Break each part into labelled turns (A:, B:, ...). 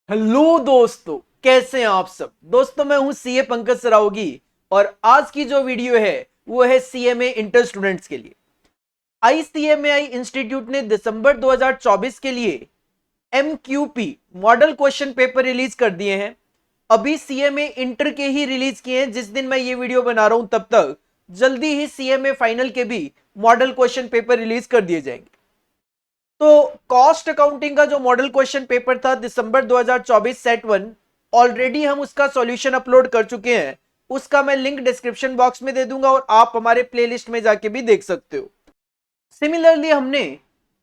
A: Hello दोस्तों, कैसे हैं आप सब। दोस्तों मैं हूं सीए पंकज सरावगी और आज की जो वीडियो है वो है सीएमए इंटर स्टूडेंट्स के लिए। आईसीएमएआई इंस्टीट्यूट ने दिसंबर 2024 के लिए MQP model question paper release कर दिए हैं। अभी सीएमए इंटर के ही रिलीज किए हैं। जिस दिन मैं ये वीडियो बना रहा हूं तब तक जल्दी ही सीएमए फाइनल के भी मॉडल क्वेश्चन पेपर रिलीज कर दिए जाएंगे। तो कॉस्ट अकाउंटिंग का जो मॉडल क्वेश्चन पेपर था दिसंबर 2024 सेट वन, ऑलरेडी हम उसका सॉल्यूशन अपलोड कर चुके हैं। उसका मैं लिंक डिस्क्रिप्शन बॉक्स में दे दूंगा और आप हमारे प्लेलिस्ट में जाके भी देख सकते हो। सिमिलरली हमने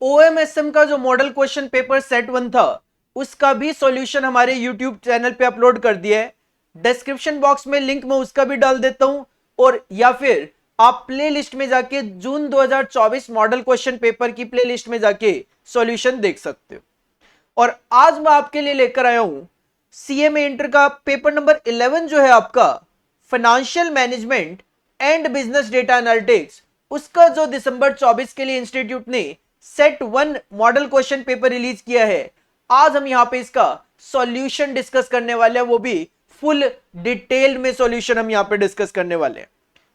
A: ओएमएसएम का जो model question paper set one था उसका भी सॉल्यूशन हमारे यूट्यूब चैनल पे अपलोड कर दिया है। डिस्क्रिप्शन बॉक्स में लिंक मैं उसका भी डाल देता हूं, और या फिर आप प्लेलिस्ट में जाके जून 2024 मॉडल क्वेश्चन पेपर की प्लेलिस्ट में जाके सॉल्यूशन देख सकते हो। और आज मैं आपके लिए लेकर आया हूं सीएमए इंटर का पेपर नंबर 11 जो है आपका financial management and business data analytics. उसका जो दिसंबर 24 के लिए इंस्टीट्यूट ने set one model question paper release किया है। आज हम यहां पे इसका सॉल्यूशन डिस्कस करने वाले हैं, वो भी फुल डिटेल में सॉल्यूशन हम यहां पे डिस्कस करने वाले हैं।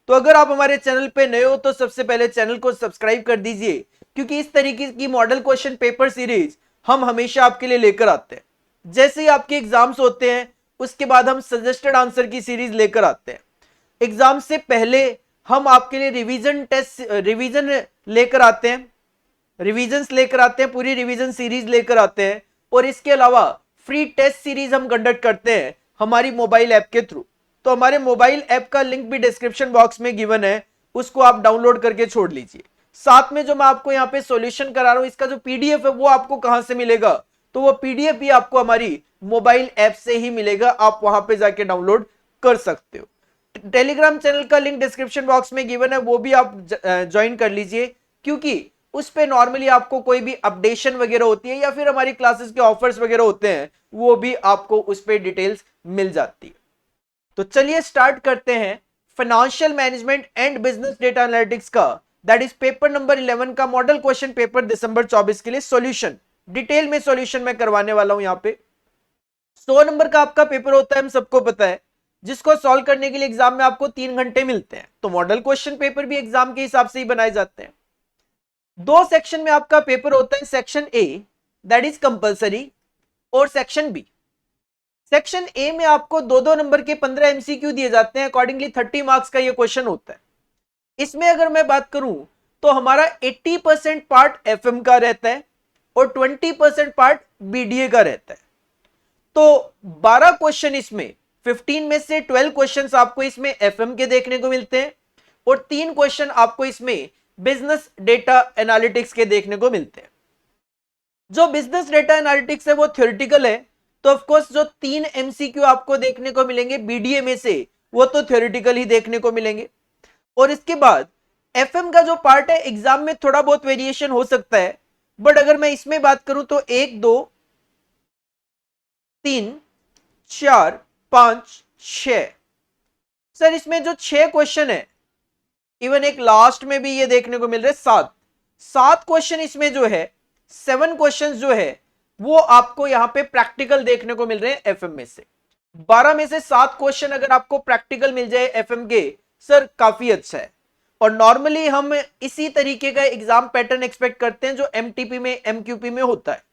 A: तो अगर आप हमारे चैनल पे नए हो तो सबसे पहले चैनल को सब्सक्राइब कर दीजिए, क्योंकि इस तरीके की मॉडल क्वेश्चन पेपर सीरीज हम हमेशा आपके लिए लेकर आते हैं। जैसे ही आपके एग्जाम्स होते हैं उसके बाद हम सजेस्टेड आंसर की सीरीज लेकर आते हैं। एग्जाम से पहले हम आपके लिए रिवीजन लेकर आते हैं, रिवीजन्स लेकर आते हैं, पूरी रिवीजन सीरीज लेकर आते हैं। और इसके अलावा फ्री टेस्ट सीरीज हम कंडक्ट करते हैं हमारी मोबाइल ऐप के थ्रू। तो हमारे मोबाइल ऐप का लिंक भी डिस्क्रिप्शन बॉक्स में गिवन है, उसको आप डाउनलोड करके छोड़ लीजिए। साथ में जो मैं आपको यहाँ पे सॉल्यूशन करा रहा हूं इसका जो पीडीएफ है वो आपको कहां से मिलेगा, तो वो पीडीएफ भी आपको हमारी मोबाइल ऐप से ही मिलेगा, आप वहां पे जाके डाउनलोड कर सकते हो। टेलीग्राम चैनल का लिंक डिस्क्रिप्शन बॉक्स में गिवन है, वो भी आप ज्वाइन कर लीजिए, क्योंकि उस पे नॉर्मली आपको कोई भी अपडेशन वगैरह होती है या फिर हमारी क्लासेस के ऑफर्स वगैरह होते हैं वो भी आपको उस पे डिटेल्स मिल जाती है। तो चलिए स्टार्ट करते हैं financial management and business data analytics का, दैट इज पेपर नंबर 11 का मॉडल क्वेश्चन पेपर दिसंबर 24 के लिए सॉल्यूशन। डिटेल में सॉल्यूशन मैं करवाने वाला हूं। यहां पे 100 नंबर का आपका पेपर होता है, हम सबको पता है, जिसको सॉल्व करने के लिए एग्जाम में आपको 3 घंटे मिलते हैं। तो मॉडल क्वेश्चन पेपर भी एग्जाम के हिसाब से ही बनाए जाते हैं। दो सेक्शन में आपका पेपर होता है, section A that is compulsory और सेक्शन बी। सेक्शन ए में आपको 2-2 नंबर के 15 एमसीक्यू दिए जाते हैं, अकॉर्डिंगली 30 मार्क्स का ये क्वेश्चन होता है। इसमें अगर मैं बात करूं तो हमारा 80% पार्ट एफएम का रहता है और 20% पार्ट बीडीए का रहता है। तो 12 क्वेश्चन इसमें, 15 में से 12 क्वेश्चंस आपको इसमें एफएम के देखने को मिलते हैं और 3 क्वेश्चन आपको इसमें बिजनेस डेटा एनालिटिक्स के देखने को मिलते हैं। जो बिजनेस डेटा एनालिटिक्स है वो थ्योरेटिकल है, तो ऑफ कोर्स जो 3 एमसीक्यू आपको देखने को मिलेंगे बीडीए में से वो तो थ्योरेटिकल ही देखने को मिलेंगे। और इसके बाद एफएम का जो पार्ट है एग्जाम में थोड़ा बहुत वेरिएशन हो सकता है, बट अगर मैं इसमें बात करूं तो 1 2 3 4 5 6, सर इसमें जो 6 क्वेश्चन है, इवन एक लास्ट में भी ये देखने को मिल रहे 7 क्वेश्चन इसमें जो है, 7 क्वेश्चन जो है वो आपको यहां पे प्रैक्टिकल देखने को मिल रहे हैं एफएम में से। 12 में से 7 क्वेश्चन अगर आपको प्रैक्टिकल मिल जाए एफएम के, सर काफी अच्छा है। और नॉर्मली हम इसी तरीके का एग्जाम पैटर्न एक्सपेक्ट करते हैं जो एमटीपी में एमक्यूपी में होता है।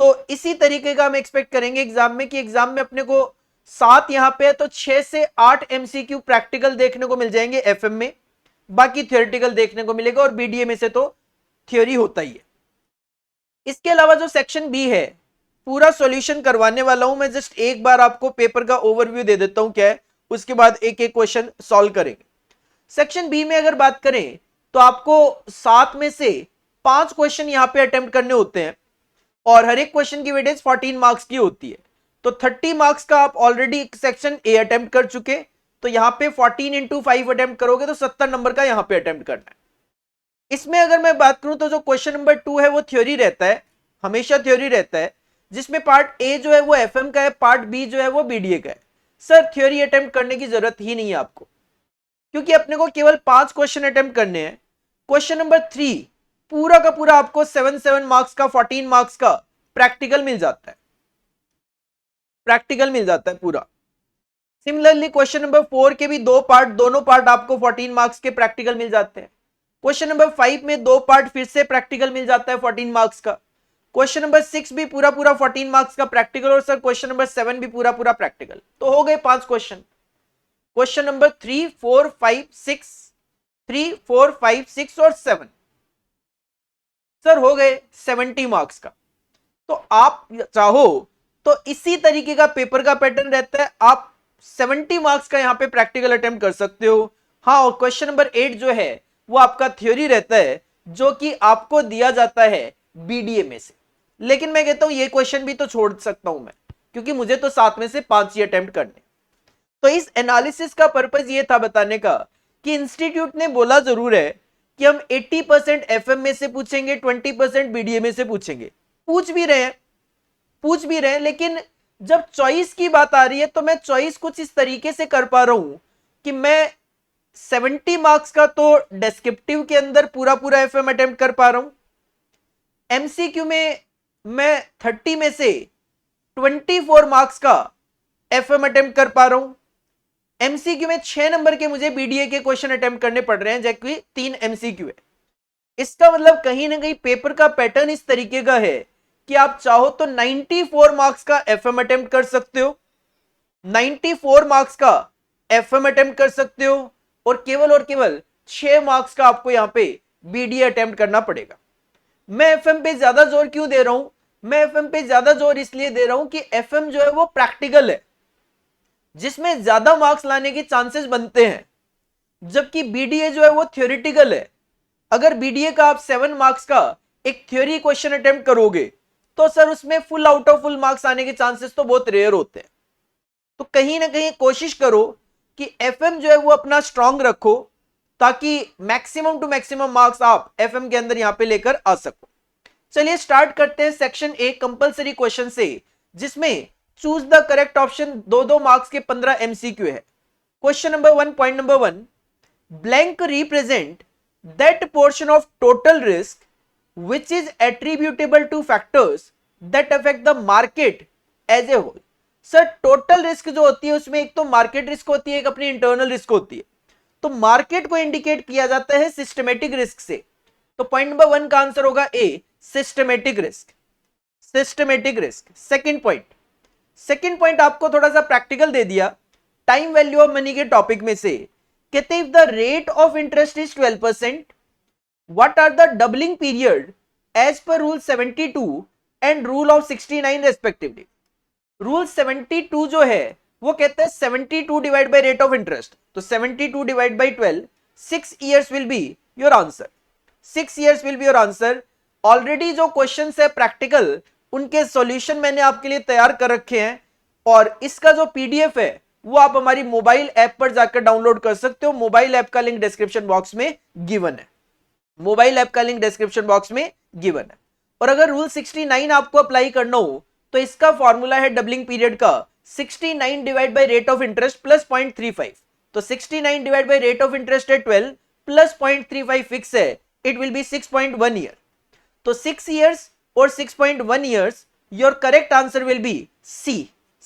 A: तो इसी तरीके का हम एक्सपेक्ट करेंगे एग्जाम में, कि एग्जाम में अपने को 7 यहां पे है तो 6 से 8 एमसीक्यू प्रैक्टिकल देखने को मिल जाएंगे एफएम में, बाकी थियोरेटिकल देखने को मिलेगा और बीडीए में से तो थ्योरी होता ही है। इसके अलावा जो सेक्शन बी है पूरा सॉल्यूशन करवाने वाला हूं मैं, जस्ट एक बार आपको पेपर का ओवरव्यू दे देता हूं क्या है, उसके बाद एक एक क्वेश्चन सॉल्व करेंगे। सेक्शन बी में अगर बात करें तो आपको 7 में से 5 क्वेश्चन यहां पे अटेम्प्ट करने होते हैं और हर एक क्वेश्चन की वेटेज 14 मार्क्स की होती है। तो 30 मार्क्स का आप ऑलरेडी सेक्शन ए अटेम्प्ट कर चुके, तो यहां पे 14 इंटू 5 अटेम्प्ट करोगे तो 70 नंबर का यहां पे अटेम्प्ट करना है। इसमें अगर मैं बात करूं तो जो क्वेश्चन नंबर 2 है वो थ्योरी रहता है, हमेशा थ्योरी रहता है, जिसमें पार्ट ए जो है वो एफएम का है, पार्ट बी जो है वो बीडीए का है। सर थ्योरी अटेम्प्ट करने की जरूरत ही नहीं है आपको, क्योंकि अपने को केवल 5 क्वेश्चन अटेम्प्ट करने हैं। क्वेश्चन नंबर 3 पूरा का पूरा आपको 7 मार्क्स का, 14 मार्क्स का प्रैक्टिकल मिल जाता है। प्रैक्टिकल मिल जाता है पूरा। सिमिलरली क्वेश्चन नंबर 4 के भी दो पार्ट, दोनों पार्ट आपको 14 मार्क्स के प्रैक्टिकल मिल जाते हैं। क्वेश्चन नंबर 5 में दो पार्ट फिर से प्रैक्टिकल मिल जाता है 14 मार्क्स का। क्वेश्चन नंबर 6 भी पूरा 14 मार्क्स का प्रैक्टिकल, और सर क्वेश्चन नंबर 7 भी पूरा प्रैक्टिकल। तो हो गए 5 क्वेश्चन। क्वेश्चन नंबर 3, 4, 5, 6, 3, 4, 5, 6 और 7 सर हो गए 70 मार्क्स का। तो आप चाहो तो इसी तरीके का पेपर का पैटर्न रहता है, आप 70 मार्क्स का यहां पे प्रैक्टिकल अटेम्प्ट कर सकते हो। हाँ, और क्वेश्चन नंबर 8 जो है वो आपका थ्योरी रहता है, जो कि आपको दिया जाता है बीडीए में से। लेकिन मैं कहता हूं ये क्वेश्चन भी तो छोड़ सकता हूं मैं, क्योंकि मुझे तो 7 में से 5 ही अटेम्प्ट करने। तो इस एनालिसिस का पर्पस ये था बताने का कि इंस्टीट्यूट ने बोला जरूर है कि हम 80% एफएम में से पूछेंगे, 20% बीडीए में से पूछेंगे। पूछ भी रहे हैं, लेकिन जब चॉइस की बात आ रही है तो मैं चॉइस कुछ इस तरीके से कर पा रहा हूं कि मैं 70 मार्क्स का तो डिस्क्रिप्टिव के अंदर पूरा एफएम अटेम्प्ट कर पा रहा हूं। एमसीक्यू में मैं 30 में से 24 मार्क्स का एफएम अटेम्प्ट कर पा रहा हूं। एमसीक्यू में 6 नंबर के मुझे बीडीए के क्वेश्चन अटेम्प्ट करने पड़ रहे हैं, जबकि 3 एमसीक्यू है। इसका मतलब कहीं ना कहीं पेपर का पैटर्न इस तरीके का है कि आप चाहो तो 94 मार्क्स का एफएम अटेम्प्ट कर सकते हो, 94 मार्क्स का एफएम अटेम्प्ट कर सकते हो, और केवल 6 मार्क्स का आपको यहां पे बीडीए अटेम्प्ट करना पड़ेगा। मैं एफएम पे ज्यादा जोर क्यों दे रहा हूं? मैं एफएम पे ज्यादा जोर इसलिए दे रहा हूं कि एफएम जो है वो प्रैक्टिकल है, जिसमें ज्यादा मार्क्स लाने के चांसेस बनते हैं, जबकि बीडीए जो है वो थ्योरेटिकल है। अगर बीडीए का आप 7 मार्क्स का एक थ्योरी क्वेश्चन अटेम्प्ट करोगे तो सर उसमें full out of full marks आने के चांसेस तो बहुत रेयर होते हैं। तो कहीं ना कहीं कोशिश करो कि एफएम जो है वो अपना स्ट्रांग रखो, ताकि मैक्सिमम टू मैक्सिमम मार्क्स आप एफएम के अंदर यहां पे लेकर आ सको। चलिए स्टार्ट करते हैं सेक्शन ए कंपलसरी क्वेश्चन से, जिसमें choose the correct option 2 marks के 15 एमसीक्यू है। Question number 1, point number 1, blank represent that portion of total risk which is attributable to factors that affect the market as a whole। Sir total risk जो होती है उसमें एक तो market risk होती है, एक अपनी इंटरनल रिस्क होती है। तो मार्केट को इंडिकेट किया जाता है सिस्टमेटिक रिस्क से। तो पॉइंट नंबर 1 का आंसर होगा A, systematic risk. Systematic risk. Second point आपको थोड़ा सा प्रैक्टिकल दे दिया, टाइम वैल्यू ऑफ मनी के टॉपिक में से। कहते हैं if the rate of interest is 12%, what are the doubling period as per rule 72 and rule of 69 respectively। rule 72 जो है वो कहते हैं 72 divide by rate of interest, तो 72 divide by 12, 6 years will be your answer। 6 years will be your answer। Already जो questions है practical उनके solution मैंने आपके लिए तैयार कर रखे हैं, और इसका जो पीडीएफ है वो आप हमारी मोबाइल ऐप पर जाकर डाउनलोड कर सकते हो। मोबाइल ऐप का लिंक डिस्क्रिप्शन बॉक्स में गिवन है, मोबाइल ऐप का लिंक डिस्क्रिप्शन बॉक्स में गिवन है। और अगर रूल 69 आपको अप्लाई करना हो तो इसका फॉर्मूला है डबलिंग पीरियड का 69 divide by rate of interest plus 0.35। तो 69 divide by rate of interest है 12 प्लस 0.35 फिक्स है, इट विल बी 6.1 ईयर। तो 6 years और 6.1 years, your correct answer will be C.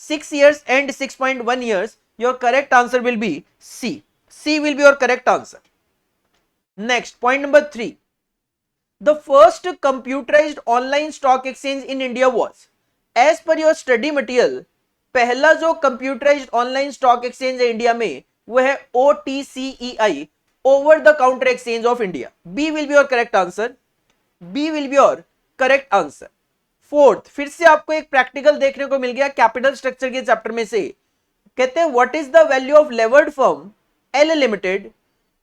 A: 6 years and 6.1 years, your correct answer will be C. C will be your correct answer. Next, point number 3, the first computerized online stock exchange in India was, as per your study material, पहला जो computerized online stock exchange है India में वो है OTCEI, over the counter exchange of India। B will be your correct answer। B will be your correct answer। Fourth, फिर से आपको एक प्रैक्टिकल देखने को मिल गया कैपिटल स्ट्रक्चर के चैप्टर में से। कहते हैं what is the value of levered firm L limited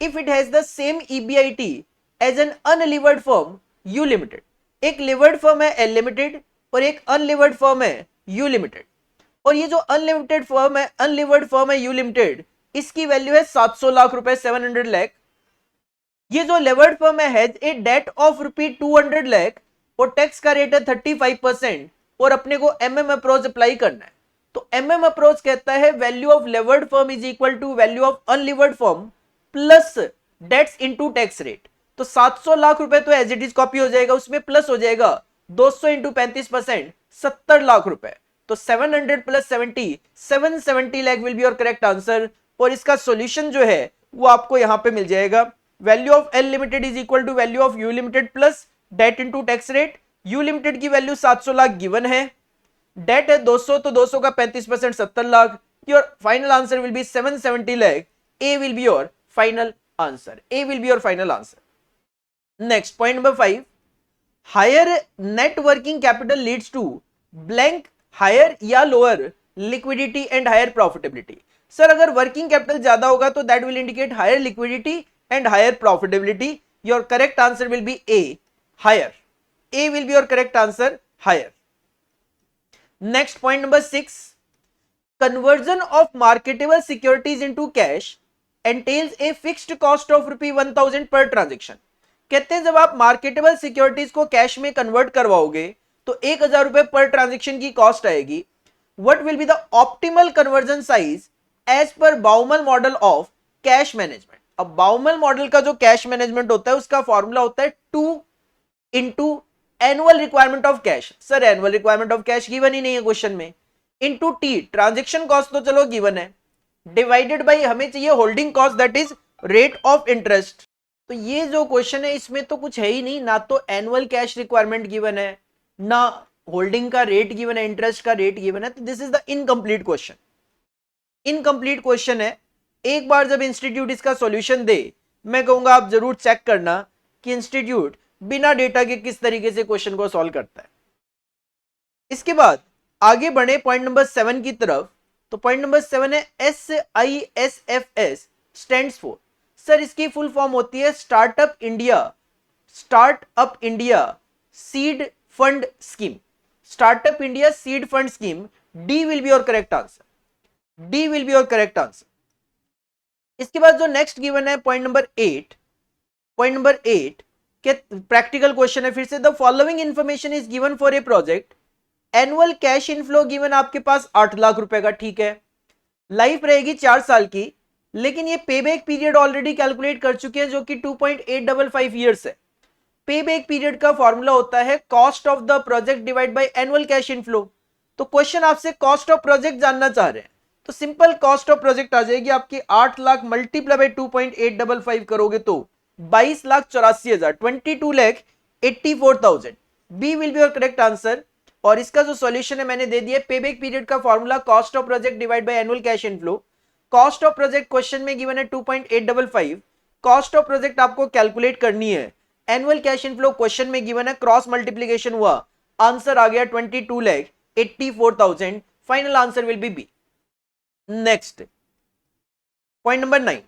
A: if it has the same EBIT as an unlevered firm U limited। एक levered firm है L limited और एक unlevered firm है U limited, और ये जो unlevered firm है U limited, इसकी वैल्यू है 700 लाख रुपए, 700 लाख। ये जो levered firm है has a debt of rupee 200 lakh और टैक्स का रेट है 35%, और अपने को MM अप्रोच अप्लाई करना है। तो MM अप्रोच कहता है value of levered firm is equal to value of unlevered firm plus debts into tax rate. तो 700 लाख रुपए तो एज इट इज कॉपी हो जाएगा, उसमें प्लस हो जाएगा 200 इंटू 35%, 70 लाख रुपए। तो 700 plus 70 770 lakh will be your correct answer. और इसका सॉल्यूशन जो है वो आपको यहां पे मिल जाएगा। Value of L limited is equal to value of U limited plus debt into tax rate. U limited की वैल्यू 700 लाख गिवन है, डेट है 200, तो 200 का 35% 70 lakh. Your final answer will be 770 lakh. A will be your final answer. A will be your final answer. Next point number 5, higher net working capital leads to blank higher या lower liquidity and higher profitability. Sir अगर working capital ज्यादा होगा तो that will indicate higher liquidity and higher profitability. Your correct answer will be A, higher. A will be your correct answer, higher. Next point number 6, conversion of marketable securities into cash entails a fixed cost of ₹1000 per transaction। कहते हैं जब आप marketable securities को cash में convert करवाओगे तो 1000 रुपए पर ट्रांजेक्शन की कॉस्ट आएगी। What will be the optimal conversion size as per Baumol model of cash management. अब बाउमल मॉडल का जो कैश मैनेजमेंट होता है उसका फॉर्मूला होता है 2 into annual requirement of cash. Sir annual requirement of cash given ही नहीं है क्वेश्चन में। इनटू टी, ट्रांजैक्शन कॉस्ट तो चलो गिवन है, डिवाइडेड बाय हमें चाहिए holding cost that is rate of interest. तो ये जो क्वेश्चन है इसमें तो कुछ है ही नहीं, ना तो एनुअल कैश रिक्वायरमेंट गिवन है, ना होल्डिंग का रेट गिवन है, इंटरेस्ट का रेट गिवन है। तो this is the incomplete question. Incomplete question है। एक बार जब इंस्टीट्यूट इसका सॉल्यूशन दे, मैं कहूंगा आप जरूर चेक करना कि इंस्टीट्यूट बिना डेटा के किस तरीके से क्वेश्चन को सॉल्व करता है। इसके बाद आगे बढ़े पॉइंट नंबर 7 की तरफ। तो पॉइंट नंबर 7 है SISFS स्टैंड्स फॉर। सर इसकी फुल फॉर्म होती है startup India seed fund scheme. Startup India seed fund scheme. D will be your correct answer. D will be your correct answer. इसके बाद जो नेक्स्ट गिवन है point number 8, point number 8 के practical question है फिर से। The following information is given for a project, annual cash inflow given आपके पास 8 लाख रुपए का, ठीक है। लाइफ रहेगी 4 साल की, लेकिन ये पे बैक पीरियड ऑलरेडी कैलकुलेट कर चुके हैं जो कि 2.855 ईयर्स है। पे बैक पीरियड का फॉर्मूला होता है cost of the project divide by annual cash inflow. तो क्वेश्चन आपसे कॉस्ट ऑफ प्रोजेक्ट जानना चाह रहे हैं, तो सिंपल कॉस्ट ऑफ प्रोजेक्ट आ जाएगी आपकी 8 लाख मल्टीप्लाई बाय 2.855 करोगे तो 22,84,000, 22,84,000। B will be your correct answer. और इसका जो सॉल्यूशन है मैंने दे दिया, पे बैक पीरियड का formula cost of project divide by annual cash inflow. Cost of project question में गिवन है 2.855। कॉस्ट ऑफ प्रोजेक्ट आपको कैलकुलेट करनी है। एनुअल कैश इनफ्लो क्वेश्चन में गिवन है, क्रॉस मल्टीप्लिकेशन हुआ, आंसर आ गया 22,84,000। Final answer will be B. Next point number 9,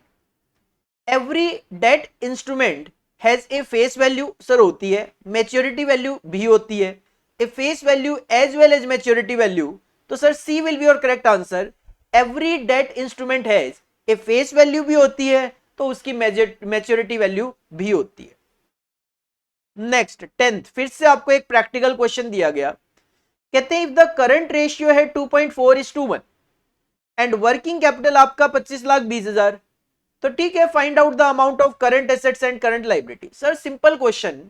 A: every debt instrument has a face value. Sir होती है, मैच्योरिटी वैल्यू भी होती है, a face value as well as maturity value. तो sir C will be your correct answer. Every debt instrument has a face value भी होती है तो उसकी मैच्योरिटी वैल्यू भी होती है। नेक्स्ट 10th, फिर से आपको एक प्रैक्टिकल क्वेश्चन दिया गया। कहते हैं इफ द करंट रेशियो है 2.4:1 एंड वर्किंग कैपिटल आपका 25,20,000, तो ठीक है, find out the amount of current assets and current liability. Sir simple question,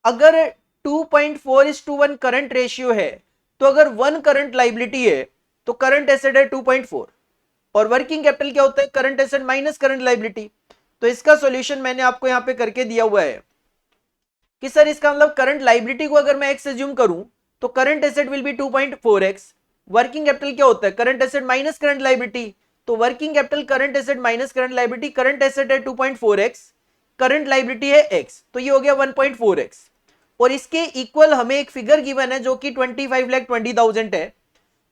A: अगर 2.4:1 करंट रेशियो है तो अगर 1 करंट लाइबिलिटी है तो करंट एसेट है 2.4 और वर्किंग कैपिटल क्या होता है, current asset minus current liability. तो इसका सॉल्यूशन मैंने आपको यहां पे करके दिया हुआ है कि सर इसका मतलब करंट लाइबिलिटी को अगर मैं x एज्यूम करूं तो current asset will be 2.4x। Working capital क्या होता है, current asset minus current liability. तो working capital current asset minus current liability, current asset है 2.4x, करंट लाइबिलिटी है x, तो ये हो गया 1.4x। और इसके इक्वल हमें एक फिगर गिवन है जो कि 25,20,000 है।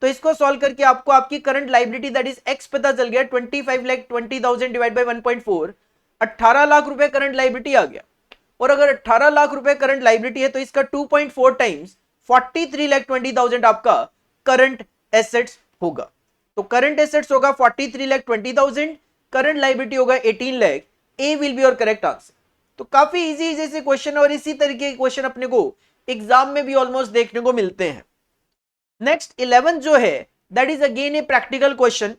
A: तो इसको सॉल्व करके आपको आपकी current liability that is x पता चल गया, 25,20,000 डिवाइड बाय 1.4, 18 लाख रुपए करंट लाइबिलिटी आ गया। और अगर 18 लाख रुपए करंट लाइबिलिटी है तो इसका 2.4 टाइम्स 43,20,000 आपका करंट एसेट्स होगा। तो करंट एसेट्स होगा 43,20,000, करंट लाइबिलिटी होगा 18 lakh. A will be your correct answer. तो काफी इजी जैसे क्वेश्चन और इसी तरीके के क्वेश्चन अपने को एग्जाम में भी ऑलमोस्ट देखने को मिलते हैं। नेक्स्ट 11 जो है that is again a practical question.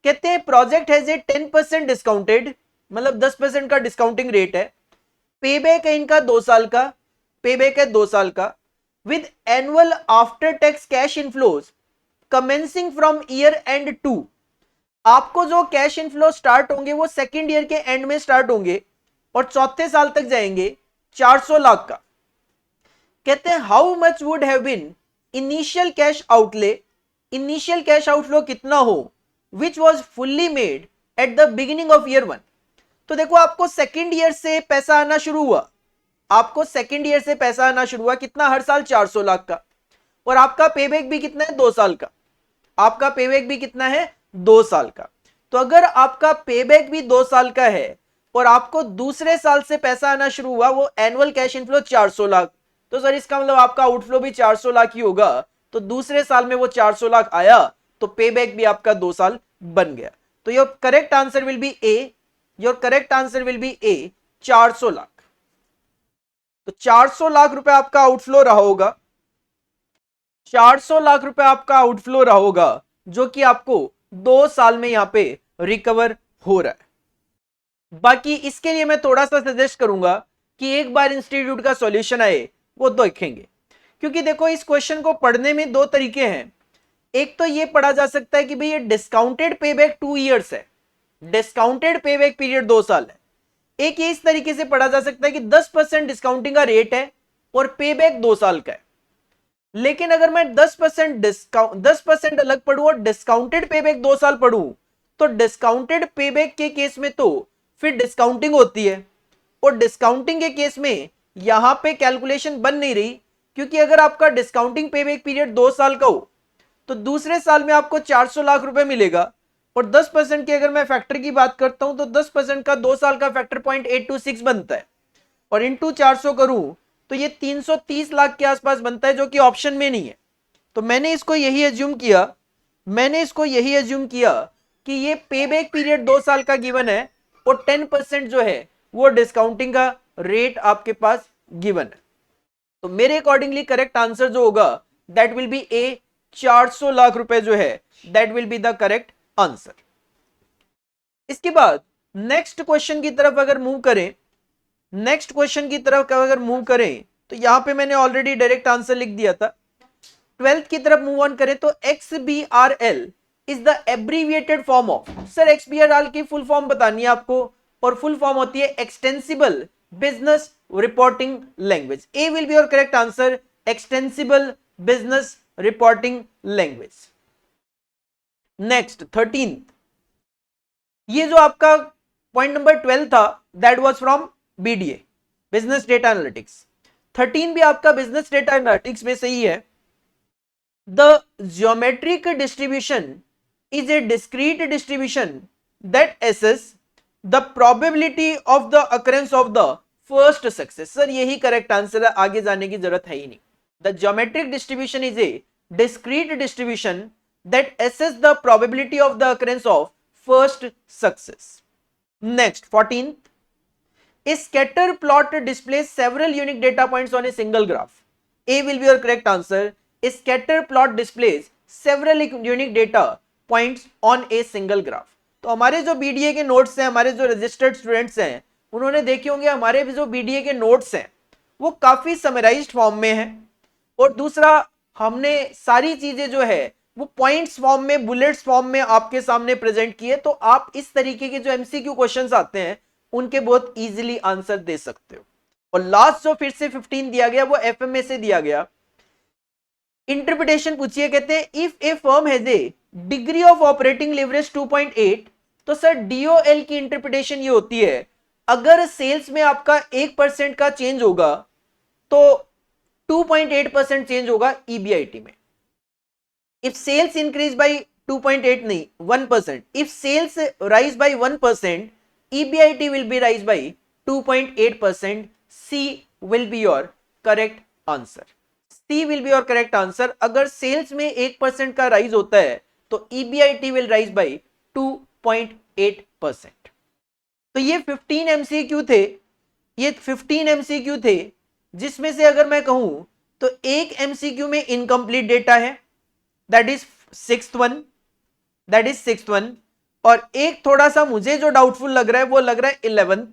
A: कहते हैं प्रोजेक्ट हैज ए 10% डिस्काउंटेड, मतलब 10% का डिस्काउंटिंग रेट है। पेबैक है इनका 2 साल का, पेबैक है 2 साल का, with annual after tax cash inflows commencing from year and 2, आपको जो कैश इनफ्लो स्टार्ट होंगे वो सेकेंड ईयर के एंड में स्टार्ट होंगे और चौथे साल तक जाएंगे 400 लाख का। कहते हैं how much would have been initial cash outlay, initial cash outflow कितना हो which was fully made at the beginning of year 1। तो देखो आपको सेकेंड ईयर से पैसा आना शुरू हुआ, आपको सेकेंड ईयर से पैसा आना शुरू हुआ, कितना, हर साल 400 लाख का, और आपका पेबैक भी कितना है, 2 साल का, आपका पेबैक भी कितना है, 2 साल का। तो अगर आपका पेबैक भी 2 साल का है और आपको दूसरे साल से पैसा आना शुरू हुआ, वो एनुअल कैश इनफ्लो 400 लाख, तो सर इसका मतलब आपका आउटफ्लो भी 400 लाख ही होगा। तो दूसरे साल में वो 400 लाख आया तो पेबैक भी आपका 2 साल बन गया। तो your correct answer will be A, your correct answer will be A, 400 lakh. तो 400 लाख रुपए आपका आउटफ्लो रहा होगा, 400 लाख रुपए आपका आउटफ्लो रहा होगा, जो कि आपको 2 साल में यहां पे रिकवर हो रहा है। बाकी इसके लिए मैं थोड़ा सा सजेस्ट करूंगा कि एक बार इंस्टीट्यूट का सॉल्यूशन आए वो देखेंगे, क्योंकि देखो इस क्वेश्चन को पढ़ने में 2 तरीके हैं। एक तो ये पढ़ा जा सकता है कि भाई ये डिस्काउंटेड पेबैक 2 इयर्स है, डिस्काउंटेड पेबैक पीरियड 2 साल है। एक ये इस तरीके से पढ़ा जा सकता है कि 10% डिस्काउंटिंग का रेट है और पेबैक 2 साल का है। लेकिन अगर मैं 10% अलग पढ़ूं और डिस्काउंटेड पेबैक 2 साल पढ़ूं, तो डिस्काउंटेड पेबैक के केस में तो फिर डिस्काउंटिंग होती है, और डिस्काउंटिंग के केस में यहां पे कैलकुलेशन बन नहीं रही, क्योंकि अगर आपका डिस्काउंटिंग पेबैक पीरियड 2 साल का हो तो दूसरे साल में आपको 400 लाख रुपए मिलेगा, और 10% की अगर मैं फैक्टर की बात करता हूं तो 10% का 2 साल का फैक्टर 0.826 बनता है, और इंटू 400 करूं तो ये 330 लाख के आसपास बनता है, जो कि ऑप्शन में नहीं है। तो मैंने इसको यही एज्यूम किया कि ये पेबैक पीरियड 2 साल का गिवन है और 10% जो है वो डिस्काउंटिंग का रेट आपके पास गिवन है। तो मेरे अकॉर्डिंगली करेक्ट आंसर जो होगा that will be A, 400 lakh रुपए जो है that will be the correct answer. इसके बाद नेक्स्ट क्वेश्चन की तरफ अगर मूव करें, नेक्स्ट क्वेश्चन की तरफ अगर मूव करें तो यहां पे मैंने ऑलरेडी डायरेक्ट आंसर लिख दिया था। 12th की तरफ मूव ऑन करें तो XBRL is the abbreviated form of, sir XBRL की फुल फॉर्म बतानी है आपको, और फुल फॉर्म होती है extensible business reporting language. A will be your correct answer, extensible business reporting language. Next 13th, ये जो आपका पॉइंट नंबर 12 था that was from BDA, business data analytics. 13 भी आपका बिजनेस डेटा एनालिटिक्स में सही है। The geometric distribution is a discrete distribution that assess the probability of the occurrence of the first success. Sir यही correct answer है, आगे जाने की जरूरत है ही नहीं। The geometric distribution is A discrete distribution that assess the probability of the occurrence of first success. Next 14th, a scatter plot displays several unique data points on a single graph. A will be your correct answer. A scatter plot displays several unique data points on a single graph. तो हमारे जो BDA के notes हैं, हमारे जो registered students हैं, उन्होंने देखे होंगे हमारे जो BDA के नोट्स हैं वो काफी समराइज्ड फॉर्म में है, और दूसरा हमने सारी चीजें जो है वो पॉइंट्स फॉर्म में, बुलेट्स फॉर्म में आपके सामने प्रेजेंट किए, तो आप इस तरीके के जो MCQ क्वेश्चंस आते हैं उनके बहुत इजीली आंसर दे सकते हो। और लास्ट जो फिर से 15 दिया गया वो FMA से दिया गया। इंटरप्रिटेशन पूछिए, कहते हैं if A firm has a degree of operating leverage 2.8, तो सर DOL की इंटरप्रिटेशन ये होती है अगर सेल्स में आपका 1% का चेंज होगा तो 2.8% चेंज होगा EBIT में। इफ सेल्स इंक्रीज बाय 2.8 नहीं 1%, if sales rise by 1%, EBIT will be rise by 2.8%। C will be your correct answer, C will be your correct answer. अगर सेल्स में 1% का राइज होता है तो EBIT विल राइज बाय 2.8%। तो ये 15 MCQ थे, ये 15 MCQ थे, जिसमें से अगर मैं कहूं तो एक MCQ में इनकम्प्लीट डेटा है, दैट इज 6th वन, और एक थोड़ा सा मुझे जो डाउटफुल लग रहा है वो लग रहा है 11th,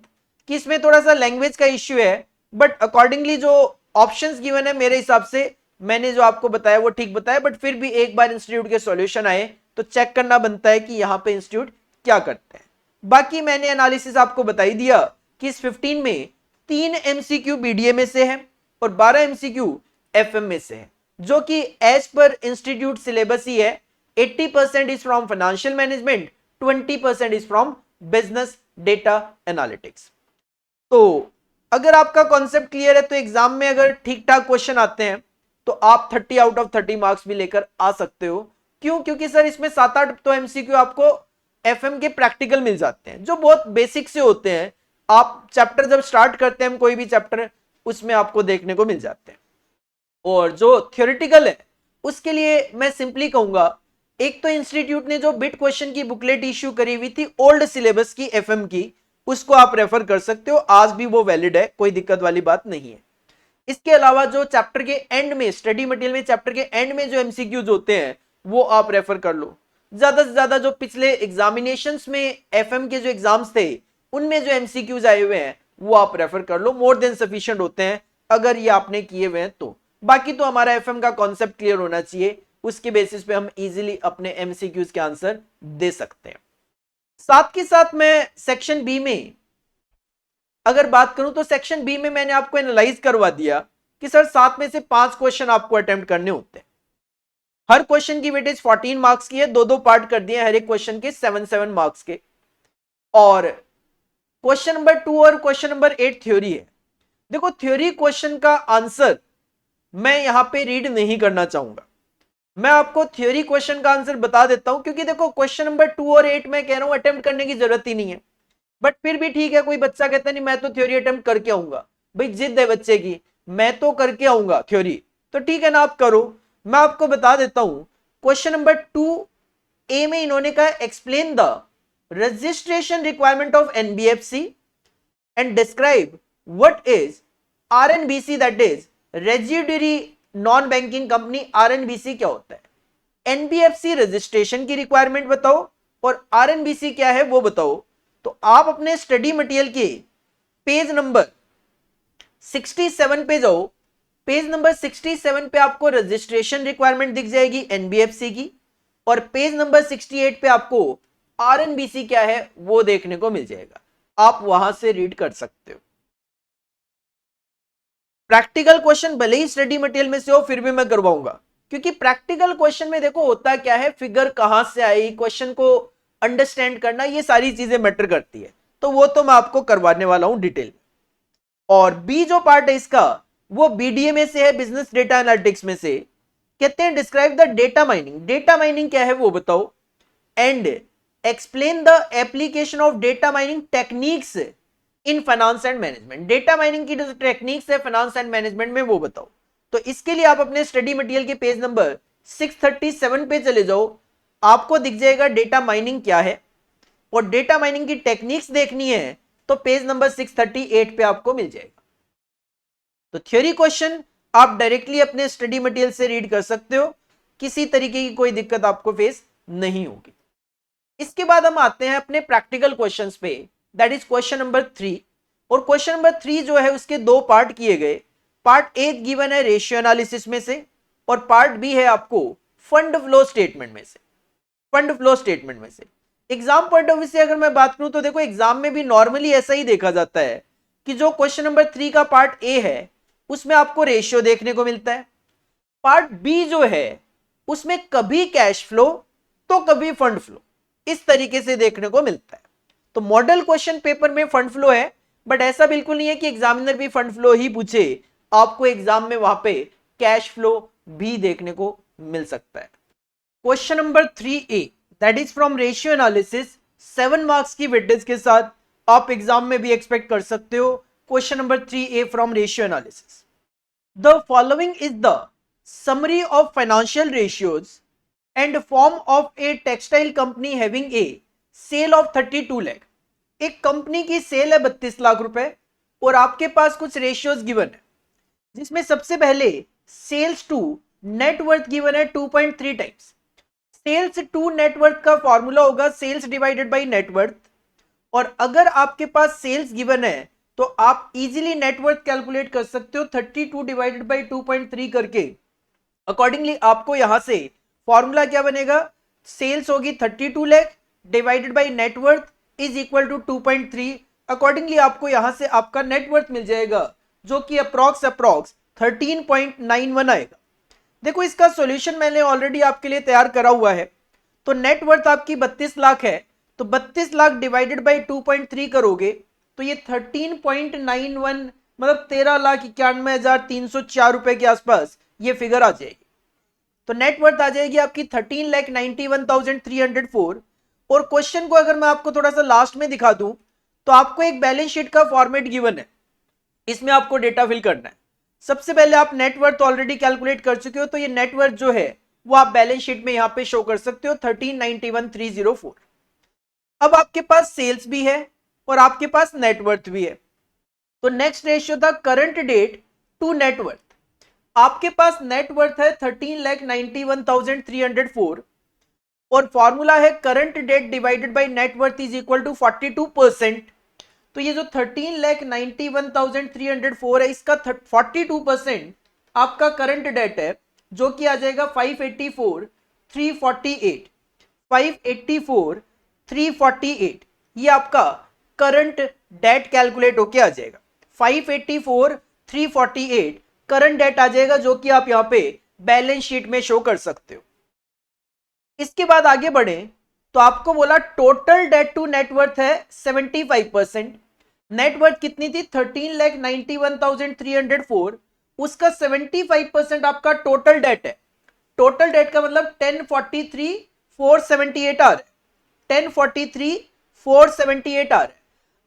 A: कि इसमें थोड़ा सा लैंग्वेज का इश्यू है, बट अकॉर्डिंगली जो ऑप्शंस गिवन है मेरे हिसाब से मैंने जो आपको बताया वो ठीक बताया, बट फिर भी एक बार इंस्टीट्यूट के सॉल्यूशन आए तो चेक करना बनता है कि यहाँ पे इंस्टीट्यूट क्या करते हैं। बाकी मैंने एनालिसिस आपको बता ही दिया कि इस 15 में 3 एमसीक्यू बीडीए में से है और 12 एमसीक्यू एफएम में से है, जो कि एज पर इंस्टीट्यूट सिलेबस ही है। 80% is from financial management, 20% is from business data analytics. तो अगर आपका कॉन्सेप्ट क्लियर है तो एग्जाम में अगर ठीक ठाक क्वेश्चन आते हैं तो आप 30 आउट ऑफ 30 मार्क्स भी लेकर आ सकते हो। क्यों? क्योंकि सर इसमें 7-8 तो एमसीक्यू आपको एफएम के प्रैक्टिकल मिल जाते हैं जो बहुत बेसिक से होते हैं। आप चैप्टर जब स्टार्ट करते हैं, कोई भी चैप्टर, उसमें आपको देखने को मिल जाते हैं। और जो थ्योरेटिकल है उसके लिए मैं सिंपली कहूंगा, एक तो इंस्टीट्यूट ने जो बिट क्वेश्चन की बुकलेट इश्यू करी हुई थी ओल्ड सिलेबस की एफएम की, उसको आप रेफर कर सकते हो, आज भी वो वैलिड है, कोई दिक्कत वाली बात नहीं है। इसके अलावा जो चैप्टर के एंड में, स्टडी मटेरियल में चैप्टर के एंड में जो एमसीक्यूज होते हैं वो आप रेफर कर लो। ज्यादा से ज्यादा जो पिछले एग्जामिनेशंस में एफएम के जो एग्जाम्स थे उनमें जो एमसीक्यूज आए हुए हैं वो आप रेफर कर लो, मोर देन सफिशिएंट होते हैं अगर ये आपने किए हुए हैं तो। बाकी तो हमारा एफएम का कॉन्सेप्ट क्लियर होना चाहिए, उसके बेसिस पे हम इजीली अपने एमसीक्यूज के आंसर दे सकते हैं। साथ के साथ मैं सेक्शन बी में अगर बात करूं तो सेक्शन बी में मैंने आपको एनालाइज करवा दिया कि सर 7 में से 5 क्वेश्चन आपको अटेम्प्ट करने होते हैं। हर क्वेश्चन की वेटेज 14 मार्क्स की है, दो पार्ट कर दिए हर एक क्वेश्चन के 7-7 मार्क्स के। और क्वेश्चन नंबर 2 और क्वेश्चन नंबर 8 थ्योरी है। देखो थ्योरी क्वेश्चन का आंसर मैं यहां पे रीड नहीं करना चाहूंगा, मैं आपको थ्योरी क्वेश्चन का आंसर बता देता हूं, क्योंकि देखो क्वेश्चन नंबर 2 और 8 में कह रहा हूं अटेम्प्ट करने की जरूरत ही नहीं है। बट फिर भी ठीक है, कोई बच्चा कहता नहीं मैं तो थ्योरी अटेम्प्ट करके आऊंगा, भाई जिद है बच्चे की, मैं तो करके आऊंगा थ्योरी, तो ठीक है ना, आप करो। मैं आपको बता देता हूं क्वेश्चन नंबर 2 ए में इन्होंने कहा explain the registration requirement of NBFC and describe what is RNBC, that is residuary non banking company. RNBC क्या होता है, एनबीएफसी रजिस्ट्रेशन की रिक्वायरमेंट बताओ और आरएनबीसी क्या है वो बताओ। तो आप अपने स्टडी मटेरियल के पेज नंबर 67 पे जाओ, पेज नंबर 67 पे आपको रजिस्ट्रेशन रिक्वायरमेंट दिख जाएगी एनबीएफसी की, और पेज नंबर 68 पे आपको आरएनबीसी क्या है वो देखने को मिल जाएगा, आप वहां से रीड कर सकते हो। प्रैक्टिकल क्वेश्चन भले ही स्टडी मटेरियल में से हो फिर भी मैं करवाऊंगा, क्योंकि प्रैक्टिकल क्वेश्चन में देखो होता क्या है, फिगर कहां से आई, क्वेश्चन को अंडरस्टैंड करना, ये सारी चीजें मैटर करती है, तो वो तो मैं आपको करवाने वाला हूं डिटेल। और बी जो पार्ट है इसका वो बीडीए में से है, बिजनेस डेटा एनालिटिक्स में से। कहते हैं describe the data mining, data mining क्या है वो बताओ, and explain the application of data mining techniques in finance and management. Data mining की जो टेक्निक्स है फाइनेंस एंड मैनेजमेंट में वो बताओ। तो इसके लिए आप अपने स्टडी मटेरियल के पेज नंबर 637 पे चले जाओ, आपको दिख जाएगा डेटा माइनिंग क्या है, और डेटा माइनिंग की टेक्निक्स देखनी है तो पेज नंबर 638 पे आपको मिल जाएगा। तो थ्योरी क्वेश्चन आप डायरेक्टली अपने स्टडी मटेरियल से रीड कर सकते हो, किसी तरीके की कोई दिक्कत आपको फेस नहीं होगी। इसके बाद हम आते हैं अपने प्रैक्टिकल क्वेश्चंस पे, दैट इज क्वेश्चन नंबर 3। और क्वेश्चन नंबर 3 जो है उसके 2 पार्ट किए गए। पार्ट ए गिवन है रेशियो एनालिसिस में से, और पार्ट बी है आपको फंड फ्लो स्टेटमेंट में से। फंड फ्लो स्टेटमेंट में से एग्जाम पॉइंट ऑफ व्यू से अगर मैं बात करूं तो देखो एग्जाम में भी नॉर्मली ऐसा ही देखा जाता है कि जो क्वेश्चन नंबर 3 का पार्ट ए है उसमें आपको रेशियो देखने को मिलता है, पार्ट बी जो है उसमें कभी कैश फ्लो तो कभी फंड फ्लो, इस तरीके से देखने को मिलता है। तो मॉडल क्वेश्चन पेपर में फंड फ्लो है, बट ऐसा बिल्कुल नहीं है कि एग्जामिनर भी फंड फ्लो ही पूछे, आपको एग्जाम में वहां पे कैश फ्लो भी देखने को मिल सकता है। Question number 3A that is from ratio analysis, 7 marks की वेटेज के साथ आप एग्जाम में भी एक्सपेक्ट कर सकते हो। Question number 3A from ratio analysis, the following is the summary of financial ratios and form of a textile company having a sale of 32 lakh. एक कंपनी की सेल है 32 लाख रुपए और आपके पास कुछ रेशियोज गिवन है, जिसमें सबसे पहले सेल्स टू नेटवर्थ गिवन है 2.3 टाइम्स। सेल्स टू नेटवर्थ का फॉर्मूला होगा सेल्स डिवाइडेड बाय नेटवर्थ, और अगर आपके पास सेल्स गिवन है तो आप इजीली नेटवर्थ कैलकुलेट कर सकते हो 32 डिवाइडेड बाय 2.3 करके, अकॉर्डिंगली आपको यहां से फॉर्मूला क्या बनेगा, सेल्स होगी 32 lakh divided by net worth is equal to 2.3। Accordingly आपको यहां से आपका नेटवर्थ मिल जाएगा जो कि अप्रॉक्स 13.91 आएगा। देखो इसका सॉल्यूशन मैंने ऑलरेडी आपके लिए तैयार करा हुआ है। तो नेटवर्थ आपकी 32 लाख है, तो 32 लाख डिवाइडेड बाय 2.3 करोगे तो ये 13.91 मतलब 13,91,304 रुपए के आसपास ये फिगर आ जाएगी। तो नेटवर्थ आ जाएगी आपकी 13,91,304। और क्वेश्चन को अगर मैं आपको थोड़ा सा लास्ट में दिखा दूं तो आपको एक बैलेंस शीट का फॉर्मेट गिवन है, इसमें आपको डेटा फिल करना है। सबसे पहले आप नेटवर्थ ऑलरेडी कैलकुलेट कर चुके हो, तो ये नेटवर्थ जो है वो आप बैलेंस शीट में यहां पे शो कर सकते हो 13,91,304। अब आपके पास सेल्स भी है और आपके पास नेटवर्थ भी है। तो नेक्स्ट रेशियो था करंट डेट टू नेटवर्थ। आपके पास नेटवर्थ है 13,91,304 और फॉर्मूला है current debt divided by net worth is equal to 42%। तो ये जो 13,91,304 है इसका 42% आपका करंट डेट है, जो कि आ जाएगा 584,348। 584,348 ये आपका करंट डेट कैलकुलेट होके आ जाएगा। 584,348 करंट डेट आ जाएगा, जो कि आप यहां पे बैलेंस शीट में शो कर सकते हो। इसके बाद आगे बढ़े तो आपको बोला टोटल डेट टू नेटवर्थ है 75%। नेटवर्थ कितनी थी 13,91,304, उसका 75% आपका टोटल डेट है। टोटल डेट का मतलब 1043,478 आ रहा है, 1043,478 आ रहा है।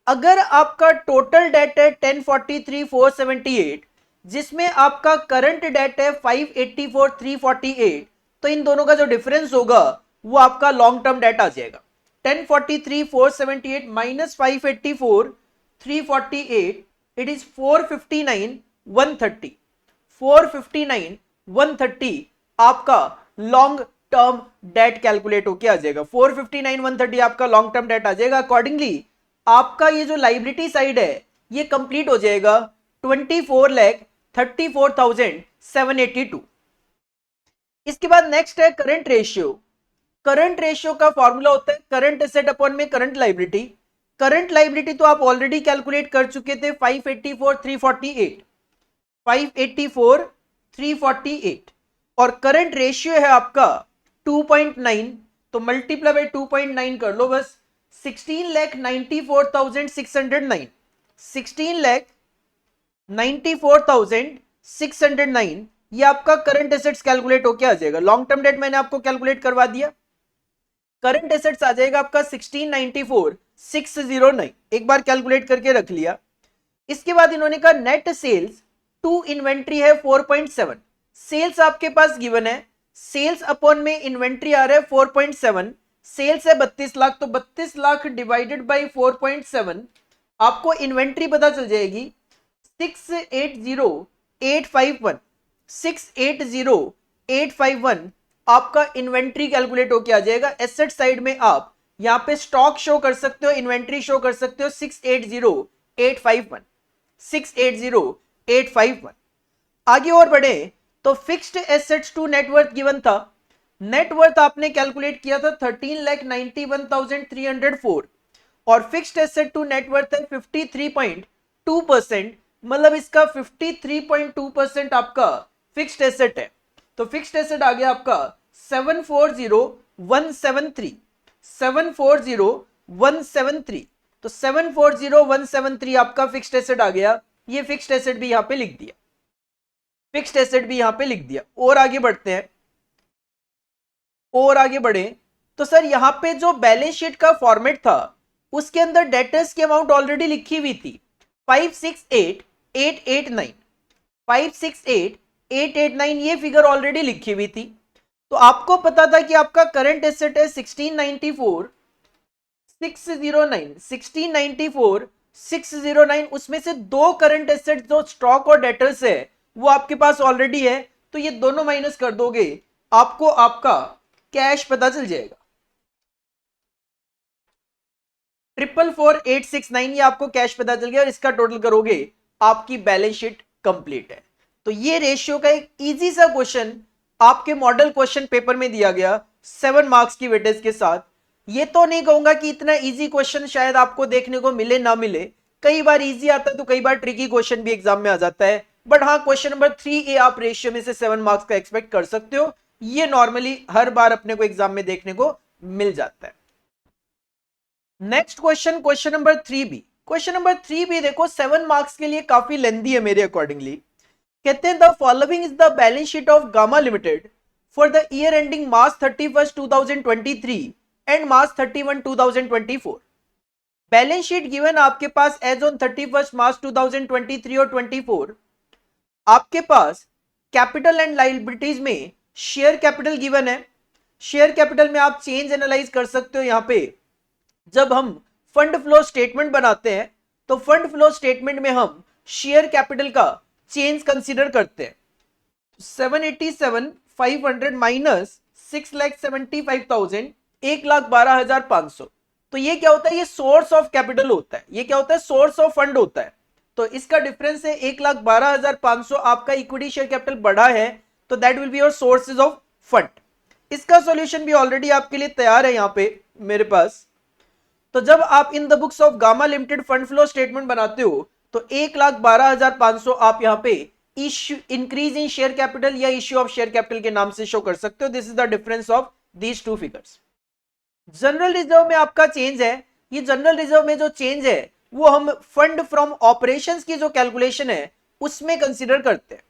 A: अगर आपका टोटल डेट है 1043,478 जिसमें आपका करंट डेट है 584,348, तो इन दोनों का जो डिफरेंस होगा वो आपका लॉन्ग टर्म डेट आ जाएगा। 1043,478 माइनस 584,348 इट इज 459,130। 459,130 आपका लॉन्ग टर्म डेट कैलकुलेट होके आ जाएगा। 459,130 आपका लॉन्ग टर्म डेट आ जाएगा। अकॉर्डिंगली आपका ये जो लाइबिलिटी साइड है ये कंप्लीट हो जाएगा 24,34,782। इसके बाद नेक्स्ट है करंट रेशियो। करंट रेशियो का फॉर्मूला होता है करंट एसेट अपॉन में करंट लाइबिलिटी। करंट लाइबिलिटी तो आप ऑलरेडी कैलकुलेट कर चुके थे 584,348, 584,348 और करंट रेशियो है आपका 2.9, तो मल्टीप्लाई बाय 2.9 कर लो बस। 16,94,609, 16,94,609 ये आपका करंट एसेट्स कैलकुलेट होके आ जाएगा। लॉन्ग टर्म डेट मैंने आपको कैलकुलेट करवा दिया। करंट एसेट्स आ जाएगा आपका 16,94,609, एक बार कैलकुलेट करके रख लिया। इसके बाद इन्होंने कहा नेट सेल्स टू इन्वेंट्री है 4.7। सेल्स आपके पास गिवन है, सेल्स अपॉन में इन्वेंट्री आ रहा है 4.7। सेल्स है 32 लाख, तो 32 लाख डिवाइडेड बाई 4.7 आपको इन्वेंट्री पता चल जाएगी 680,851। 680,851 आपका इन्वेंट्री कैलकुलेट होके आ जाएगा। एसेट साइड में आप यहां पे स्टॉक शो कर सकते हो, इन्वेंट्री शो कर सकते हो 680,851, 680,851। आगे और बढ़े तो fixed assets to net worth given था। नेटवर्थ आपने कैलकुलेट किया था 13,91,304 और फिक्स्ड एसेट टू नेटवर्थ है 53.2%, मतलब इसका 53.2% आपका फिक्स्ड एसेट है। तो फिक्स्ड एसेट आ गया आपका 740,173, 740,173। तो 740,173 आपका फिक्स्ड एसेट आ गया। ये फिक्स्ड एसेट भी यहां पे लिख दिया, फिक्स्ड एसेट भी यहां पे लिख दिया। और आगे बढ़ते हैं, और आगे बढ़े तो सर यहां पे जो बैलेंस शीट का फॉर्मेट था उसके अंदर डेटर्स की अमाउंट ऑलरेडी लिखी हुई थी 568,889, 568,889 ये फिगर ऑलरेडी लिखी हुई थी। तो आपको पता था कि आपका करंट एसेट है 1694,609, 1694,609, उसमें से दो करंट एसेट जो स्टॉक और डेटर्स है वो आपके पास ऑलरेडी है, तो ये दोनों माइनस कर दोगे आपको आपका कैश पता चल जाएगा 444,869, ये आपको कैश पता चल गया और इसका टोटल करोगे आपकी बैलेंस शीट कंप्लीट है। तो ये रेशियो का एक इजी सा क्वेश्चन आपके मॉडल क्वेश्चन पेपर में दिया गया 7 मार्क्स की वेटेज के साथ। ये तो नहीं कहूंगा कि इतना इजी क्वेश्चन शायद आपको देखने को मिले ना मिले, कई बार इजी आता है तो कई बार ट्रिकी क्वेश्चन भी एग्जाम में आ जाता है, बट हाँ क्वेश्चन नंबर 3A आप रेशियो में से 7 मार्क्स का एक्सपेक्ट कर सकते हो। ये नॉर्मली हर बार अपने को एग्जाम में देखने को मिल जाता है। Next question, question number 3B। Question number 3B देखो 7 मार्क्स के लिए काफी लेंथी है मेरे अकॉर्डिंगली। कहते हैं the following is the balance sheet of gamma limited for the year ending March 31 2023 and March 31 2024। Balance sheet given आपके पास एज ऑन 31 मार्च 2023 और 24। आपके पास कैपिटल एंड लायबिलिटीज में शेयर कैपिटल गिवन है। शेयर कैपिटल में आप change analyse कर सकते हो। यहां पे जब हम फंड फ्लो स्टेटमेंट बनाते हैं तो फंड फ्लो स्टेटमेंट में हम शेयर कैपिटल का चेंज कंसीडर करते हैं। 787,500 माइनस 6,75,000, 1,12,500। तो ये क्या होता है, ये सोर्स ऑफ कैपिटल होता है, ये क्या होता है, सोर्स ऑफ फंड होता है। तो इसका डिफरेंस है 1,12,500। आपका इक्विटी शेयर कैपिटल बढ़ा है तो that will be your sources of fund. इसका सॉल्यूशन भी ऑलरेडी आपके लिए तैयार है यहां पे मेरे पास। तो जब आप in the books of gamma limited fund flow statement बनाते हो तो 1,12,500 आप यहां पे issue increase in share capital या इश्यू ऑफ शेयर कैपिटल के नाम से शो कर सकते हो। This is the difference of these two figures. General reserve में आपका चेंज है, ये जनरल रिजर्व में जो चेंज है वो हम फंड फ्रॉम ऑपरेशंस की जो कैलकुलेशन है उसमें कंसीडर करते हैं।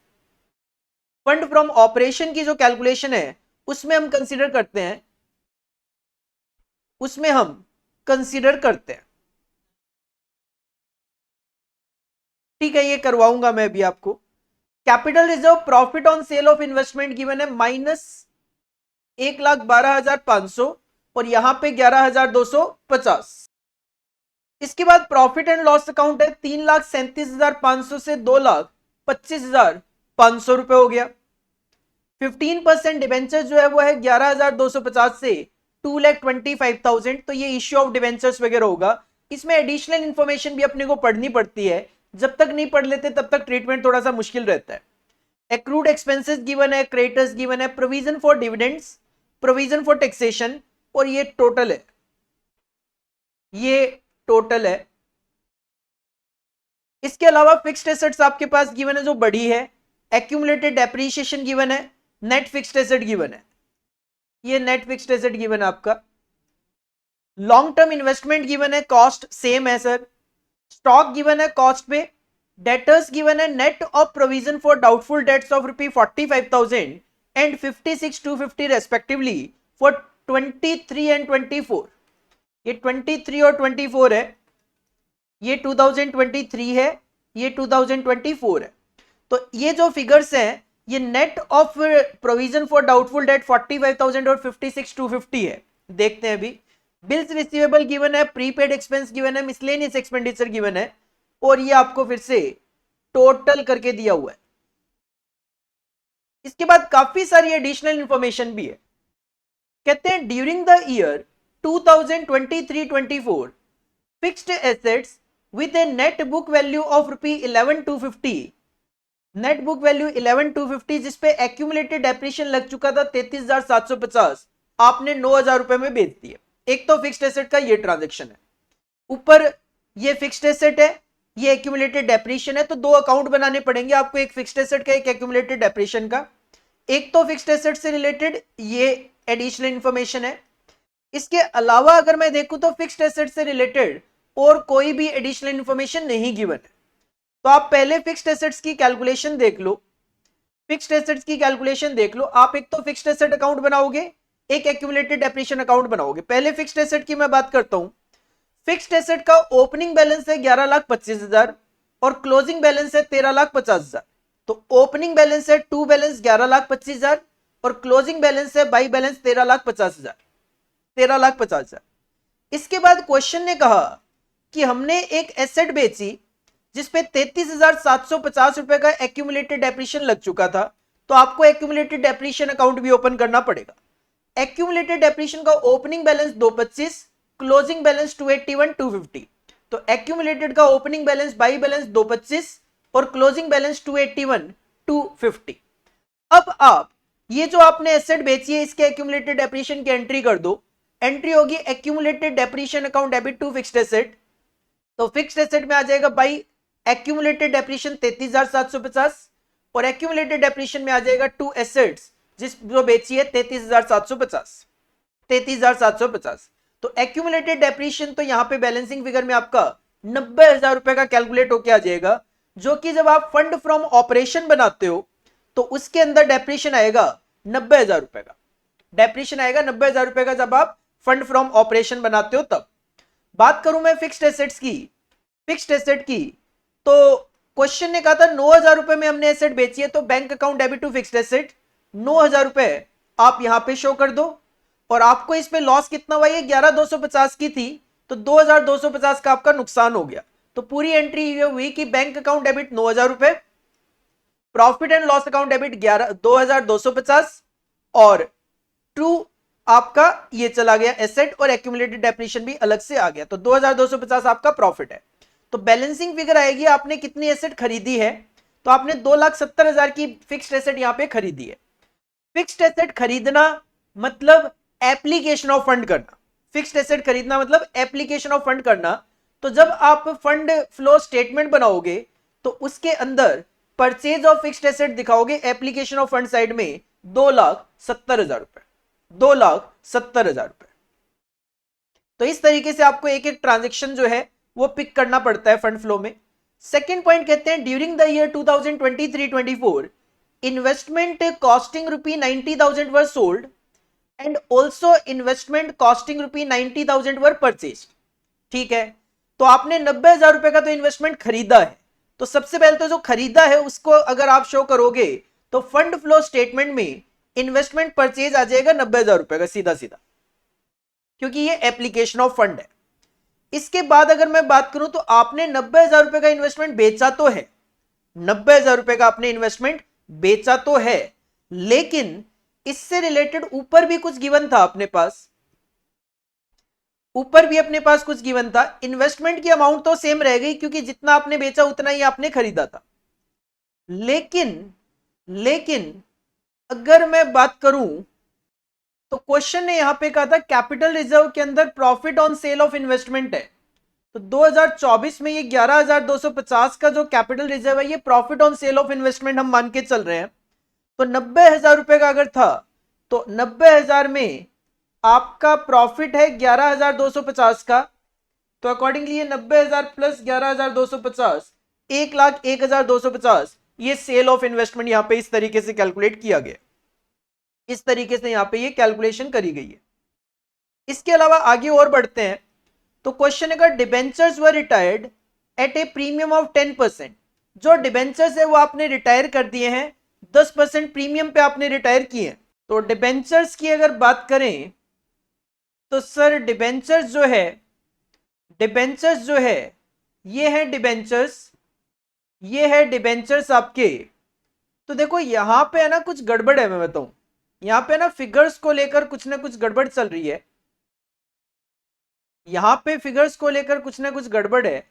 A: फंड फ्रॉम ऑपरेशन की जो कैलकुलेशन है उसमें हम कंसीडर करते हैं, उसमें हम कंसीडर करते हैं। ठीक है, ये करवाऊंगा मैं भी आपको। Capital reserve profit on sale of investment given है माइनस 1,12,500 और यहां पे 11,250। इसके बाद प्रॉफिट एंड लॉस अकाउंट है 3,37,500 से 2,25,500 रुपए हो गया। 15% डिवेंचर जो है वो है 11,250 से 2,25,000। तो ये इश्यू ऑफ डिवेंचर्स वगैरह होगा। इसमें एडिशनल इंफॉर्मेशन भी अपने को पढ़नी पड़ती है, जब तक नहीं पढ़ लेते तब तक ट्रीटमेंट थोड़ा सा मुश्किल रहता है। एक्रूड एक्सपेंसेस गिवन है, क्रेडिटर्स गिवन है, provision for dividends, provision for taxation, और ये टोटल है, ये टोटल है। इसके अलावा फिक्स्ड एसेट्स आपके पास गिवन है जो बड़ी है, एक्यूमुलेटेड डेप्रिसिएशन गिवन है, नेट फिक्स्ड एसेट गिवन है, ये नेट फिक्स्ड एसेट गिवन है आपका। लॉन्ग टर्म इन्वेस्टमेंट गिवन है, कॉस्ट सेम है सर। स्टॉक गिवन है कॉस्ट पे, डेटर्स गिवन है net of provision for doubtful debts of ₹45,000 and 56,250 respectively for 23 and 24। ये 23 और 24 है, ये 2023 है, ये 2024 है। तो ये जो फिगर्स हैं ये net of provision for doubtful debt 45,000 और 56,250 है। देखते हैं अभी। बिल्स रिसीवेबल गिवन है, प्रीपेड एक्सपेंस गिवन है, मिसलेनियस एक्सपेंडिचर गिवन है, और ये आपको फिर से टोटल करके दिया हुआ है। इसके बाद काफी सारी एडिशनल इंफॉर्मेशन भी है। कहते हैं during the year 2023-24 fixed assets with A net book value of ₹11,250, net book value 11,250 जिसपे एक्यूमुलेटेड डेप्रिसिएशन लग चुका था 33,750, आपने 9,000 रुपए में बेच दिए। एक तो फिक्स्ड एसेट का ये ट्रांजेक्शन है, ऊपर ये फिक्स्ड एसेट है, ये एक्यूमुलेटेड डेप्रिसिएशन है। तो दो अकाउंट बनाने पड़ेंगे आपको, एक फिक्स्ड एसेट का, एक एक्यूमुलेटेड डेप्रिसिएशन का। एक तो फिक्स्ड एसेट से रिलेटेड ये एडिशनल इंफॉर्मेशन है। इसके अलावा अगर मैं देखूं तो फिक्स्ड एसेट से रिलेटेड और कोई भी एडिशनल इंफॉर्मेशन नहीं गिवन है। तो आप पहले फिक्स्ड एसेट्स की कैलकुलेशन देख लो, फिक्स्ड एसेट्स की कैलकुलेशन देख लो। आप एक तो फिक्स्ड एसेट अकाउंट बनाओगे, एक एक्यूमुलेटेड डेप्रिसिएशन अकाउंट बनाओगे। पहले फिक्स्ड एसेट की मैं बात करता हूं। फिक्स्ड एसेट का ओपनिंग बैलेंस है 11,25,000 और क्लोजिंग बैलेंस है 13,50,000। तो ओपनिंग बैलेंस है टू बैलेंस 11,25,000 और क्लोजिंग बैलेंस है बाई बैलेंस 13,50,000, 13,50,000। इसके बाद क्वेश्चन ने कहा कि हमने एक एसेट बेची जिसपे 33,750 रुपए का एक्यूमुलेटेड डेप्रिसिएशन लग चुका था, तो आपको एक्यूमुलेटेड डेप्रिसिएशन अकाउंट भी ओपन करना पड़ेगा। एक्यूमुलेटेड डेप्रिसिएशन का ओपनिंग बैलेंस 225, क्लोजिंग बैलेंस 281, 250। तो एक्यूमुलेटेड का ओपनिंग बैलेंस बाई बैलेंस 225 और क्लोजिंग बैलेंस 281, 250। अब आप ये जो आपने एसेट बेची है इसके एक्यूमुलेटेड डेप्रिसिएशन की एंट्री कर दो। एंट्री होगी accumulated depreciation account debit to fixed asset. तो फिक्स्ड एसेट में आ जाएगा भाई एक्यूमुलेटेड डेप्रिसिएशन 33,750 और एक्यूमुलेटेड डेप्रिसिएशन में आ जाएगा टू एसेट्स जो बेची है 33,750। तो एक्यूमुलेटेड डेप्रिसिएशन तो यहाँ पे बैलेंसिंग फिगर में आपका 90,000 रुपए का कैलकुलेट होके आ जाएगा, जो कि जब आप फंड फ्रॉम ऑपरेशन बनाते हो तो उसके अंदर डेप्रिसिएशन आएगा 90,000 रुपए का। डेप्रिसिएशन आएगा 90,000 रुपए का जब आप फंड फ्रॉम ऑपरेशन बनाते हो तब। बात करूं मैं फिक्स्ड एसेट की, तो क्वेश्चन ने कहा था 9,000 रुपए में हमने एसेट बेची है, तो bank account debit to fixed asset 9,000 रुपए आप यहां पे शो कर दो। और आपको इसमें लॉस कितना हुआ, ये 11,250 की थी, तो 2,250 का आपका नुकसान हो गया। तो पूरी एंट्री ये हुई कि बैंक अकाउंट डेबिट 9,000 रुपए, profit and loss account debit 2,250 और टू आपका ये चला गया एसेट और एक्यूमुलेटेड डेप्रिसिएशन भी अलग से आ गया। तो 2,250 आपका प्रॉफिट है। तो बैलेंसिंग फिगर आएगी आपने कितनी एसेट खरीदी है, तो आपने 2,70,000 की फिक्स्ड एसेट यहां पे खरीदी है। फिक्स्ड एसेट खरीदना मतलब एप्लीकेशन ऑफ फंड करना। फिक्स्ड एसेट खरीदना मतलब एप्लीकेशन ऑफ फंड करना। तो जब आप फंड फ्लो स्टेटमेंट बनाओगे तो उसके अंदर परचेज ऑफ फिक्स्ड एसेट दिखाओगे एप्लीकेशन ऑफ फंड साइड में 2,70,000 रुपए, 2,70,000 रुपए। तो इस तरीके से आपको एक एक ट्रांजेक्शन जो है वो पिक करना पड़ता है फंड फ्लो में। सेकेंड पॉइंट कहते हैं during the year 2023-24 investment costing ₹90,000 were sold and also investment costing ₹90,000 were purchase. ठीक है, तो आपने 90,000 रुपए का तो इन्वेस्टमेंट खरीदा है, तो सबसे पहले तो जो खरीदा है उसको अगर आप शो करोगे तो फंड फ्लो स्टेटमेंट में इन्वेस्टमेंट परचेज आ जाएगा 90,000 रुपए का सीधा सीधा, क्योंकि ये एप्लीकेशन ऑफ फंड है। इसके बाद अगर मैं बात करूं तो आपने 90,000 रुपए का इन्वेस्टमेंट बेचा तो है, 90,000 रुपए का आपने इन्वेस्टमेंट बेचा तो है, लेकिन इससे रिलेटेड ऊपर भी कुछ गिवन था अपने पास, ऊपर भी अपने पास कुछ गिवन था। इन्वेस्टमेंट की अमाउंट तो सेम रह गई क्योंकि जितना आपने बेचा उतना ही आपने खरीदा था, लेकिन अगर मैं बात करूं तो क्वेश्चन ने यहां पे कहा था कैपिटल रिजर्व के अंदर profit on sale of investment है। तो 2024 में ये 11,250 का जो कैपिटल रिजर्व है ये profit on sale of investment हम मान के चल रहे हैं। तो 90,000 रुपए का अगर था तो 90,000 में आपका प्रॉफिट है 11,250 का, तो अकॉर्डिंगली ये 90,000 प्लस 11,250 1,01,250 ये सेल ऑफ इन्वेस्टमेंट यहां पे इस तरीके से कैलकुलेट किया गया, इस तरीके से यहां पे ये कैलकुलेशन करी गई है। इसके अलावा आगे और बढ़ते हैं तो क्वेश्चन है debentures were retired eight A premium of 10%। जो डिबेंचर्स है वो आपने रिटायर कर दिए हैं 10% प्रीमियम पे आपने रिटायर किए हैं। तो डिबेंचर्स की अगर बात करें तो सर डिबेंचर्स जो है ये है डिबेंचर्स आपके। तो देखो यहां पे है ना कुछ गड़बड़ है, मैं बताऊं यहां पे ना फिगर्स को लेकर कुछ ना कुछ गड़बड़ चल रही है, यहां पे फिगर्स को लेकर कुछ ना कुछ गड़बड़ है।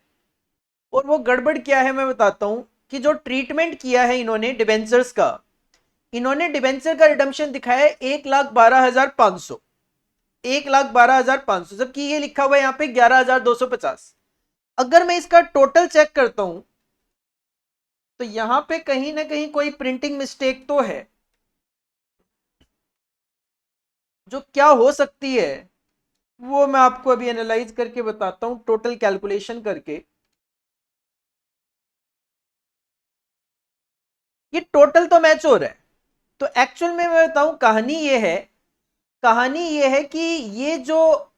A: और वो गड़बड़ क्या है मैं बताता हूं कि जो ट्रीटमेंट किया है इन्होंने डिबेंचर्स का, इन्होंने डिबेंचर का रिडम्पशन दिखाया है 1,12,500, 1,12,500, जबकि ये लिखा हुआ है यहाँ पे 11,250। अगर मैं इसका टोटल चेक करता हूं तो यहां पे कहीं ना कहीं कोई प्रिंटिंग मिस्टेक तो है, जो क्या हो सकती है वो मैं आपको अभी एनालाइज करके बताता हूं टोटल कैलकुलेशन करके। ये टोटल तो मैच हो रहा है, तो एक्चुअल में मैं बताऊं कहानी ये है कि ये जो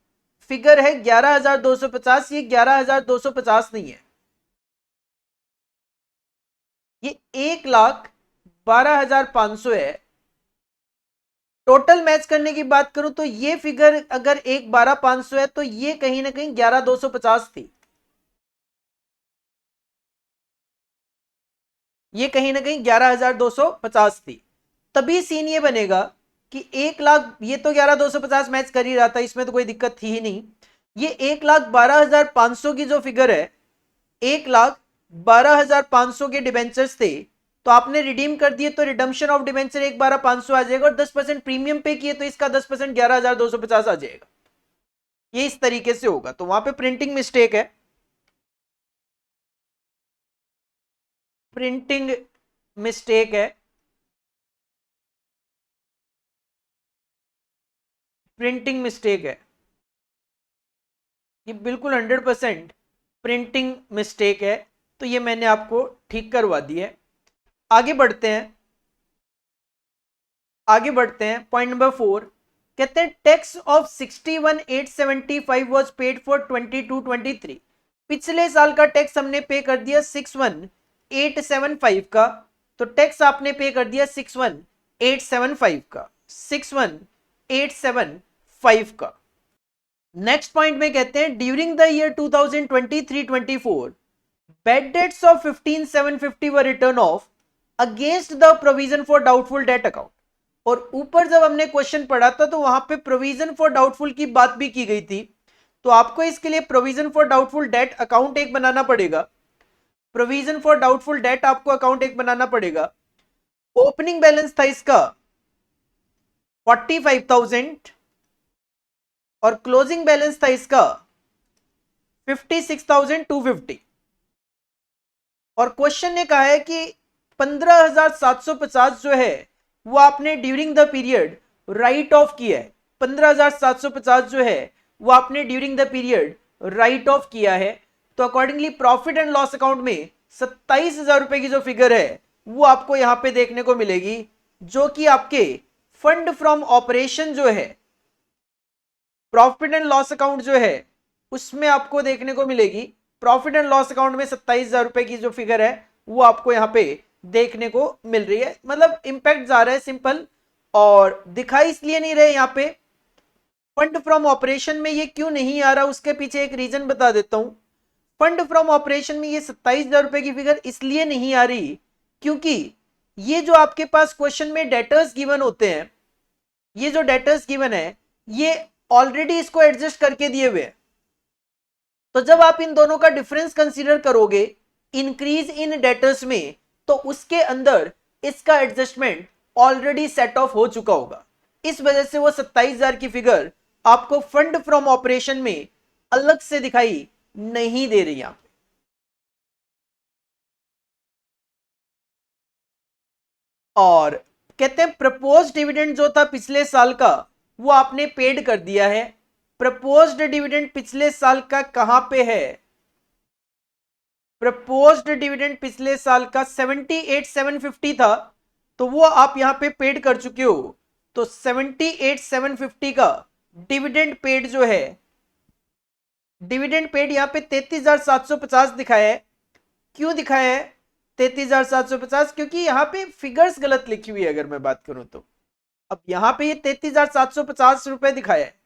A: फिगर है 11,250 ये 11,250 नहीं है, ये 1,12,500 है। टोटल मैच करने की बात करूं तो ये फिगर अगर 1,12,500 है तो ये कहीं ना कहीं 11,250 थी, ये कहीं ना कहीं 11,250 थी। तभी सीन ये बनेगा कि 1,00,000, ये तो 11,250 मैच कर ही रहा था, इसमें तो कोई दिक्कत थी ही नहीं। ये 1,12,500 की जो फिगर है, 1,12,500 के डिबेंचर्स थे, तो आपने रिडीम कर दिए तो रिडम्पशन ऑफ डिबेंचर 1/12/500 आ जाएगा, और 10% प्रीमियम पे किए तो इसका 10% 11,250 आ जाएगा। ये इस तरीके से होगा। तो वहां पे प्रिंटिंग मिस्टेक है, प्रिंटिंग मिस्टेक है, प्रिंटिंग मिस्टेक है, ये बिल्कुल 100% प्रिंटिंग मिस्टेक है। तो ये मैंने आपको ठीक करवा दी है। आगे बढ़ते हैं, आगे बढ़ते हैं। पॉइंट नंबर 4 कहते हैं tax of 61,875 was paid for 22-23। पिछले साल का टैक्स हमने पे कर दिया 61,875 का, तो टैक्स आपने पे कर दिया 61,875 का, 61,875 का। नेक्स्ट पॉइंट में कहते हैं during the year 2023-24 bad debts of 15,750 were return of against the provision for doubtful debt account. और ऊपर जब हमने क्वेश्चन पढ़ा था तो वहां पे प्रोविजन फॉर डाउटफुल की बात भी की गई थी। तो आपको इसके लिए provision for doubtful debt account एक बनाना पड़ेगा, प्रोविजन फॉर डाउटफुल डेट आपको अकाउंट एक बनाना पड़ेगा। ओपनिंग बैलेंस था इसका 45,000 और क्लोजिंग बैलेंस था इसका 56,250। और क्वेश्चन ने कहा है कि 15,750 जो है वो आपने during the period right of किया है। 15,750 जो है वो आपने during the period right of किया है। तो accordingly profit and loss account में 27,000 रुपए की जो फिगर है वो आपको यहां पे देखने को मिलेगी, जो कि आपके फंड फ्रॉम ऑपरेशन जो है, प्रॉफिट एंड लॉस अकाउंट जो है उसमें आपको देखने को मिलेगी। प्रॉफिट एंड लॉस अकाउंट में 27,000 रुपए की जो फिगर है वो आपको यहाँ पे देखने को मिल रही है। मतलब इंपैक्ट जा रहा है सिंपल, और दिखाई इसलिए नहीं रहे यहाँ पे। फंड फ्रॉम ऑपरेशन में ये क्यों नहीं आ रहा उसके पीछे एक रीजन बता देता हूं। फंड फ्रॉम ऑपरेशन में ये 27,000 रुपए की फिगर इसलिए नहीं आ रही क्योंकि ये जो आपके पास क्वेश्चन में डेटर्स गिवन होते हैं, ये जो डेटर्स गिवन है ये ऑलरेडी इसको एडजस्ट करके दिए हुए हैं। तो जब आप इन दोनों का डिफरेंस कंसीडर करोगे इंक्रीज इन डेटर्स में, तो उसके अंदर इसका एडजस्टमेंट ऑलरेडी सेट ऑफ हो चुका होगा। इस वजह से वो 27,000 की फिगर आपको फंड फ्रॉम ऑपरेशन में अलग से दिखाई नहीं दे रही यहां पे। और कहते हैं प्रपोज डिविडेंड जो था पिछले साल का वो आपने पेड कर दिया है। प्रपोज्ड डिविडेंड पिछले साल का कहां पे है? प्रपोज्ड डिविडेंड पिछले साल का 78,750 था, तो वो आप यहां पे पेड कर चुके हो। तो 78,750 का डिविडेंड पेड जो है, डिविडेंड पेड यहां पे 33,750 दिखाया है। क्यों दिखाया है 33,750? क्योंकि यहां पे फिगर्स गलत लिखी हुई है अगर मैं बात करूं तो। अब यहां पे ये 33,750 रुपए दिखाया है,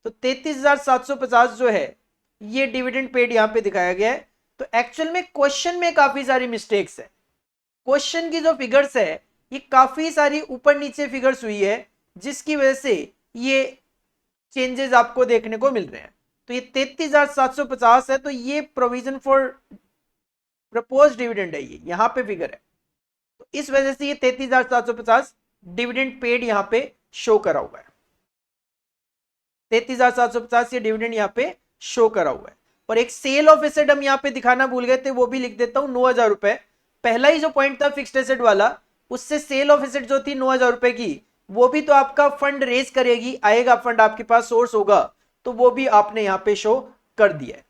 A: तो 33,750 जो है ये डिविडेंड पेड यहां पे दिखाया गया है। तो एक्चुअल में क्वेश्चन में काफी सारी मिस्टेक्स है। क्वेश्चन की जो फिगर्स है ये काफी सारी ऊपर नीचे फिगर्स हुई है, जिसकी वजह से ये चेंजेस आपको देखने को मिल रहे हैं। तो ये 33,750 है, तो ये प्रोविजन फॉर प्रपोज डिविडेंड है, ये यहां पे फिगर है। तो इस वजह से ये 33,750 डिविडेंड पेड यहां पे शो करा हुआ है। 33,750 ये डिविडेंड यहां पे शो करा हुआ है। और एक सेल ऑफ एसेट हम यहां पे दिखाना भूल गए थे, वो भी लिख देता हूं 9,000 रुपए। पहला ही जो पॉइंट था फिक्स्ड एसेट वाला, उससे सेल ऑफ एसेट जो थी 9,000 रुपए की, वो भी तो आपका फंड रेज करेगी, आएगा फंड आपके पास, सोर्स होगा, तो वो भी आपने यहां पे शो कर दिया है।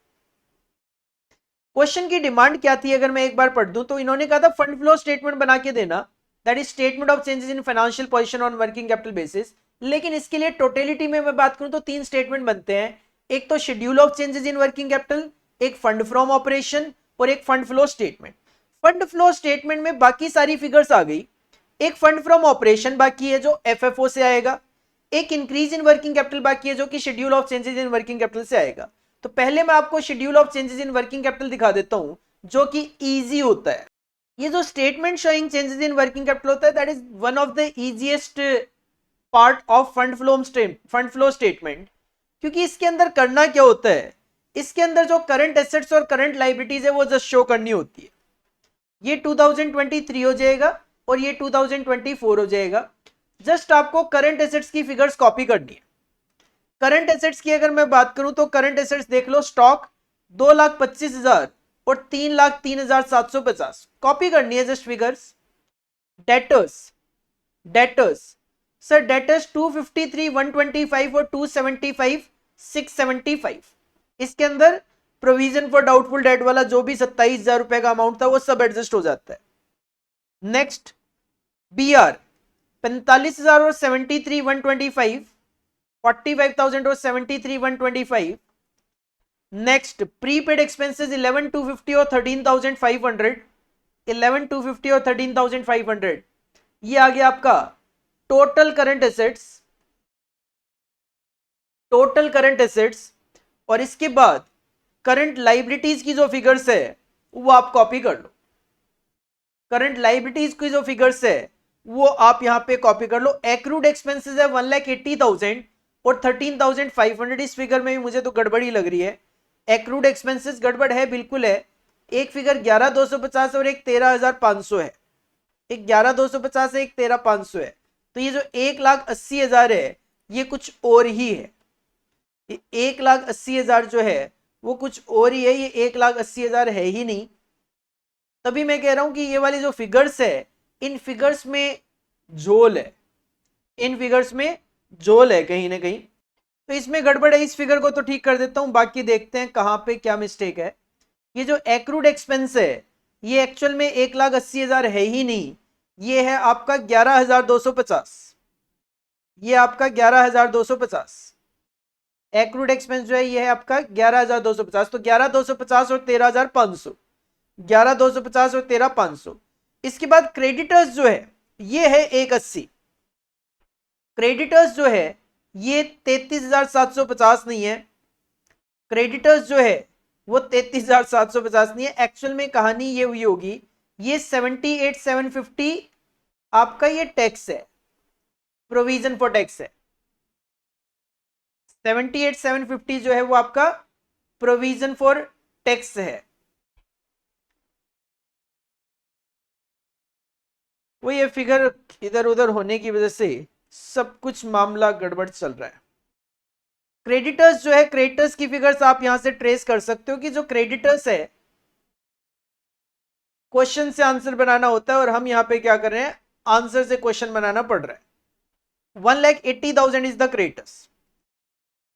A: क्वेश्चन की डिमांड क्या थी अगर मैं एक बार पढ़ दूं तो इन्होंने कहा था फंड फ्लो स्टेटमेंट बना के देना, that is statement of changes in financial position on working capital basis. लेकिन इसके लिए टोटलिटी में मैं बात करूं तो 3 स्टेटमेंट बनते हैं, एक तो schedule of changes in working capital, एक फंड फ्रॉम ऑपरेशन और एक fund flow statement. Fund flow statement में बाकी सारी फिगर्स आ गई, एक फंड फ्रॉम ऑपरेशन बाकी है जो एफएफओ से आएगा, एक इंक्रीज इन वर्किंग कैपिटल बाकी है जो कि schedule of changes in working capital से आएगा। तो पहले मैं आपको schedule of changes in working capital दिखा देता हूं, जो कि इजी होता है। ये जो statement showing changes in working capital होता है, that is one of the easiest part of fund flow statement. क्योंकि इसके अंदर करना क्या होता है, इसके अंदर जो करंट एसेट्स और करंट लायबिलिटीज है वो जस्ट शो करनी होती है। ये 2023 हो जाएगा और ये 2024 हो जाएगा। जस्ट आपको करंट एसेट्स की फिगर्स कॉपी करनी है। करंट एसेट्स की अगर मैं बात करूं तो करंट एसेट्स देख लो, स्टॉक 2,25,000 और 3,03,750, कॉपी करनी है just figures. Debtors, debtors sir debtors 253, 125 और 275, 675। इसके अंदर प्रोविजन फॉर डाउटफुल डेट वाला जो भी 27,000 रुपए का अमाउंट था वो सब एडजस्ट हो जाता है। नेक्स्ट बी आर 45,000 और 73, 125, 45,000 और 73, 125। नेक्स्ट प्रीपेड एक्सपेंसेस 11,250 और 13,500, 11,250 और 13,500। ये आ गया आपका total current assets, total current assets. और इसके बाद करंट लाइबिलिटीज की जो फिगर्स है वो आप कॉपी कर लो। करंट लाइबिलिटीज की जो फिगर्स है वो आप यहां पे कॉपी कर लो। एक्रूड एक्सपेंसेस है 1,80,000 और 13,500। इस फिगर में भी मुझे तो गड़बड़ी लग रही है, एक्रूड एक्सपेंसेस गड़बड़ है, बिल्कुल है। एक फिगर 11,250 और एक 13,500 है, एक 11,250 है, एक 13,500 है। तो ये जो 1,80,000 है ये कुछ और ही है, ये 1,80,000 जो है वो कुछ और ही है, ये 1,80,000 है ही नहीं। तभी मैं कह रहा हूं कि ये वाली जो फिगर्स है इन फिगर्स में झोल है, इन फिगर्स में झोल है कहीं ना कहीं। तो इसमें गड़बड़ है, इस फिगर को तो ठीक कर देता हूं, बाकी देखते हैं कहां पे क्या मिस्टेक है। ये जो एक्रूड एक्सपेंस है ये एक्चुअल में 1,80,000 है ही नहीं, ये है आपका 11,250, ये आपका 11,250। एक्रूड एक्सपेंस जो है ये है आपका 11,250। तो 11,250 और 13,500, 11,250 और 13,500। इसके बाद क्रेडिटर्स जो है ये है 180। क्रेडिटर्स जो है ये 33,750 नहीं है, क्रेडिटर्स जो है वो 33,750 नहीं है। एक्चुअल में कहानी ये हुई होगी, ये 78,750 आपका ये टैक्स है, प्रोविजन फॉर टैक्स है। 78,750 जो है वो आपका प्रोविजन फॉर टैक्स है। वो ये फिगर इधर उधर होने की वजह से सब कुछ मामला गड़बड़ चल रहा है। क्रेडिटर्स जो है, क्रेडिटर्स की फिगर्स आप यहां से ट्रेस कर सकते हो कि जो क्रेडिटर्स है क्वेश्चन से आंसर बनाना होता है और हम यहां पे क्या कर रहे हैं, आंसर से क्वेश्चन बनाना पड़ रहा है। 1,80,000 इज द क्रेडिटर्स।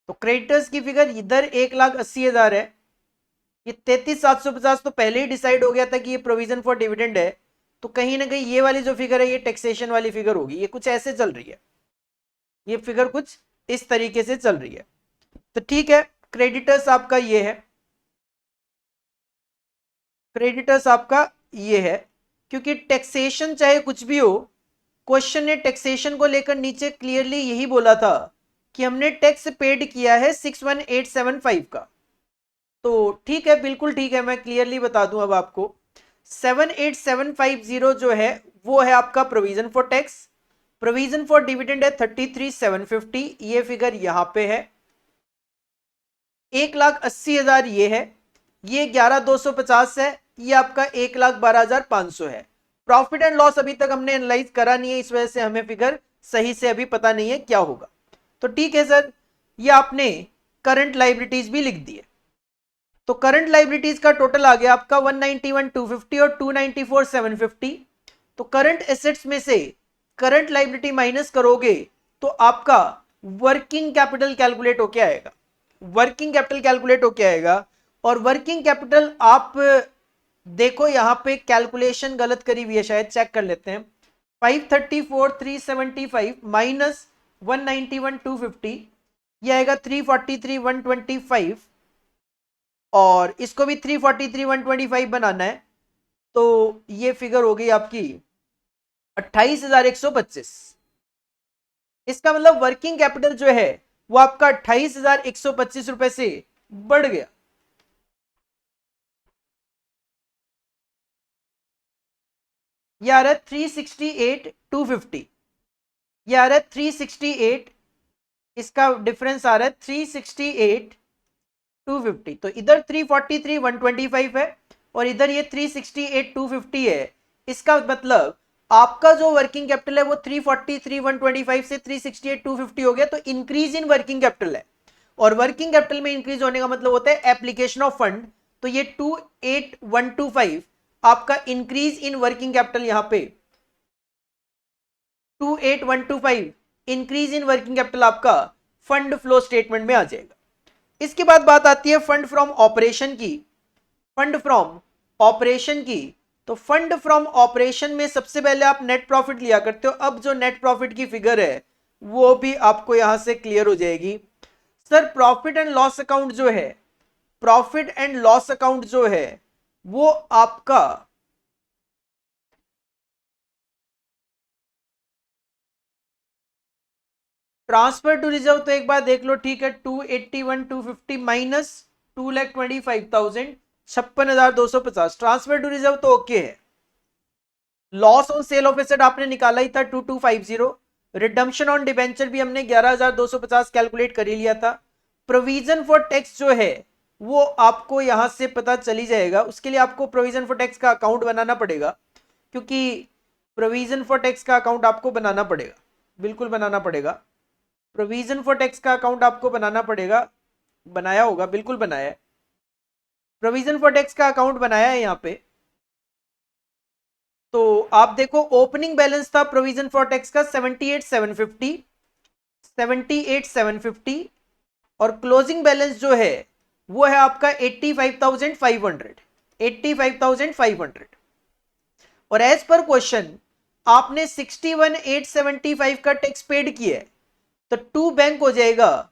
A: तो क्रेडिटर्स की फिगर इधर 1,80,000 है, ये 33,750 तो पहले ही डिसाइड हो गया था कि ये प्रोविजन फॉर डिविडेंड है। तो कहीं ना कहीं ये वाली जो फिगर है ये टैक्सेशन वाली फिगर होगी, ये कुछ ऐसे चल रही है, ये फिगर कुछ इस तरीके से चल रही है। तो ठीक है, क्रेडिटर्स आपका ये है, क्रेडिटर्स आपका ये है, क्योंकि टैक्सेशन चाहे कुछ भी हो, क्वेश्चन ने टैक्सेशन को लेकर नीचे क्लियरली यही बोला था कि हमने टैक्स पेड किया है 61,875 का। तो ठीक है, बिल्कुल ठीक है, मैं क्लियरली बता दूं अब आपको। 78,750 जो है वो है आपका provision for tax, provision for dividend है 33,750, ये फिगर यहां पे है। 1,80,000 ये है, ये 11,250 है, ये आपका 1,12,500 है। प्रॉफिट एंड लॉस अभी तक हमने एनालाइज करा नहीं है, इस वजह से हमें फिगर सही से अभी पता नहीं है क्या होगा। तो ठीक है सर, ये आपने करंट लाइबिलिटीज भी लिख दी है। तो करंट लाइबिलिटीज का टोटल आ गया आपका 191,250 और 294,750। तो करंट एसेट्स में से करंट लाइबिलिटी माइनस करोगे तो आपका वर्किंग कैपिटल कैलकुलेट होके आएगा, वर्किंग कैपिटल कैलकुलेट होके आएगा। और वर्किंग कैपिटल आप देखो यहां पे कैलकुलेशन गलत करी हुई है शायद, चेक कर लेते हैं। 534,375 माइनस 191,250, ये आएगा 343,125 और इसको भी 343,125 बनाना है। तो ये फिगर हो गई आपकी 28,125। इसका मतलब वर्किंग कैपिटल जो है वो आपका 28,125 रुपए से बढ़ गया। ये आ रहा है 368,250, ये आ रहा है 368, इसका डिफरेंस आ रहा है 368,250। तो इधर 343,125 है और इधर ये 368,250 है, इसका मतलब आपका जो वर्किंग कैपिटल है वो 343,125 से 368,250 हो गया, तो इंक्रीज इन वर्किंग कैपिटल है, और वर्किंग कैपिटल में इंक्रीज होने का मतलब होता है एप्लीकेशन ऑफ फंड, तो ये 28,125 आपका इंक्रीज इन वर्किंग कैपिटल, यहां पे 28,125 इंक्रीज इन वर्किंग कैपिटल आपका फंड फ्लो स्टेटमेंट में आ जाएगा। इसके बाद बात आती है फंड फ्रॉम ऑपरेशन की। फंड फ्रॉम ऑपरेशन की, तो फंड फ्रॉम ऑपरेशन में सबसे पहले आप नेट प्रॉफिट लिया करते हो। अब जो नेट प्रॉफिट की फिगर है वो भी आपको यहां से क्लियर हो जाएगी। Sir profit and loss account जो है, प्रॉफिट एंड लॉस अकाउंट जो है वो आपका ट्रांसफर टू रिजर्व, तो एक बार देख लो, ठीक है, 281,250 माइनस 2,25,000, 56,250, ट्रांसफर टू रिजर्व तो ओके है। Loss on sale of asset आपने निकाला ही था 2250, रिडम्पशन ऑन डिबेंचर भी हमने 11,250 कैलकुलेट कर ही लिया था। प्रोविजन फॉर टैक्स जो है वो आपको यहां से पता चली जाएगा, उसके लिए आपको प्रोविजन फॉर टैक्स का अकाउंट बनाना पड़ेगा, क्योंकि प्रोविजन फॉर टैक्स का अकाउंट आपको बनाना पड़ेगा, बिल्कुल बनाना पड़ेगा। प्रोविजन फॉर टैक्स का अकाउंट आपको बनाना पड़ेगा, बनाया होगा, बिल्कुल बनाया है, प्रोविजन फॉर टैक्स का अकाउंट बनाया है यहाँ पे। तो आप देखो ओपनिंग बैलेंस था प्रोविजन फॉर टैक्स का 78,750, 78,750, और क्लोजिंग बैलेंस जो है वो है आपका 85,500, 85,500। और एज पर क्वेश्चन आपने 61,875 का टैक्स पेड किया है, तो टू बैंक हो जाएगा,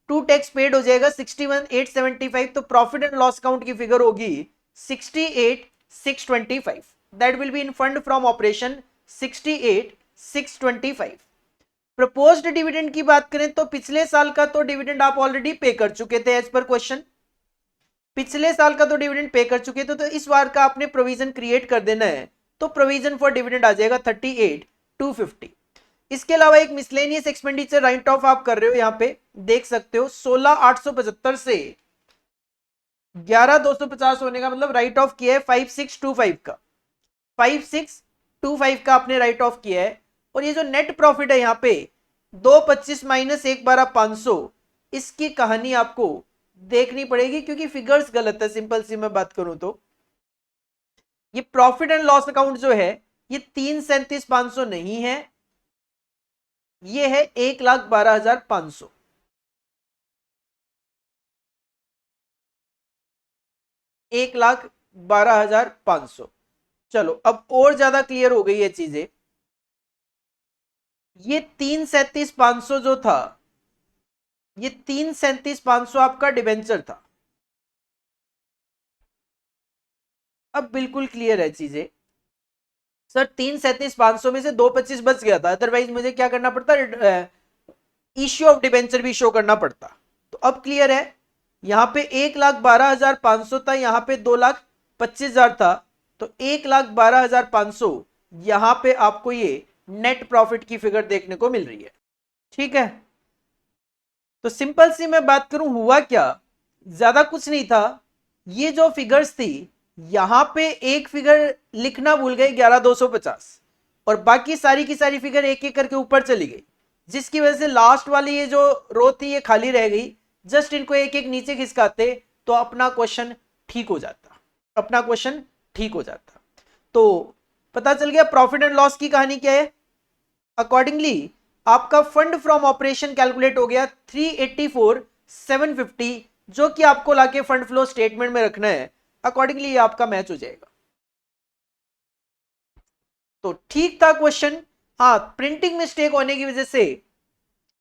A: टू टैक्स पेड हो जाएगा 61,875, तो प्रॉफिट एंड लॉस अकाउंट की फिगर होगी 68,625, that will be in fund from operation 68,625। Proposed dividend की बात करें तो पिछले साल का तो डिविडेंड आप ऑलरेडी पे कर चुके थे एज पर क्वेश्चन, पिछले साल का तो डिविडेंड पे कर चुके थे, तो इस बार का आपने प्रोविजन क्रिएट कर देना है, तो प्रोविजन फॉर डिविडेंड आ जाएगा 38,250। इसके अलावा एक मिसलेनियस एक्सपेंडिचर राइट ऑफ आप कर रहे हो, यहां पे देख सकते हो 16,875 से 11,250 होने का मतलब राइट ऑफ किया है 5,625 का, 5,625 का आपने राइट ऑफ किया है। और ये जो नेट प्रॉफिट है यहाँ पे 225 माइनस 1,12,500, इसकी कहानी आपको देखनी पड़ेगी क्योंकि फिगर्स गलत है, सिंपल सी मैं बात करूं तो ये प्रॉफिट एंड लॉस अकाउंट जो है ये 3,37,500 नहीं है, ये है 1,12,500, 1,12,500। चलो अब और ज्यादा क्लियर हो गई ये चीजें। ये 3,37,500 जो था, ये 3,37,500 आपका डिबेंचर था। अब बिल्कुल क्लियर है चीजें। सर 3,37,500 में से 225 बच गया था, अदरवाइज मुझे क्या करना पड़ता, इश्यू ऑफ डिबेंचर भी शो करना पड़ता। तो अब क्लियर है, यहां पे 1,12,500 था, यहां पे 2,25,000 था, तो 1,12,500 यहां पे आपको ये नेट प्रॉफिट की फिगर देखने को मिल रही है। ठीक है, तो सिंपल सी मैं बात करूं हुआ क्या, ज्यादा कुछ नहीं था, ये जो फिगर्स थी यहां पे एक फिगर लिखना भूल गए 11,250, और बाकी सारी की सारी फिगर एक एक करके ऊपर चली गई, जिसकी वजह से लास्ट वाली ये जो रो थी ये खाली रह गई। जस्ट इनको एक एक नीचे खिसकाते तो अपना क्वेश्चन ठीक हो जाता, अपना क्वेश्चन ठीक हो जाता। तो पता चल गया प्रॉफिट एंड लॉस की कहानी क्या है। अकॉर्डिंगली आपका फंड फ्रॉम ऑपरेशन कैलकुलेट हो गया 384,750, जो कि आपको लाके फंड फ्लो स्टेटमेंट में रखना है। अकॉर्डिंगली ये आपका मैच हो जाएगा। तो ठीक था क्वेश्चन, हाँ प्रिंटिंग मिस्टेक होने की वजह से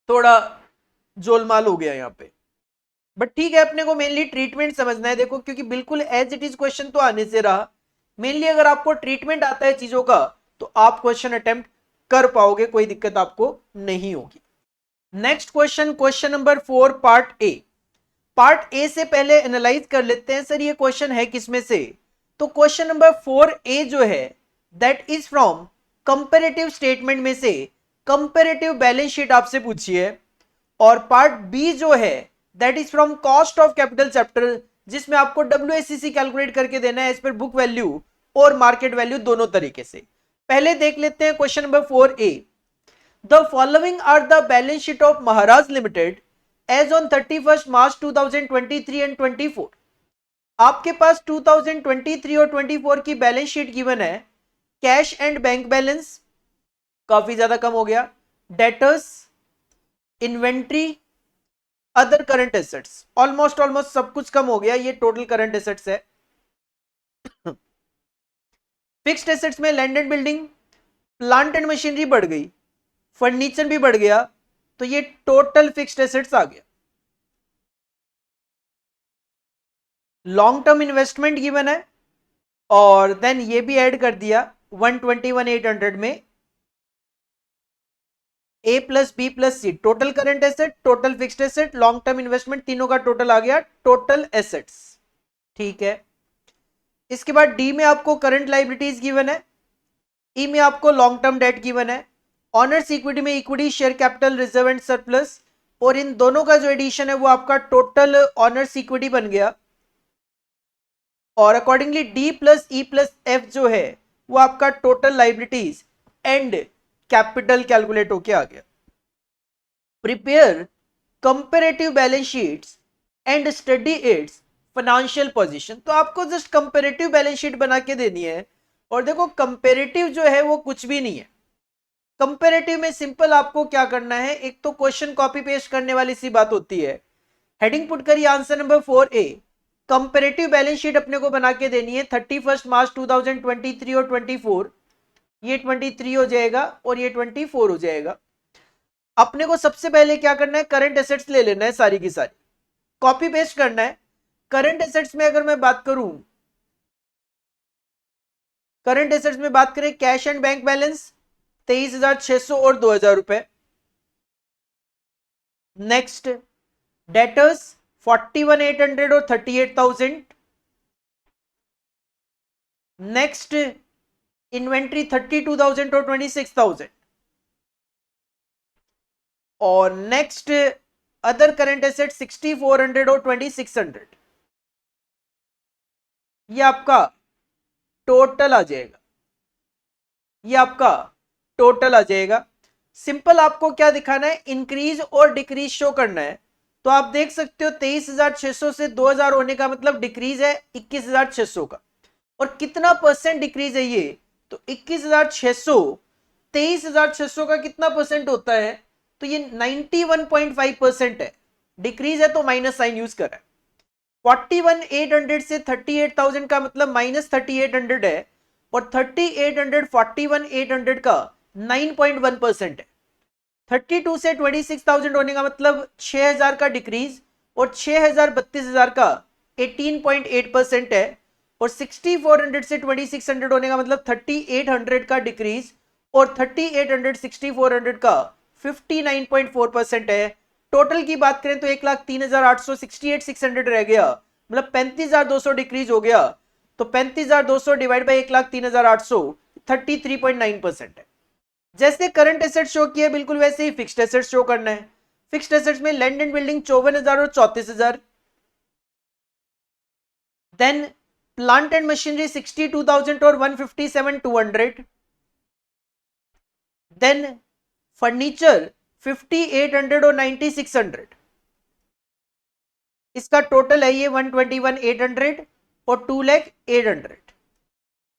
A: थोड़ा जोलमाल हो गया यहां पे, बट ठीक है, अपने को मेनली ट्रीटमेंट समझना है। देखो क्योंकि बिल्कुल एज इट इज क्वेश्चन तो आने से रहा, मेनली अगर आपको ट्रीटमेंट आता है चीजों का तो आप क्वेश्चन अटेम्प्ट कर पाओगे, कोई दिक्कत आपको नहीं होगी। Next question, question number 4 part A. Part A से पहले एनालाइज कर लेते हैं, सर ये क्वेश्चन है किसमें से। तो क्वेश्चन नंबर 4A जो है that is from comparative statement में से कंपैरेटिव बैलेंस शीट आपसे पूछी है। और पार्ट बी जो है that is from cost of capital chapter जिसमें आपको WACC कैलकुलेट करके देना है एज पर बुक वैल्यू और मार्केट वैल्यू दोनों तरीके से। पहले देख लेते हैं question number 4A। The following are the balance sheet of Maharaj limited as on 31 March 2023 and 24। आपके पास 2023 और 24 की बैलेंस शीट गिवन है। कैश एंड बैंक बैलेंस काफी ज्यादा कम हो गया, debtors, inventory, other current assets almost सब कुछ कम हो गया, ये टोटल करंट एसेट्स है। फिक्स्ड एसेट्स में land and building, plant and machinery बढ़ गई, फर्नीचर भी बढ़ गया, तो ये टोटल फिक्स्ड एसेट्स आ गया। लॉन्ग टर्म इन्वेस्टमेंट गिवन है और देन ये भी ऐड कर दिया 121,800 में, A plus B plus C, total current asset, total fixed asset, long term investment, तीनों का टोटल आ गया टोटल एसेट्स। ठीक है, इसके बाद डी में आपको करंट लाइबिलिटीज गिवन है, ई में आपको लॉन्ग टर्म डेट गिवन है, ऑनर्स इक्विटी में equity, share capital, reserve and surplus, और इन दोनों का जो एडिशन है वो आपका टोटल ऑनर्स इक्विटी बन गया। और accordingly D plus E plus F जो है वो आपका total liabilities and capital calculate होके आ गया। Prepare comparative balance sheets and study it's financial position. तो आपको जस्ट कंपेरेटिव बैलेंस शीट बना के देनी है, और देखो कंपेरेटिव जो है वो कुछ भी नहीं है। कंपेरेटिव में सिंपल आपको क्या करना है, एक तो क्वेश्चन कॉपी पेस्ट करने वाली सी बात होती है, हेडिंग पुट करिए answer number 4A। Comparative balance sheet अपने को बना के देनी है 31 मार्च 2023 और 24, ये 23 हो जाएगा और ये 24 हो जाएगा। अपने को सबसे पहले क्या करना है, करंट एसेट्स ले लेना है, सारी की सारी कॉपी पेस्ट करना है। करंट एसेट्स में अगर मैं बात करूं, करंट एसेट्स में बात करें, कैश एंड बैंक बैलेंस 23,600 और 2,000 रुपए। नेक्स्ट डेटर्स 41,800 और 38,000। नेक्स्ट इन्वेंट्री 32,000 और 26,000। और नेक्स्ट अदर करंट एसेट 6,400 और 2,600। ये आपका टोटल आ जाएगा, ये आपका टोटल आ जाएगा। सिंपल आपको क्या दिखाना है, इंक्रीज और डिक्रीज शो करना है। तो आप देख सकते हो 23,600 से 2,000 होने का मतलब डिक्रीज है 21,600 का। और कितना परसेंट डिक्रीज है ये, तो 21,600 23,600 का कितना परसेंट होता है, तो ये 91.5% है। डिक्रीज है तो माइनस साइन यूज कर रहा है। 41,800 से 38,000 का मतलब माइनस 3,800 है, और 3,800 41,800 का 9.1% है। 32 से 26,000 होने का मतलब 6,000 का डिक्रीज, और 6,000 32,000 का 18.8% है। और 6,400 से 2,600 होने का मतलब 3,800 का डिक्रीज, और 3,800 6,400 का 59.4% है। टोटल की बात करें तो 1,03,800 68,600 रह गया, मतलब 35,200 डिक्रीज हो गया। तो 35,200 डिवाइड बाई 1,03,800 33.9% है। जैसे करंट एसेट शो किया बिल्कुल वैसे ही फिक्स्ड एसेट शो करना है। फिक्स्ड एसेट्स में लैंड एंड बिल्डिंग 54,000 और 34,000। देन प्लांट एंड मशीनरी 62,000 और 157,200। देन फर्नीचर 5,800 और 9,600। इसका टोटल है ये 121,800 और 2,08,000।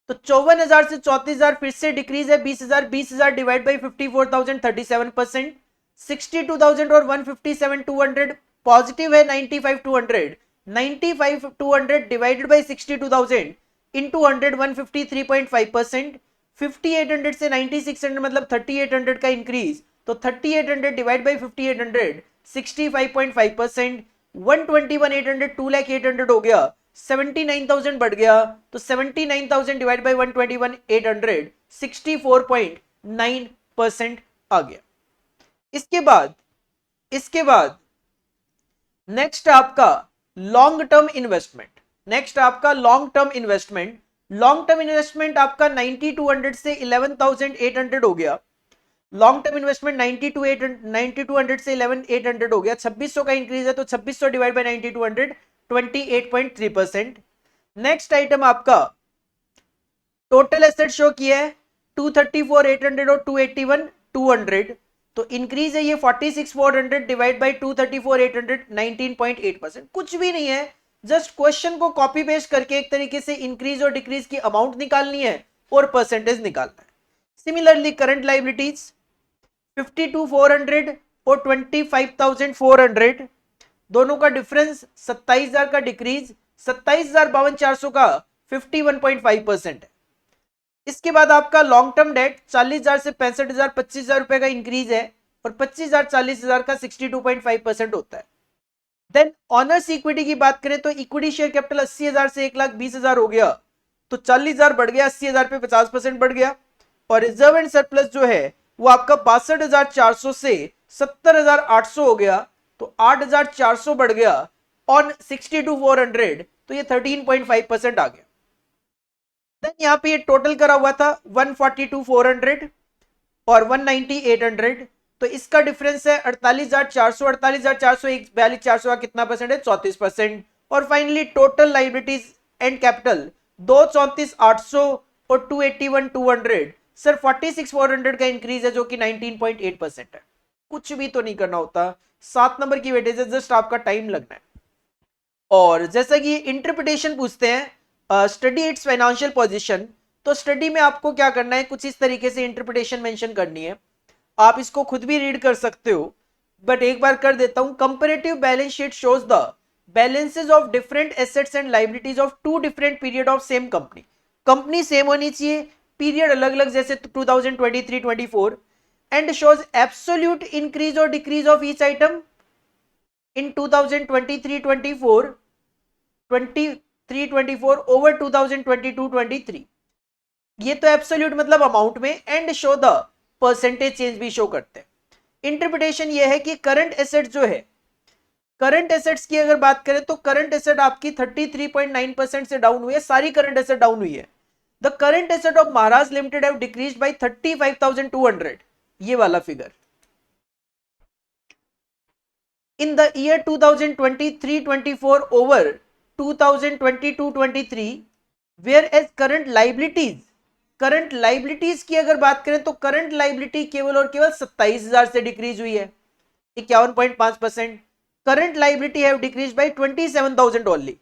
A: तो 54,000 से 34,000 फिर से डिक्रीज है 20,000, 20,000 डिवाइड बाई 54,000 37%। 62,000 और 157,200 पॉजिटिव है 95,200। 95,200 डिवाइडेड बाई 62,000 इंटू 100 153.5%। 5,800 से 9,600 मतलब 3,800 का इंक्रीज, तो 3,800 डिवाइड बाई 5,800 65.5%। 121,800 2,08,000 हो गया, 79,000 बढ़ गया, तो 79,000 डिवाइड बाई 121,800 64.9% आ गया। इसके बाद नेक्स्ट आपका लॉन्ग टर्म इन्वेस्टमेंट। नेक्स्ट आपका long term investment. Long term investment आपका 9,200 से 11,800 हो गया। लॉन्ग टर्म इन्वेस्टमेंट 9200 से 11,800 हो गया। 2600 का इंक्रीज है तो 2600 डिवाइड बाय 9200 28.3%। नेक्स्ट आइटम आपका टोटल एसेट शो किया है 234,800 और 281,200, तो इंक्रीज है ये 46,400 डिवाइड बाई 234,800, 19.8%। कुछ भी नहीं है, जस्ट क्वेश्चन को कॉपी पेस्ट करके एक तरीके से इंक्रीज और डिक्रीज की अमाउंट निकालनी है और परसेंटेज निकालना है। सिमिलरली करंट लाइबिलिटीज 52,400 और 25,400, दोनों का डिफरेंस 27,000 का डिक्रीज, 27,52,400 का 51.5% है। इसके बाद आपका लॉन्ग टर्म डेट 40,000 से 65,000, 25,000 रुपए का इंक्रीज है और 25,000 40,000 का 62.5% होता है। देन ऑनर्स इक्विटी की बात करें तो इक्विटी शेयर कैपिटल 80,000 से 1,20,000 हो गया, तो 40,000 बढ़ गया, 80,000 पे 50% बढ़ गया। और रिजर्व एंड सरप्लस जो है वो आपका 62,400 से 70,800 हो गया, तो 8,400 बढ़ गया ऑन 62,400, तो ये 13.5% आ गया। देन यहाँ पे ये टोटल करा हुआ था 142,400 और 190,800, तो इसका डिफरेंस है 48,400, 48,400 42,400 का कितना परसेंट है, 34%। और finally total liabilities and capital 234,800 और 281,200, सर 46,400 का इंक्रीज है जो कि 19.8% है। कुछ भी तो नहीं करना होता, 7 नंबर की वेटेज है, जस्ट आपका टाइम लगना है। और जैसा कि इंटरप्रिटेशन पूछते हैं स्टडी इट्स फाइनेंशियल पोजीशन, तो स्टडी में आपको क्या करना है, कुछ इस तरीके से इंटरप्रिटेशन मेंशन करनी है। आप इसको खुद भी रीड कर सकते हो, बट एक बार कर देता हूं। Comparative balance sheet shows the balances of different assets and liabilities of two different period of same company. Company same होनी चाहिए, पीरियड अलग अलग, जैसे 2023-24, एंड शोज एब्सोल्यूट इंक्रीज और decrease of each item in 2023-24, 23-24 over 2022-23। ये तो absolute मतलब amount में, and show the percentage change भी शो करते हैं। इंटरप्रिटेशन ये है कि करंट एसेट जो है, करंट एसेट्स की अगर बात करें तो करंट एसेट आपकी 33.9% से डाउन हुई है, सारी करंट एसेट डाउन हुई है। The current asset of Maharaj limited have decreased by 35,200, ये वाला figure. In the year 2023-24 over 2022-23, whereas current liabilities की अगर बात करें तो करंट लाइबिलिटी केवल और केवल 27,000 से डिक्रीज हुई है, 51.5%। Current liability have decrease by 27,000 only,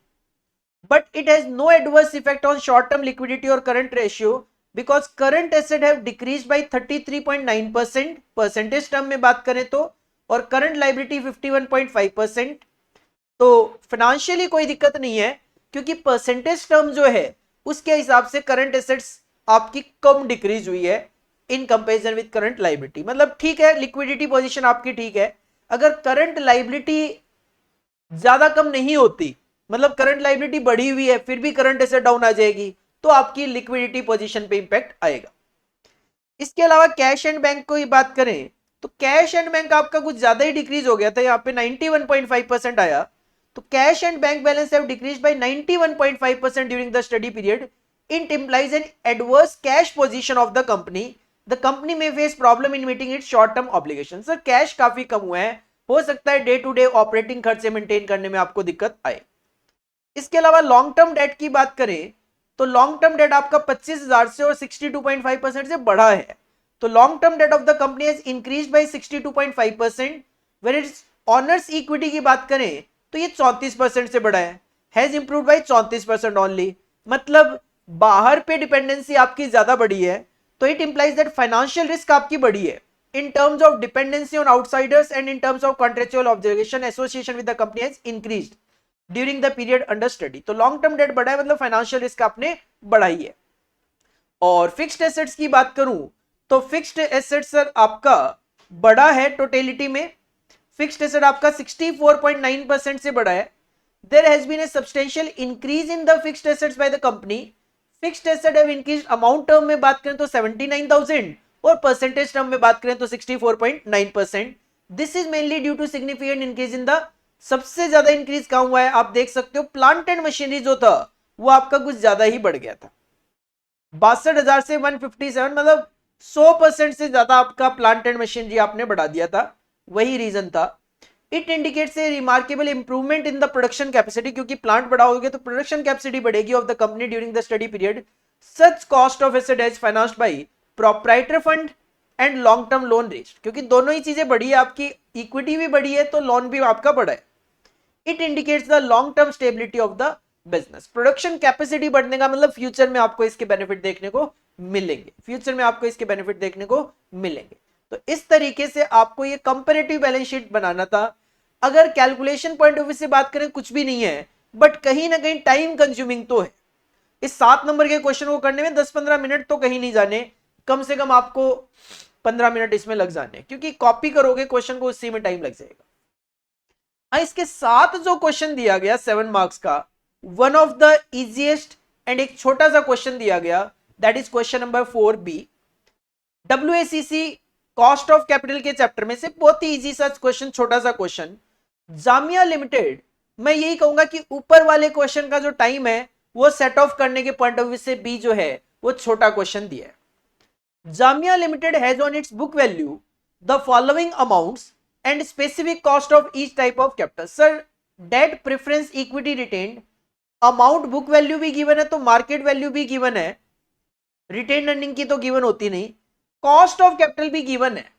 A: but it has no adverse effect on short term liquidity और current ratio, because current asset have decrease by 33.9% percentage term में बात करें तो, और करंट लाइबिलिटी 51.5%। तो फाइनेंशियली कोई दिक्कत नहीं है, क्योंकि परसेंटेज टर्म जो है उसके हिसाब से करंट एसेट्स आपकी कम डिक्रीज हुई है in comparison with current liability. मतलब ठीक है, लिक्विडिटी पोजीशन आपकी ठीक है। अगर करंट लाइबिलिटी ज्यादा कम नहीं होती, मतलब करंट लाइबिलिटी बढ़ी हुई है फिर भी करंट एसेट डाउन आ जाएगी, तो आपकी लिक्विडिटी पोजीशन पे इंपैक्ट आएगा। इसके अलावा कैश एंड बैंक की बात करें तो कैश एंड बैंक आपका कुछ ज्यादा ही डिक्रीज हो गया था, यहाँ पे 91.5% आया। तो cash and bank balance have decreased bye 91.5% during the study period. It implies an adverse cash position of the company. The company may face problem in meeting its short-term obligations. Sir cash काफी कम हुआ है, हो सकता है day to day operating खर्चे maintain करने में आपको दिक्कत आए। इसके अलावा लॉन्ग टर्म डेट की बात करें तो लॉन्ग टर्म डेट आपका 25,000 से और 62.5% से बढ़ा है। तो long term debt of the company has increased by 62.5%, where its owners equity की बात करें तो ये 34% से बढ़ा है, हैज इंप्रूव्ड बाय 34% ओनली। मतलब बाहर पे डिपेंडेंसी आपकी ज्यादा बढ़ी है, तो it implies that financial risk आपकी बढ़ी है in terms of dependency on outsiders and in terms of contractual obligation association with the company has increased during the period under study. तो लॉन्ग टर्म डेट बढ़ा है, मतलब financial risk आपने बढ़ाई है। और फिक्स्ड एसेट्स की बात करूं तो फिक्स्ड एसेट सर आपका बढ़ा है, टोटलिटी में फिक्स्ड एसेट आपका 64.9% से बढ़ा है। There has been a substantial increase in the fixed assets by the company. Fixed asset have increased amount term में बात करें तो 79,000 और परसेंटेज टर्म में बात करें तो 64.9%। This is mainly due to significant increase in the, सबसे ज्यादा इंक्रीज कहां हुआ है आप देख सकते हो, प्लांट एंड मशीनरी जो था वो आपका कुछ ज्यादा ही बढ़ गया था, 62,000 से 157, मतलब 100% से ज्यादा आपका प्लांट एंड मशीनरी आपने बढ़ा दिया था, वही रीजन था। It indicates a remarkable improvement in the production capacity, क्योंकि प्लांट बड़ा हो गया तो प्रोडक्शन कैपेसिटी बढ़ेगी of the company during the study period. Such cost of asset is financed by proprietor fund and long term loan rest, क्योंकि दोनों ही चीजें बढ़ी है, आपकी इक्विटी भी बढ़ी है तो लोन भी आपका बढ़ा है. It indicates the long term stability of the business. Production capacity बढ़ने का मतलब फ्यूचर में आपको इसके बेनिफिट देखने को मिलेंगे, फ्यूचर में आपको इसके बेनिफिट देखने को मिलेंगे. तो इस तरीके से आपको ये कंपैरेटिव बैलेंस शीट बनाना था. अगर कैलकुलेशन पॉइंट ऑफ व्यू से बात करें कुछ भी नहीं है, बट कहीं ना कहीं टाइम कंज्यूमिंग तो है. इस 7 नंबर के क्वेश्चन को करने में 10-15 मिनट तो कहीं नहीं जाने, कम से कम आपको 15 मिनट इसमें लग जाने, क्योंकि कॉपी करोगे क्वेश्चन को उसी में टाइम लग जाएगा. इसके साथ जो क्वेश्चन दिया गया 7 मार्क्स का, one of the easiest and एक छोटा सा क्वेश्चन दिया गया, that is question number 4B. WACC cost of capital के चैप्टर में से बहुत ही इजी सा क्वेश्चन, छोटा सा क्वेश्चन. जामिया लिमिटेड, मैं यही कहूंगा कि ऊपर वाले क्वेश्चन का जो टाइम है वो सेट ऑफ करने के पॉइंट ऑफ व्यू से बी जो है वो छोटा क्वेश्चन दिया है. Jamia limited has on its book value the following amounts and specific cost of each type of capital. Sir debt preference equity retained, amount book value भी गिवन है तो मार्केट वैल्यू भी गिवन है, रिटेन अर्निंग की तो given होती नहीं, cost of capital भी गिवन है.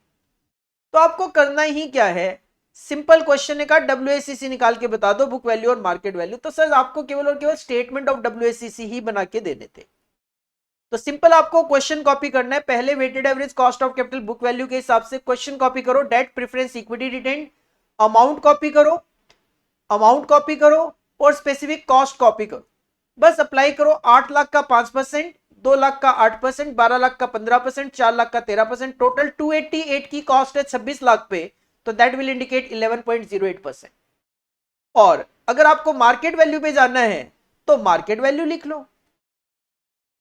A: तो आपको करना ही क्या है, सिंपल क्वेश्चन है का WACC निकाल के बता दो, बुक वैल्यू और मार्केट वैल्यू. तो सर आपको केवल और केवल स्टेटमेंट ऑफ WACC ही बना के देने थे. तो सिंपल आपको क्वेश्चन कॉपी करना है, पहले weighted average cost of capital book value के हिसाब से क्वेश्चन कॉपी करो, debt preference equity retained, amount copy करो, अमाउंट कॉपी करो और स्पेसिफिक कॉस्ट कॉपी करो. बस अप्लाई करो. 8 लाख का 5%, 2 लाख का 8%, 12 लाख का 15%, 4 लाख का 13%, टोटल 288 की कॉस्ट है 26 लाख पे, तो दैट विल इंडिकेट 11.08%. और अगर आपको मार्केट वैल्यू पे जाना है तो मार्केट वैल्यू लिख लो.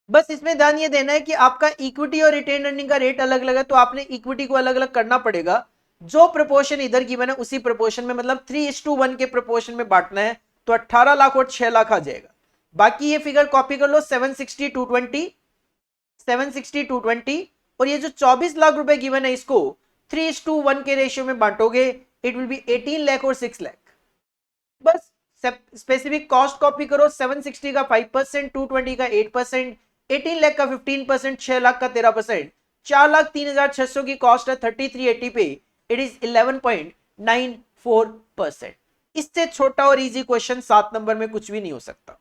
A: बस इसमें ध्यान ये देना है कि आपका इक्विटी और रिटेन अर्निंग का रेट अलग अलग है, तो आपने इक्विटी को अलग अलग करना पड़ेगा. जो प्रोपोर्शन इधर गिवन है उसी प्रोपोर्शन में, मतलब 3:1 के प्रोपोर्शन में बांटना है, तो 18 लाख और 6 लाख आ जाएगा. बाकी ये फिगर कॉपी कर लो, 760-220, 760-220, और ये जो 24 लाख रुपए गिवन है इसको 3:1 के रेशियो में बांटोगे, इट विल बी 18 लाख और 6 लाख. बस स्पेसिफिक कॉस्ट कॉपी करो, 760 का 5%, 220 का 8%, 18 लाख का 15%, 6 लाख का 13%, 4,03,600 की कॉस्ट है 3380 पे, इट इज 11.94%. इससे छोटा और इजी क्वेश्चन 7 नंबर में कुछ भी नहीं हो सकता.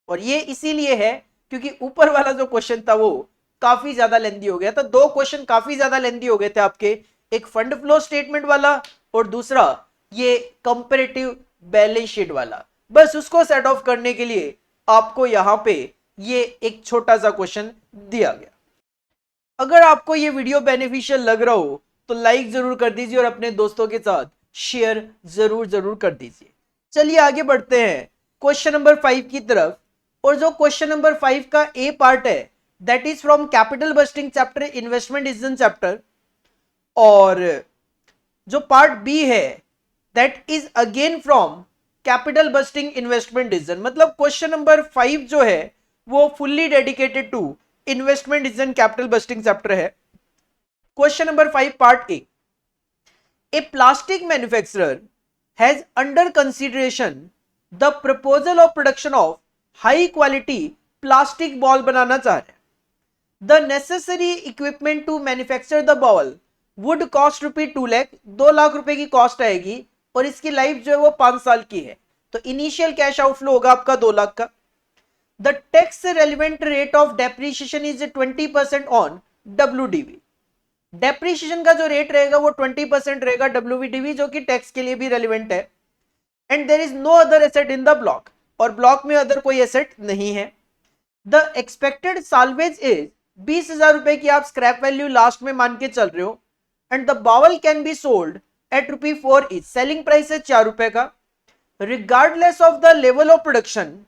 A: और ये इसीलिए है क्योंकि ऊपर वाला जो क्वेश्चन था वो काफी ज्यादा लेंथी हो गया था. 2 क्वेश्चन काफी ज्यादा लेंथी हो गए थे आपके, एक फंड फ्लो स्टेटमेंट वाला और दूसरा ये कंपैरेटिव बैलेंस शीट वाला. बस उसको सेट ऑफ करने के लिए आपको यहां पे ये एक छोटा सा क्वेश्चन दिया गया. अगर आपको ये वीडियो बेनिफिशियल लग रहा हो तो लाइक जरूर कर दीजिए और अपने दोस्तों के साथ शेयर जरूर कर दीजिए. चलिए आगे बढ़ते हैं क्वेश्चन नंबर 5 की तरफ. और जो क्वेश्चन नंबर 5 का ए पार्ट है that is from capital budgeting chapter, investment decision chapter. और जो पार्ट बी है that is again from capital budgeting investment decision. मतलब क्वेश्चन नंबर 5 जो है वो fully dedicated to investment decision capital budgeting chapter है. Question number 5 part A. A plastic manufacturer has under consideration the proposal of production of high quality plastic ball बनाना चाह रहे हैं. The necessary equipment to manufacture the ball would cost ₹2 lakh, 2 lakh रुपए की cost आएगी और इसकी लाइफ जो है वो 5 साल की है. तो इनिशियल कैश आउटफ्लो होगा आपका 2 लाख का. The tax relevant rate of depreciation is 20% on WDV. Depreciation का जो रेट रहेगा वो 20% रहेगा WDV, जो कि टैक्स के लिए भी रेलिवेंट है. And there is no other asset in the block, और ब्लॉक में अदर कोई एसेट नहीं है. द एक्सपेक्टेड साल्वेज इज 20,000 रुपए की आप स्क्रैप वैल्यू लास्ट में मान के चल रहे हो. And the ball can be sold at ₹4 each. Selling price है 4 रुपए का. Regardless of the level of production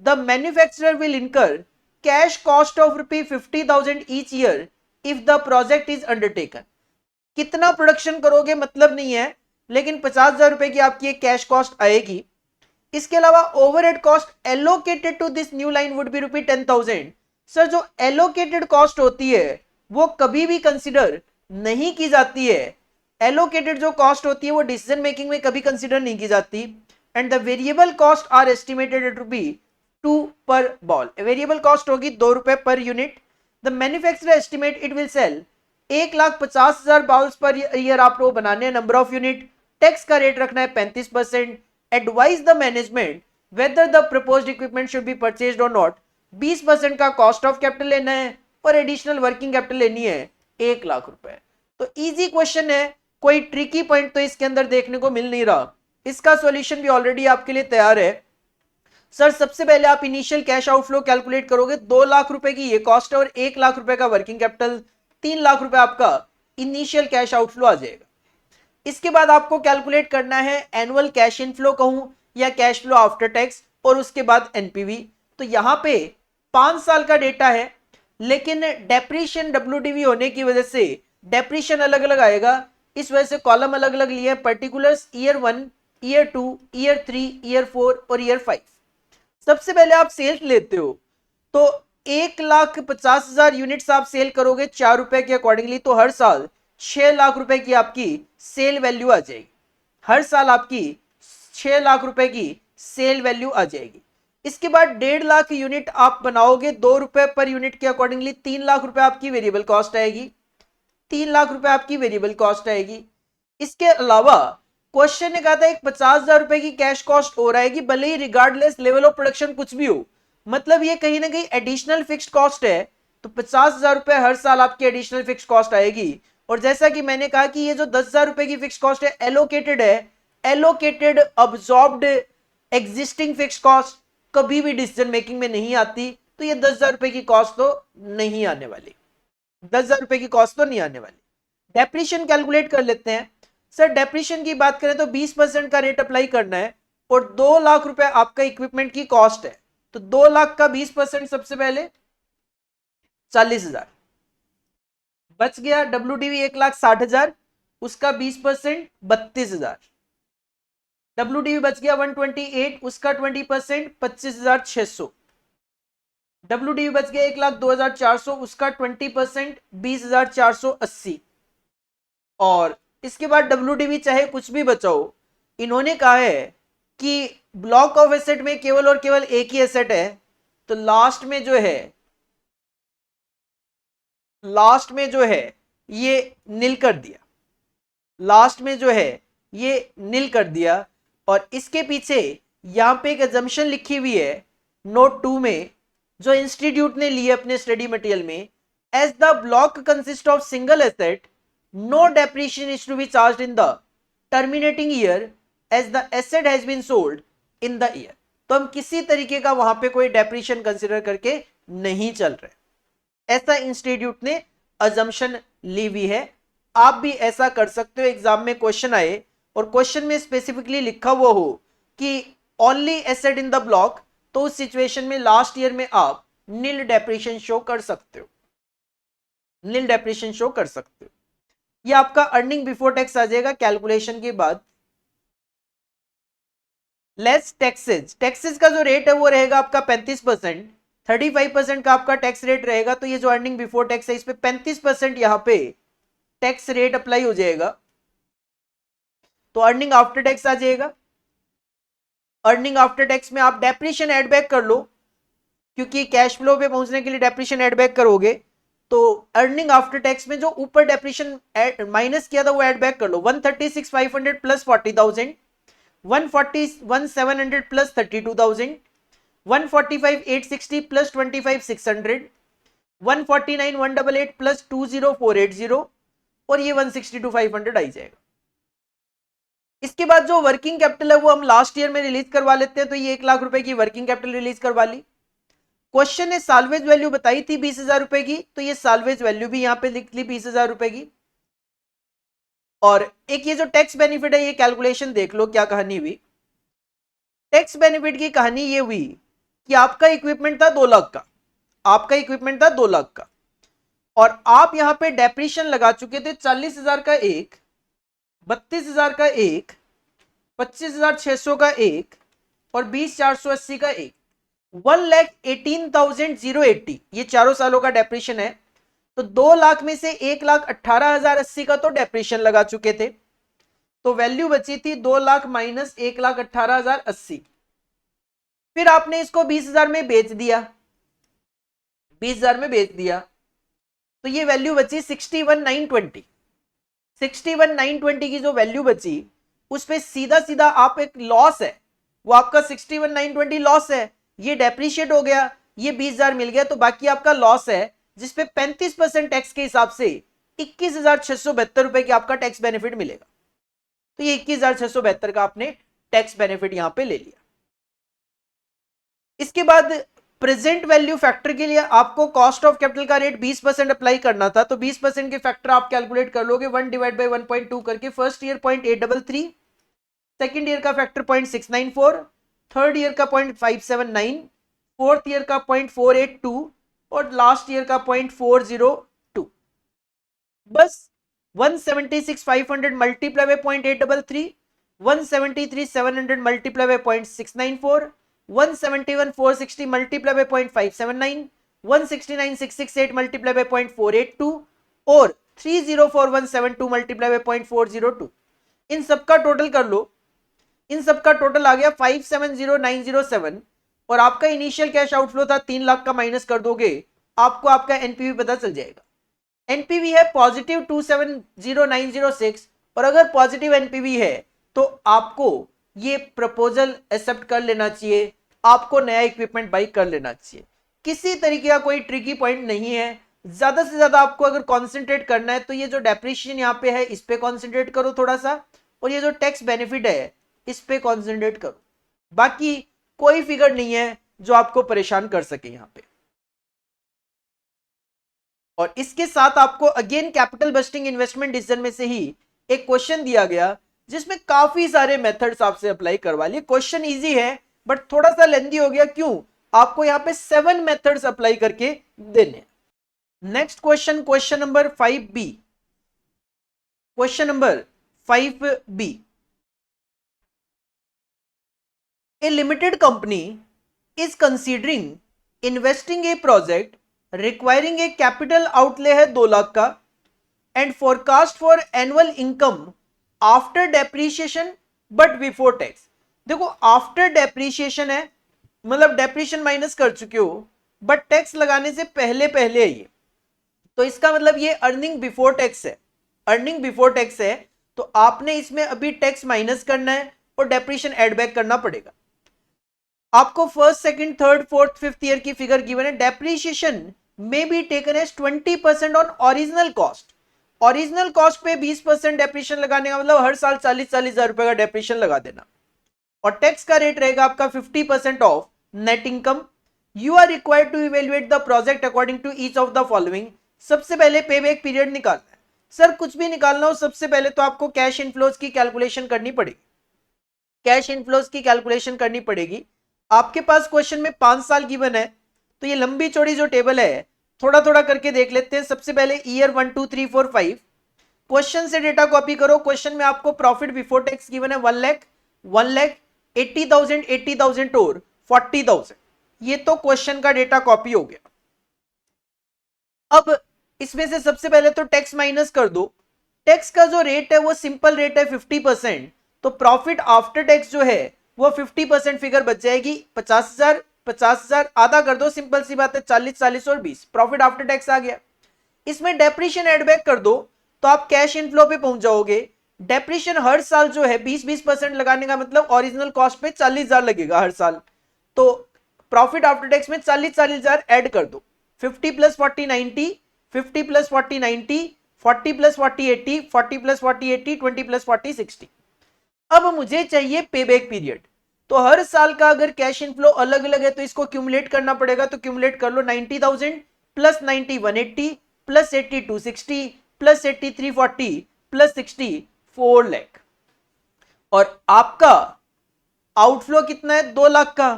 A: the manufacturer will incur cash cost of ₹50,000 each year if the project is undertaken. कितना प्रोडक्शन करोगे मतलब नहीं है, लेकिन 50,000 रुपए की आपकी एक कैश कॉस्ट आएगी. इसके अलावा overhead cost allocated to this new line would be ₹10,000. Sir जो एलोकेटेड कॉस्ट होती है वो कभी भी कंसिडर नहीं की जाती है एलोकेटेड जो कॉस्ट होती है वो डिसीजन मेकिंग में कभी कंसिडर नहीं की जाती। And the variable cost are estimated at ₹2 per ball. Variable cost होगी ₹2 per unit. The manufacturer estimate it will sell 1,50,000 balls per year आप लोग बनाने हैं, नंबर ऑफ यूनिट। टैक्स का रेट रखना है 35%। Advise the management whether the proposed equipment should be purchased और not. 20% का कॉस्ट ऑफ कैपिटल लेना है और एडिशनल वर्किंग कैपिटल लेनी है 1 लाख रुपए। तो इजी क्वेश्चन है, कोई ट्रिकी पॉइंट तो इसके अंदर देखने को मिल नहीं रहा। इसका सॉल्यूशन भी ऑलरेडी आपके लिए तैयार है। सर सबसे पहले आप इनिशियल कैश आउटफ्लो कैलकुलेट करोगे, 2 लाख रुपए की ये कॉस्ट है और 1 लाख रुपए का वर्किंग कैपिटल, 3 लाख रुपए आपका इनिशियल कैश आउटफ्लो आ जाएगा। इसके बाद आपको कैलकुलेट करना है एनुअल कैश इनफ्लो कहूं या कैश फ्लो आफ्टर टैक्स, और उसके बाद एनपीवी। तो यहां पे 5 साल का डेटा है, लेकिन डेप्रीशिएशन डब्ल्यूडीवी होने की वजह से डेप्रीशिएशन अलग अलग आएगा, इस वजह से कॉलम अलग अलग लिए, particulars year 1, year 2, year 3, year 4 और ईयर 5। सबसे पहले आप सेल्स लेते हो तो 1,50,000 यूनिट्स आप सेल करोगे ₹4 के अकॉर्डिंगली, तो हर साल 6 लाख रुपए की आपकी सेल वैल्यू आ जाएगी। हर साल आपकी 6 लाख रुपए की सेल वैल्यू आ जाएगी। इसके बाद 1.5 लाख यूनिट आप बनाओगे, ₹2 पर यूनिट के अकॉर्डिंगली 3 लाख रुपए आपकी वेरिएबल कॉस्ट आएगी। 3 लाख रुपए आपकी वेरिएबल कॉस्ट आएगी। इसके अलावा क्वेश्चन ने कहा था एक 50,000 रुपए की कैश कॉस्ट और आएगी, भले ही रिगार्डलेस लेवल ऑफ प्रोडक्शन कुछ भी हो, मतलब ये कहीं ना कहीं एडिशनल फिक्स्ड कॉस्ट है। तो 50,000 रुपए हर साल आपकी एडिशनल फिक्स्ड कॉस्ट आएगी। और जैसा कि मैंने कहा कि ये जो 10,000 रुपए की फिक्स्ड कॉस्ट है एलोकेटेड है, allocated absorbed existing fixed cost कभी भी डिसीजन मेकिंग में नहीं आती, तो ये 10,000 रुपए की कॉस्ट तो नहीं आने वाली, 10,000 रुपए की कॉस्ट तो नहीं आने वाली। डेप्रीशिएशन कैलकुलेट कर लेते हैं। सर डेप्रीशिएशन की बात करें तो 20% का रेट अप्लाई करना है और 2 लाख रुपए आपका इक्विपमेंट की कॉस्ट है, तो 2 लाख का 20% सबसे पहले 40,000 बच गया। डब्ल्यूडीवी 1,60,000, उसका 20% 32,000। डब्ल्यूडीवी बच गया 128, उसका 20% 25,600। डब्ल्यूडीवी बच गया 1,02,400, उसका 20% 20,480। और इसके बाद डब्ल्यूडीवी चाहे कुछ भी बचाओ, इन्होंने कहा है कि ब्लॉक ऑफ एसेट में केवल और केवल एक ही एसेट है, तो लास्ट में जो है ये नील कर दिया, लास्ट में जो है ये नील कर दिया। और इसके पीछे यहां पे एक अजम्पशन लिखी हुई है नोट 2 में, जो इंस्टीट्यूट ने ली है अपने स्टडी मटेरियल में, as the block consist of single asset no depreciation is to be charged in the terminating year as the asset has been sold in the year। तो हम किसी तरीके का वहां पे कोई डेप्रीशिएशन कंसिडर करके नहीं चल रहे, ऐसा इंस्टीट्यूट ने अजम्पशन ली हुई है। आप भी ऐसा कर सकते हो, एग्जाम में क्वेश्चन आए और क्वेश्चन में स्पेसिफिकली लिखा हुआ हो कि only asset in the block, तो उस सिचुएशन में लास्ट ईयर में आप नील डेप्रीशिएशन शो कर सकते हो, नील डेप्रीशिएशन शो कर सकते हो। ये आपका अर्निंग बिफोर टैक्स आ जाएगा कैलकुलेशन के बाद। लेस टैक्सेस, टैक्सेस का जो रेट है वो रहेगा आपका 35%, 35% का आपका टैक्स रेट रहेगा। तो ये जो अर्निंग बिफोर टैक्स है इस पे 35% यहां पे टैक्स रेट अप्लाई हो जाएगा। तो अर्निंग आफ्टर टैक्स आ जाएगा। अर्निंग आफ्टर टैक्स में आप डेप्रीशिएशन ऐड बैक कर लो, क्योंकि कैश फ्लो पे पहुंचने के लिए डेप्रीशिएशन ऐड बैक करोगे। तो अर्निंग आफ्टर टैक्स में जो ऊपर डेप्रीशिएशन माइनस किया था वो ऐड बैक कर लो। 136,500 प्लस 40,000, 141,700 प्लस 32,000, 145,860 प्लस 25,600, 149,188 प्लस 20,480 और ये 162,500 आई जाएगा। इसके बाद जो वर्किंग कैपिटल है वो हम लास्ट ईयर में रिलीज करवा लेते हैं, तो ये 1 लाख रुपए की वर्किंग कैपिटल रिलीज करवा ली। क्वेश्चन ने साल्वेज वैल्यू बताई थी 20,000 रुपए की, तो ये साल्वेज वैल्यू भी यहां पे लिख ली 20,000 रुपए की। और एक ये जो टैक्स बेनिफिट है ये कैलकुलेशन देख लो क्या कहानी हुई। टैक्स बेनिफिट की कहानी ये हुई कि आपका इक्विपमेंट था 2 लाख का, आपका इक्विपमेंट था 2 लाख का, और आप यहां पे डेप्रीशिएशन लगा चुके थे 40,000 का एक, 32,000 का एक, 25,600 का एक और 20,480 का एक, 1,18,080, ये चारों सालों का डेप्रीशिएशन है। तो 2 लाख में से 1,18,080 का तो डेप्रिशिएशन लगा चुके थे, तो वैल्यू बची थी 2 लाख माइनस 1,18,080। फिर आपने इसको 20,000 में बेच दिया, 20,000 में बेच दिया, तो ये वैल्यू बची 61,920। 61,920 की जो वैल्यू बची उस पे सीधा सीधा आप एक लॉस है, वो आपका 61,920 लॉस है, ये डेप्रिशिएट हो गया, ये 20,000 मिल गया, तो बाकी आपका लॉस है जिसपे 35% टैक्स के हिसाब से 21,672 रुपए की आपका टैक्स बेनिफिट मिलेगा। तो ये 21,672 का आपने टैक्स बेनिफिट यहां पे ले लिया। इसके बाद प्रेजेंट वैल्यू फैक्टर के लिए आपको कॉस्ट ऑफ कैपिटल का रेट 20% अप्लाई करना था, तो 20% के फैक्टर आप कैलकुलेट कर लोगे 1 डिवाइड बाई 1.2 करके। फर्स्ट ईयर 0.833, सेकेंड ईयर का फैक्टर 0.694, थर्ड ईयर का 0.579, फोर्थ ईयर का 0.482 और लास्ट ईयर का 0.402। बस 176,500 multiply by 0.833, 173,700 multiply by 0.694, 171,460 multiply by 0.579, 169,668 multiply by 0.482 और 304,172 मल्टीप्लाई बाय 0.402। इन सबका टोटल कर लो, इन सबका टोटल आ गया 570,907 और आपका इनिशियल कैश आउटफ्लो था 3 लाख का, माइनस कर दोगे आपको आपका एनपीवी पता चल जाएगा। एनपीवी है पॉजिटिव 270,906 और अगर पॉजिटिव एनपीवी है तो आपको ये प्रपोजल एक्सेप्ट कर लेना चाहिए, आपको नया इक्विपमेंट बाई कर लेना चाहिए। किसी तरीके का कोई ट्रिकी पॉइंट नहीं है, ज्यादा से ज्यादा आपको अगर कॉन्सेंट्रेट करना है तो ये जो डेप्रिशिएशन यहाँ पे है इस पे कॉन्सेंट्रेट करो थोड़ा सा, और ये जो टैक्स बेनिफिट है इस पे कॉन्सेंट्रेट करो। बाकी कोई फिगर नहीं है जो आपको परेशान कर सके यहाँ पे। और इसके साथ आपको again capital budgeting investment decision में से ही एक क्वेश्चन दिया गया जिसमें काफी सारे मेथड्स आपसे अप्लाई करवा लिए। क्वेश्चन इजी है बट थोड़ा सा लेंदी हो गया, क्यों? आपको यहाँ पे 7 मेथड्स अप्लाई करके देने। Next question, question number 5B। Question number 5B, A limited company is considering investing A project requiring A capital outlay है 2 लाख का and forecast for annual income after depreciation but before tax. देखो after depreciation है, मतलब depreciation minus कर चुके हो but tax लगाने से पहले पहले है ये, तो इसका मतलब ये अर्निंग बिफोर टैक्स है, अर्निंग बिफोर टैक्स है, तो आपने इसमें अभी टैक्स माइनस करना है और डेप्रीशिएशन एड बैक करना पड़ेगा। आपको first second third fourth fifth year की फिगर गिवन है। डेप्रीशिएशन में be taken as 20% on original cost. Original cost पे 20% डेप्रीशिएशन लगाने का मतलब हर साल 40,000 रुपए का डेप्रीशिएशन लगा देना, और टैक्स का रेट रहेगा आपका 50% of net income. You are required to evaluate the project according to each of the following. सबसे पहले पे बैक पीरियड निकालना है। सर कुछ भी निकालना हो सबसे पहले तो आपको कैश इनफ्लोज की कैलकुलेशन करनी पड़ेगी, कैश इनफ्लोज की कैलकुलेशन करनी पड़ेगी। आपके पास क्वेश्चन में 5 साल गिवन है, तो ये लंबी चौड़ी जो टेबल है थोड़ा थोड़ा करके देख लेते हैं। सबसे पहले ईयर 1 2 3 4 5, क्वेश्चन से डेटा कॉपी करो। क्वेश्चन में आपको प्रॉफिट बिफोर टैक्स गिवन है 1 लाख, 1 लाख, 80,000, 80,000 और 40,000। ये तो क्वेश्चन का डेटा कॉपी हो गया। अब इसमें से सबसे पहले तो टैक्स माइनस कर दो। टैक्स का जो रेट है वो सिंपल रेट है 50%, तो प्रॉफिट आफ्टर टैक्स जो है वो 50% फिगर बच जाएगी 50,000, 50,000 आधा कर दो, सिंपल सी बात है 40, 40 और 20, प्रॉफिट आफ्टर टैक्स आ गया। इसमें डेप्रीशिएशन एड बैक कर दो तो आप कैश इनफ्लो पे पहुंच जाओगे। डेप्रीशिएशन हर साल जो है 20% लगाने का मतलब ओरिजिनल कॉस्ट पे 40,000 लगेगा हर साल, तो प्रॉफिट आफ्टर टैक्स में 40,000 ऐड कर दो। 50 plus 40 90, 50 plus 40 90, 40 plus 40 80, 40 plus 40 80, 20 plus 40 60। अब मुझे चाहिए पे बैक पीरियड, तो हर साल का अगर कैश इनफ्लो अलग अलग है तो इसको क्यूमुलेट करना पड़ेगा, तो क्यूमुलेट कर लो 90,000 plus 90 180 plus 80 260 plus 80 340 plus 60 4 lakh, और आपका आउटफ्लो कितना है 2 लाख का।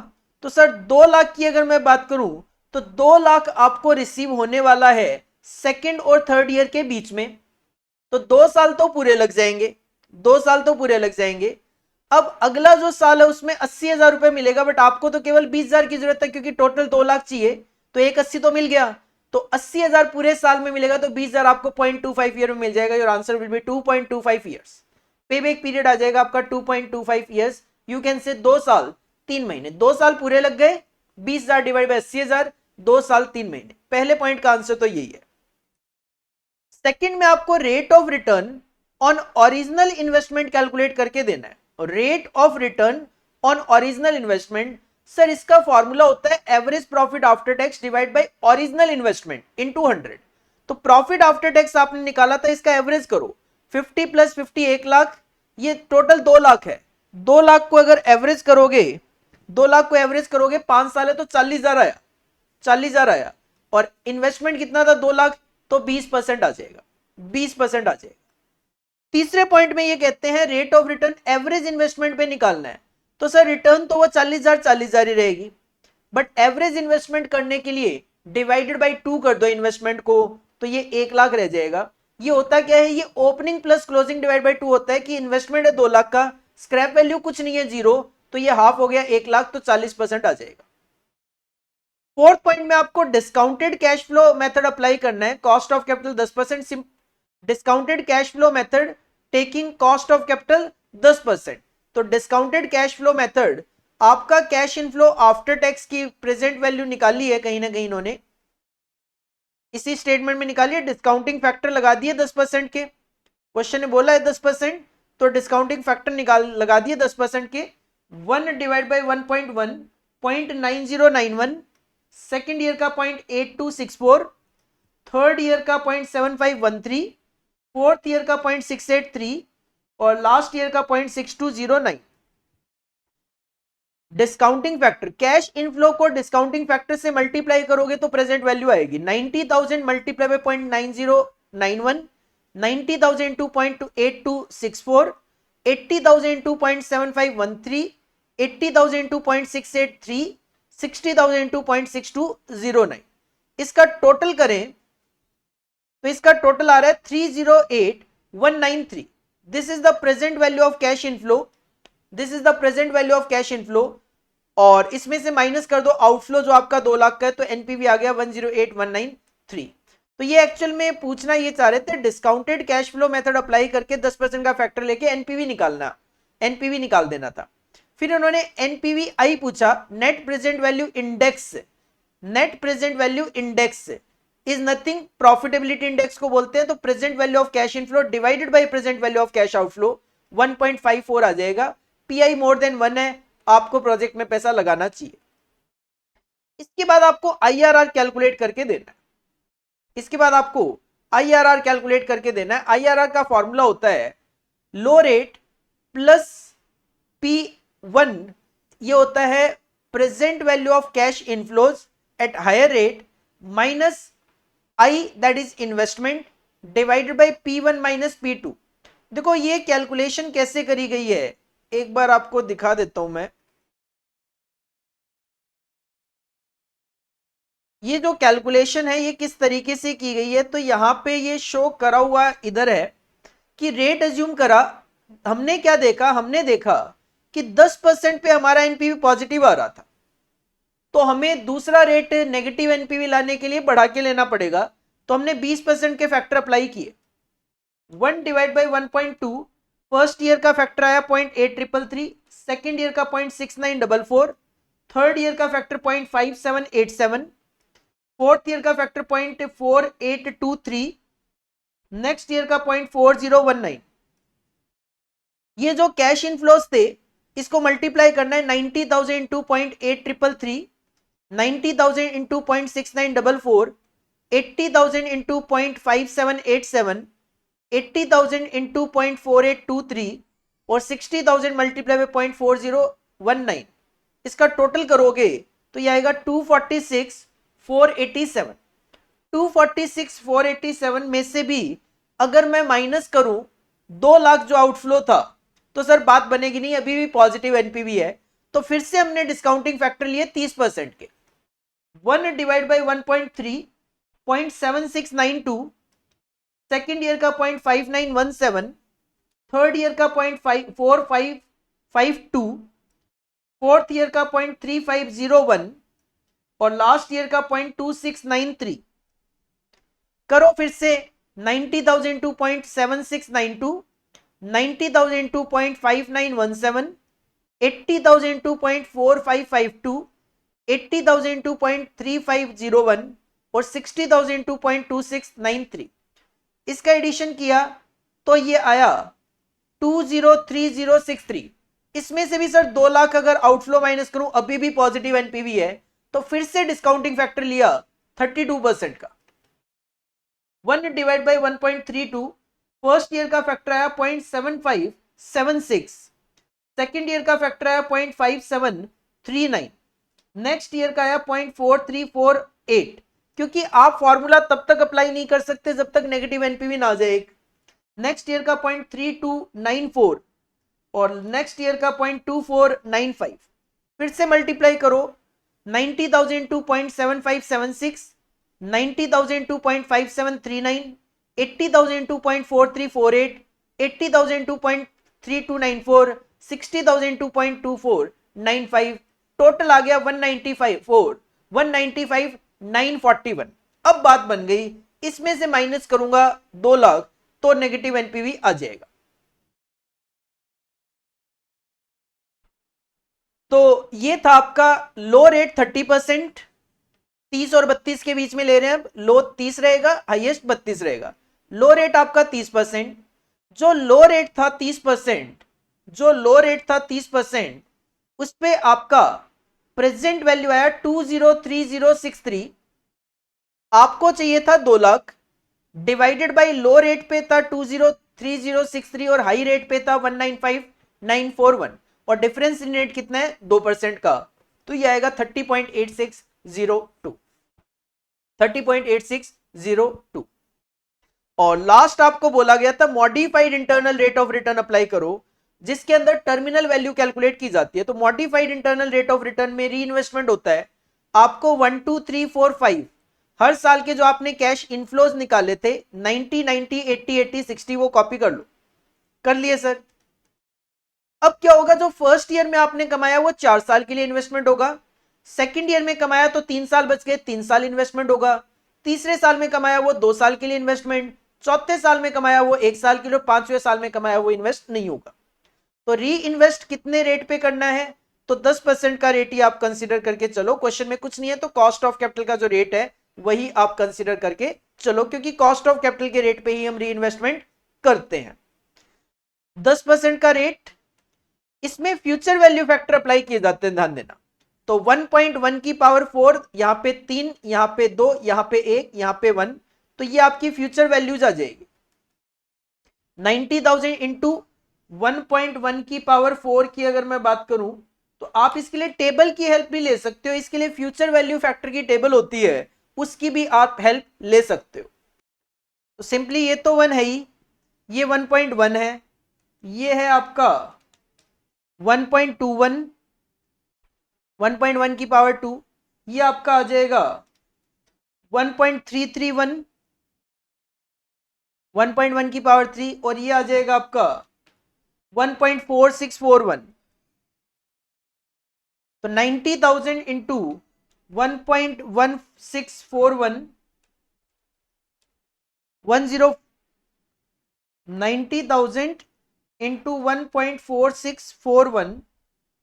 A: तो सर 2 लाख की अगर मैं बात करूं तो 2 लाख आपको रिसीव होने वाला है सेकेंड और थर्ड ईयर के बीच में, तो 2 साल तो पूरे लग जाएंगे, 2 साल तो पूरे लग जाएंगे। अब अगला जो साल है उसमें 80,000 रुपए मिलेगा, बट आपको तो केवल 20,000 की जरूरत है क्योंकि टोटल 2 लाख चाहिए, तो 180 तो मिल गया। तो 80,000 पूरे साल में मिलेगा तो 20,000 आपको 0.25 ईयर में मिल जाएगा। Your answer will be 2.25 years. Payback period आ जाएगा आपका 2.25 ईयर्स। यू कैन से 2 साल 3 महीने, 2 साल पूरे लग गए, 20,000 डिवाइड बाय 80,000, 2 साल 3 महीने। पहले पॉइंट का आंसर तो यही है। सेकंड में आपको rate of return on original investment calculate करके देना है। Rate of return on original investment, sir इसका फॉर्मूला होता है average profit after tax divide by original investment into 100। तो प्रॉफिट आफ्टर टैक्स आपने निकाला था, इसका एवरेज करो, 50 प्लस 50 1 लाख, ये टोटल 2 लाख है। 2 लाख को अगर एवरेज करोगे, 2 लाख को एवरेज करोगे 5 साल है तो 40,000 आया, 40,000 आया। और इन्वेस्टमेंट कितना था 2 लाख, तो 20% आ जाएगा, 20% आ जाएगा। तीसरे पॉइंट में ये कहते हैं rate of return average investment पे निकालना है। तो सर रिटर्न तो वो 40,000 ही रहेगी, बट एवरेज इन्वेस्टमेंट करने के लिए डिवाइडेड बाई 2 कर दो इन्वेस्टमेंट को, तो ये 1 लाख रह जाएगा। ये होता क्या है, ये opening plus closing divide by 2 होता है कि इन्वेस्टमेंट है 2 लाख का, स्क्रैप वैल्यू कुछ नहीं है 0, तो ये हाफ हो गया 1 लाख, तो 40% आ जाएगा। फोर्थ पॉइंट में आपको discounted cash flow method apply करना है। Cost of capital 10%, discounted cash flow method taking cost of capital 10%। तो डिस्काउंटेड कैश फ्लो मेथड, आपका कैश इनफ्लो आफ्टर टैक्स की प्रेजेंट वैल्यू निकाली है कहीं ना कहीं इन्होंने इसी स्टेटमेंट में निकाली है, डिस्काउंटिंग फैक्टर लगा दिए 10% के, क्वेश्चन ने बोला है 10%, तो डिस्काउंटिंग फैक्टर लगा दिए 10% के। 1 डिवाइड बाई 1.1 0.9091, सेकेंड ईयर का 0.8264, थर्ड ईयर का 0.7513, फोर्थ ईयर का 0.683 और लास्ट ईयर का 0.6209। डिस्काउंटिंग फैक्टर, कैश इनफ्लो को डिस्काउंटिंग फैक्टर से मल्टीप्लाई करोगे तो प्रेजेंट वैल्यू आएगी 90,000 multiply by 0.9091, 90,000 into 0.8264, 80,000 into 0.7513, 80,000 into 0.683, 60,000 into 0.6209। इसका टोटल करें तो इसका टोटल आ रहा है 308,193। This is the present value of cash inflow, this is the present value of cash inflow. और इसमें से माइनस कर दो आउटफ्लो जो आपका 2 लाख का है, तो एनपीवी आ गया 108,193। तो ये एक्चुअल में पूछना ये चाह रहे थे, discounted cash flow method apply करके 10% का फैक्टर लेके एनपीवी निकालना, एनपीवी निकाल देना था। फिर उन्होंने एनपीवी आई पूछा, net present value index. Net present value index is nothing, profitability index को बोलते हैं। तो present value of cash inflow divided by present value of cash outflow 1.54 आ जाएगा। पीआई मोर देन 1 है, आपको प्रोजेक्ट में पैसा लगाना चाहिए। इसके बाद आपको आईआरआर कैलकुलेट करके देना है, इसके बाद आपको आईआरआर कैलकुलेट करके देना है। आईआरआर का फॉर्मूला होता है लो रेट प्लस P1, ये होता है present value of cash inflows at higher rate minus I that is investment divided by P1 minus P2। देखो ये कैलकुलेशन कैसे करी गई है, एक बार आपको दिखा देता हूं मैं। ये जो कैलकुलेशन है ये किस तरीके से की गई है, तो यहां पे ये शो करा हुआ इधर है कि रेट एज्यूम करा, हमने क्या देखा, हमने देखा कि 10% पे हमारा एनपीवी पॉजिटिव आ रहा था, तो हमें दूसरा रेट नेगेटिव एनपीवी लाने के लिए बढ़ा के लेना पड़ेगा। तो हमने 20% के फैक्टर अप्लाई किए। 1 डिवाइड बाई 1.2, फर्स्ट ईयर का फैक्टर आया 0.8333, सेकेंड ईयर का 0.6944, थर्ड ईयर का फैक्टर 0.5787, फोर्थ ईयर का फैक्टर 0.4823, नेक्स्ट ईयर का 0.4019। ये जो कैश इनफ्लोस थे इसको मल्टीप्लाई करना है 90,000 इंटू 0.8333, 90,000 इंटू 0.6944, 80,000 इंटू 0.5787, 80,000 इंटू 0.4823 और 60,000 मल्टीप्लाई बाय 0.4019। इसका टोटल करोगे तो ये आएगा 246,487। 246,487 में से भी अगर मैं माइनस करूं 2 लाख जो आउटफ्लो था, तो सर बात बनेगी नहीं, अभी भी पॉजिटिव एनपीवी है। तो फिर से हमने डिस्काउंटिंग फैक्टर लिए 30% के। 1 डिवाइड बाई 1.3 0.7692, सेकेंड ईयर का 0.5917, थर्ड ईयर का 0.4552, फोर्थ ईयर का 0.3501 और लास्ट ईयर का 0.2693। करो फिर से 90,002.7692, 90,002.5917, 80,002.4552, 80,002.3501 और 60,002.2693। इसका एडिशन किया तो ये आया 203063। इसमें से भी सर 2 लाख अगर आउटफ्लो माइनस करूं अभी भी पॉजिटिव एनपीवी है, तो फिर से डिस्काउंटिंग फैक्टर लिया 32% का। 1 डिवाइड बाई 1.32, फर्स्ट ईयर का फैक्टर आया 0.7576, सेकेंड ईयर का फैक्टर आया 0.5739, नेक्स्ट ईयर का आया 0.4348। क्योंकि आप फॉर्मूला तब तक अप्लाई नहीं कर सकते जब तक नेगेटिव एनपीवी ना आ जाए। नेक्स्ट ईयर का 0.3294 और नेक्स्ट ईयर का 0.2495। फिर से मल्टीप्लाई करो 90,002.7576, 90,002.5739, 80,002.4348, 80,002.3294, 60,002.2495। टोटल आ गया 195,941। अब बात बन गई, इसमें से माइनस करूंगा 2 लाख तो नेगेटिव एनपीवी आ जाएगा। तो ये था आपका लो रेट 30%, 30 और 32 के बीच में ले रहे हैं। अब लो 30 रहेगा, हाईएस्ट 32 रहेगा। लो रेट आपका 30%। जो लो रेट था 30%, जो लो रेट था 30%, उस पे आपका प्रेजेंट वैल्यू आया 203063। आपको चाहिए था 2 लाख, डिवाइडेड बाय लो रेट पे था 203063 और हाई रेट पे था 195,941 और डिफरेंस इन रेट कितना है 2% का, तो ये आएगा 30.8602, 30.8602। और लास्ट आपको बोला गया था modified internal rate of return apply करो, जिसके अंदर टर्मिनल वैल्यू कैलकुलेट की जाती है। तो modified internal rate of return में री इन्वेस्टमेंट होता है। आपको 1 2 3 4 5 हर साल के जो आपने कैश इनफ्लोज निकाले थे 90 90 80 80 60 वो कॉपी कर लो। कर लिए सर। अब क्या होगा, जो फर्स्ट ईयर में आपने कमाया वो 4 साल के लिए इन्वेस्टमेंट होगा, सेकंड ईयर में कमाया तो 3 साल बच गए, 3 साल इन्वेस्टमेंट होगा, तीसरे साल में कमाया वो 2 साल के लिए इन्वेस्टमेंट, चौथे साल में कमाया वो 1 साल के लिए, पांचवें साल में कमाया वो इन्वेस्ट नहीं होगा। तो री इन्वेस्ट कितने रेट पे करना है, तो 10% का रेट ही आप कंसीडर करके चलो। क्वेश्चन में कुछ नहीं है, तो कॉस्ट ऑफ कैपिटल का जो रेट है वही आप कंसीडर करके चलो, क्योंकि कॉस्ट ऑफ कैपिटल के रेट पे ही हम री इन्वेस्टमेंट करते हैं। 10% का रेट, इसमें फ्यूचर वैल्यू फैक्टर अप्लाई किए जाते हैं, ध्यान देना। तो 1.1 की पावर 4, यहां पे 3, यहां पे 2, यहां पे 1, यहां पे 1, तो ये आपकी फ्यूचर वैल्यूज आ जाएगी। 90,000 इंटू 1.1 की पावर 4 की अगर मैं बात करूं, तो आप इसके लिए टेबल की हेल्प भी ले सकते हो। इसके लिए फ्यूचर वैल्यू फैक्टर की टेबल होती है, उसकी भी आप हेल्प ले सकते हो। तो सिंपली ये तो 1 है ही, ये 1.1 है, ये है आपका 1.21, 1.1 की पावर 2, ये आपका आ जाएगा 1.331, 1.1 की पावर 3, और ये आ जाएगा आपका 1.4641। तो 90,000 into 1.1641, 90,000 into 1.4641,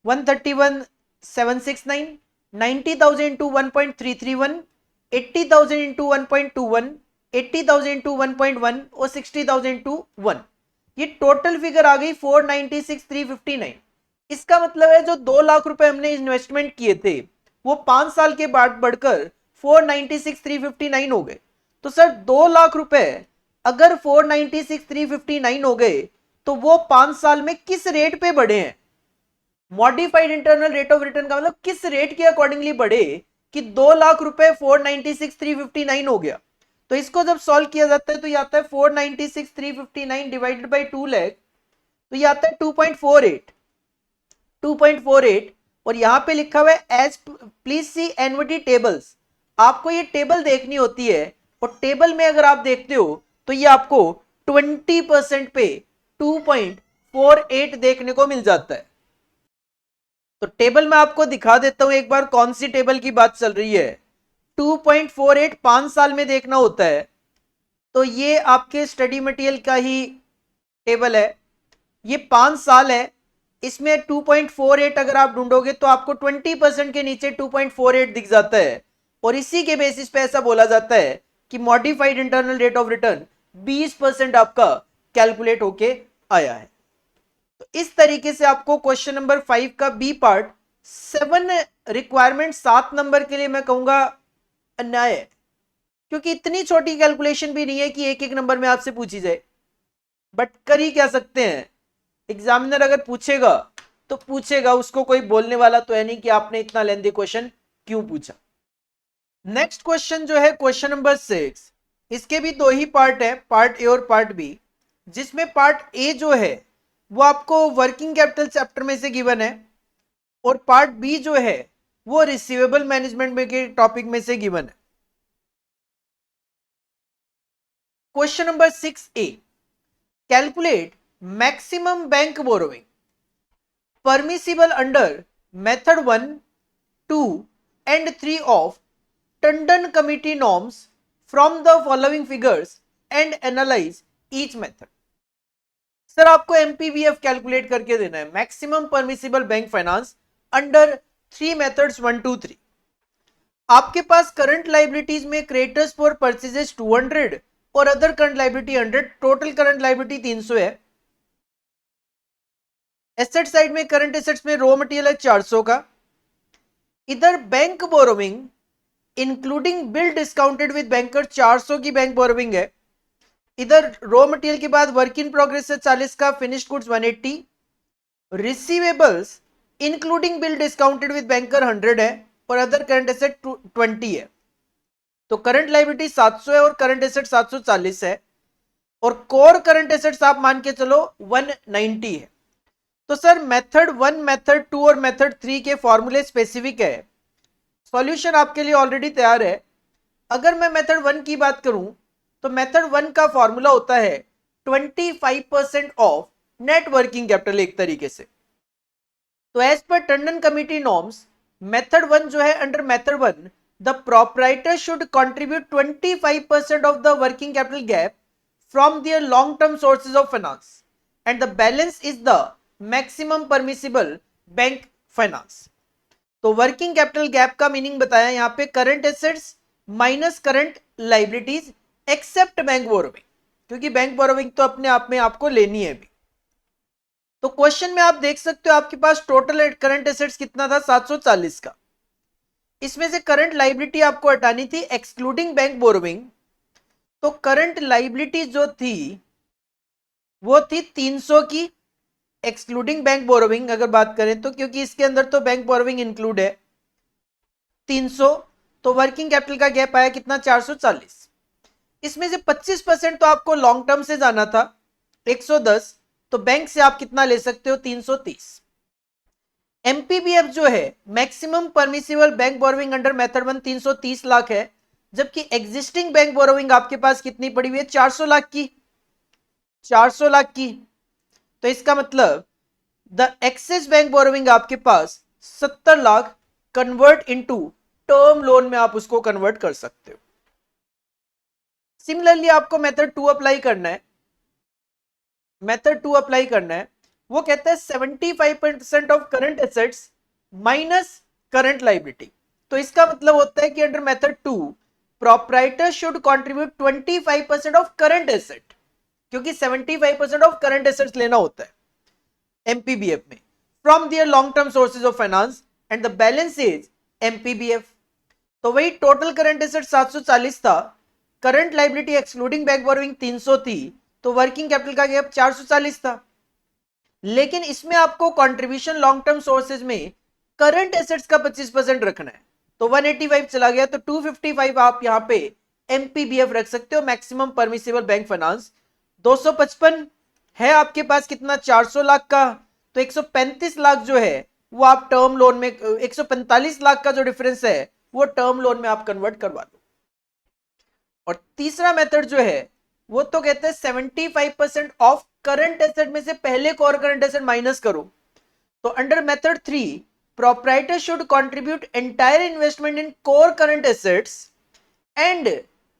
A: 131,769, 90,000 into 1.331, 80,000 into 1.21, 80,000 into 1.1 और 60,000 इंटू 1। ये टोटल फिगर आ गई 496,359। इसका मतलब है जो 2 लाख रुपए हमने इन्वेस्टमेंट किए थे वो 5 साल के बाद बढ़कर 496,359 हो गए। तो सर 2 लाख रुपए अगर 496,359 हो गए तो वो 5 साल में किस रेट पे बढ़े हैं? Modified internal rate of return का मतलब किस रेट के अकॉर्डिंगली बढ़े कि 2 लाख रुपए 496,359 हो गया। तो इसको जब सॉल्व किया जाता है तो ये आता है 496,359 डिवाइडेड बाई 2 लाख, तो ये आता है 2.48, 2.48। और यहां पे लिखा हुआ है as please see annuity tables. आपको ये टेबल देखनी होती है, और टेबल में अगर आप देखते हो तो ये आपको 20% पे 2.48 देखने को मिल जाता है। तो टेबल में आपको दिखा देता हूं एक बार कौन सी टेबल की बात चल रही है। 2.48 5 साल में देखना होता है, तो ये आपके स्टडी मटेरियल का ही टेबल है, ये 5 साल है, इसमें 2.48 अगर आप ढूंढोगे तो आपको 20% के नीचे 2.48 दिख जाता है, और इसी के बेसिस पे ऐसा बोला जाता है कि modified internal rate of return 20% आपका कैलकुलेट होके आया है। तो इस तरीके से आपको क्वेश्चन नंबर 5 का बी पार्ट 7 रिक्वायरमेंट 7 नंबर के लिए मैं कहूंगा अन्याय है, क्योंकि इतनी छोटी कैलकुलेशन भी नहीं है कि एक एक नंबर में आपसे पूछी जाए, बट कर ही क्या सकते हैं, एग्जामिनर अगर पूछेगा तो पूछेगा, उसको कोई बोलने वाला तो है नहीं कि आपने इतना लेंथी क्वेश्चन क्यों पूछा। नेक्स्ट क्वेश्चन जो है क्वेश्चन नंबर 6, इसके भी दो ही पार्ट है, पार्ट ए और पार्ट बी, जिसमें पार्ट ए जो है वो आपको वर्किंग कैपिटल चैप्टर में से गिवन है, और पार्ट बी जो है वो रिसीवेबल मैनेजमेंट में के टॉपिक में से गिवन है। Question number 6A, calculate maximum bank borrowing permissible under method 1, 2 and 3 of Tandon committee norms from the following figures and analyze each method। Sir आपको एमपीबीएफ कैलकुलेट करके देना है, maximum permissible bank finance under 3 methods 1, 2, 3। आपके पास current liabilities में creditors for purchases 200 और other current liability 100, total current liability 300 है। Asset side में current assets में रॉ मटेरियल है 400 का। इधर bank borrowing including bill discounted with banker 400 की बैंक बोरोविंग है। इधर रॉ मटेरियल के बाद वर्क इन प्रोग्रेस है 40 का, finished goods 180, receivables including bill discounted with banker 100 है, और अदर करंट एसेट 20 है। तो करंट लाइबिलिटी 700 है और करंट एसेट 740 है, और कोर करंट एसेट्स आप मान के चलो 190 है। तो सर मेथड 1, मेथड 2 और मेथड 3 के फॉर्मूले स्पेसिफिक है, सॉल्यूशन आपके लिए ऑलरेडी तैयार है। अगर मैं मेथड 1 की बात करूं तो मेथड 1 का फॉर्मूला होता है 25% ऑफ नेट वर्किंग कैपिटल एक तरीके से। तो as per Tandon committee norms method 1 जो है, under method 1 the proprietor should contribute 25% of the working capital gap from their long term sources of finance and the balance is the maximum permissible bank finance. तो working capital gap का meaning बताया यहां पे, current assets minus current liabilities except bank borrowing, क्योंकि bank borrowing तो अपने आप में आपको लेनी है भी। तो क्वेश्चन में आप देख सकते हो आपके पास टोटल करंट एसेट्स कितना था, 740 का। इसमें से करंट लाइबिलिटी आपको हटानी थी एक्सक्लूडिंग बैंक बोरोविंग। तो करंट लाइबिलिटी जो थी वो थी 300 की, एक्सक्लूडिंग बैंक बोरोविंग अगर बात करें तो, क्योंकि इसके अंदर तो बैंक बोरोविंग इंक्लूड है 300। तो वर्किंग कैपिटल का गैप आया कितना, 440। इसमें से 25% तो आपको लॉन्ग टर्म से जाना था 110, तो बैंक से आप कितना ले सकते हो, 330। एमपीबीएफ जो है maximum permissible bank borrowing under method 1 330 lakh है, जबकि एग्जिस्टिंग बैंक बोरोविंग आपके पास कितनी पड़ी हुई है, 400 लाख की, 400 लाख की। तो इसका मतलब द एक्सेस बैंक बोरोविंग आपके पास 70 lakh convert into term loan में आप उसको कन्वर्ट कर सकते हो। सिमिलरली आपको मेथड 2 अप्लाई करना है, मेथड 2 अप्लाई करना है, वो कहता है 75% of current assets minus current liability. तो इसका मतलब होता है कि under method 2 proprietor should contribute 25% of current asset, क्योंकि 75% ऑफ करंट एसेट्स लेना होता है एमपीबीएफ में, from their long term sources of finance and the balance is MPBF. तो वही टोटल करंट एसेट 740 था, current liability excluding bank borrowing 300 थी, तो वर्किंग कैपिटल का गैप 440 था। लेकिन इसमें आपको कंट्रीब्यूशन लॉन्ग टर्म सोर्सेज में करंट एसेट्स का 25% रखना है, तो 185 चला गया, तो 255 आप यहां पे एमपीबीएफ रख सकते हो, मैक्सिमम परमिसिबल बैंक फाइनेंस। 255 है आपके पास कितना, 400 लाख का, तो 135 लाख जो है वो आप टर्म लोन में, 145 लाख का जो डिफरेंस है वो टर्म लोन में आप कन्वर्ट करवा दो। और तीसरा मेथड जो है वो तो कहते हैं 75% ऑफ करंट एसेट में से पहले कोर करंट एसेट माइनस करो। तो under method 3 proprietor should contribute entire investment in core current assets and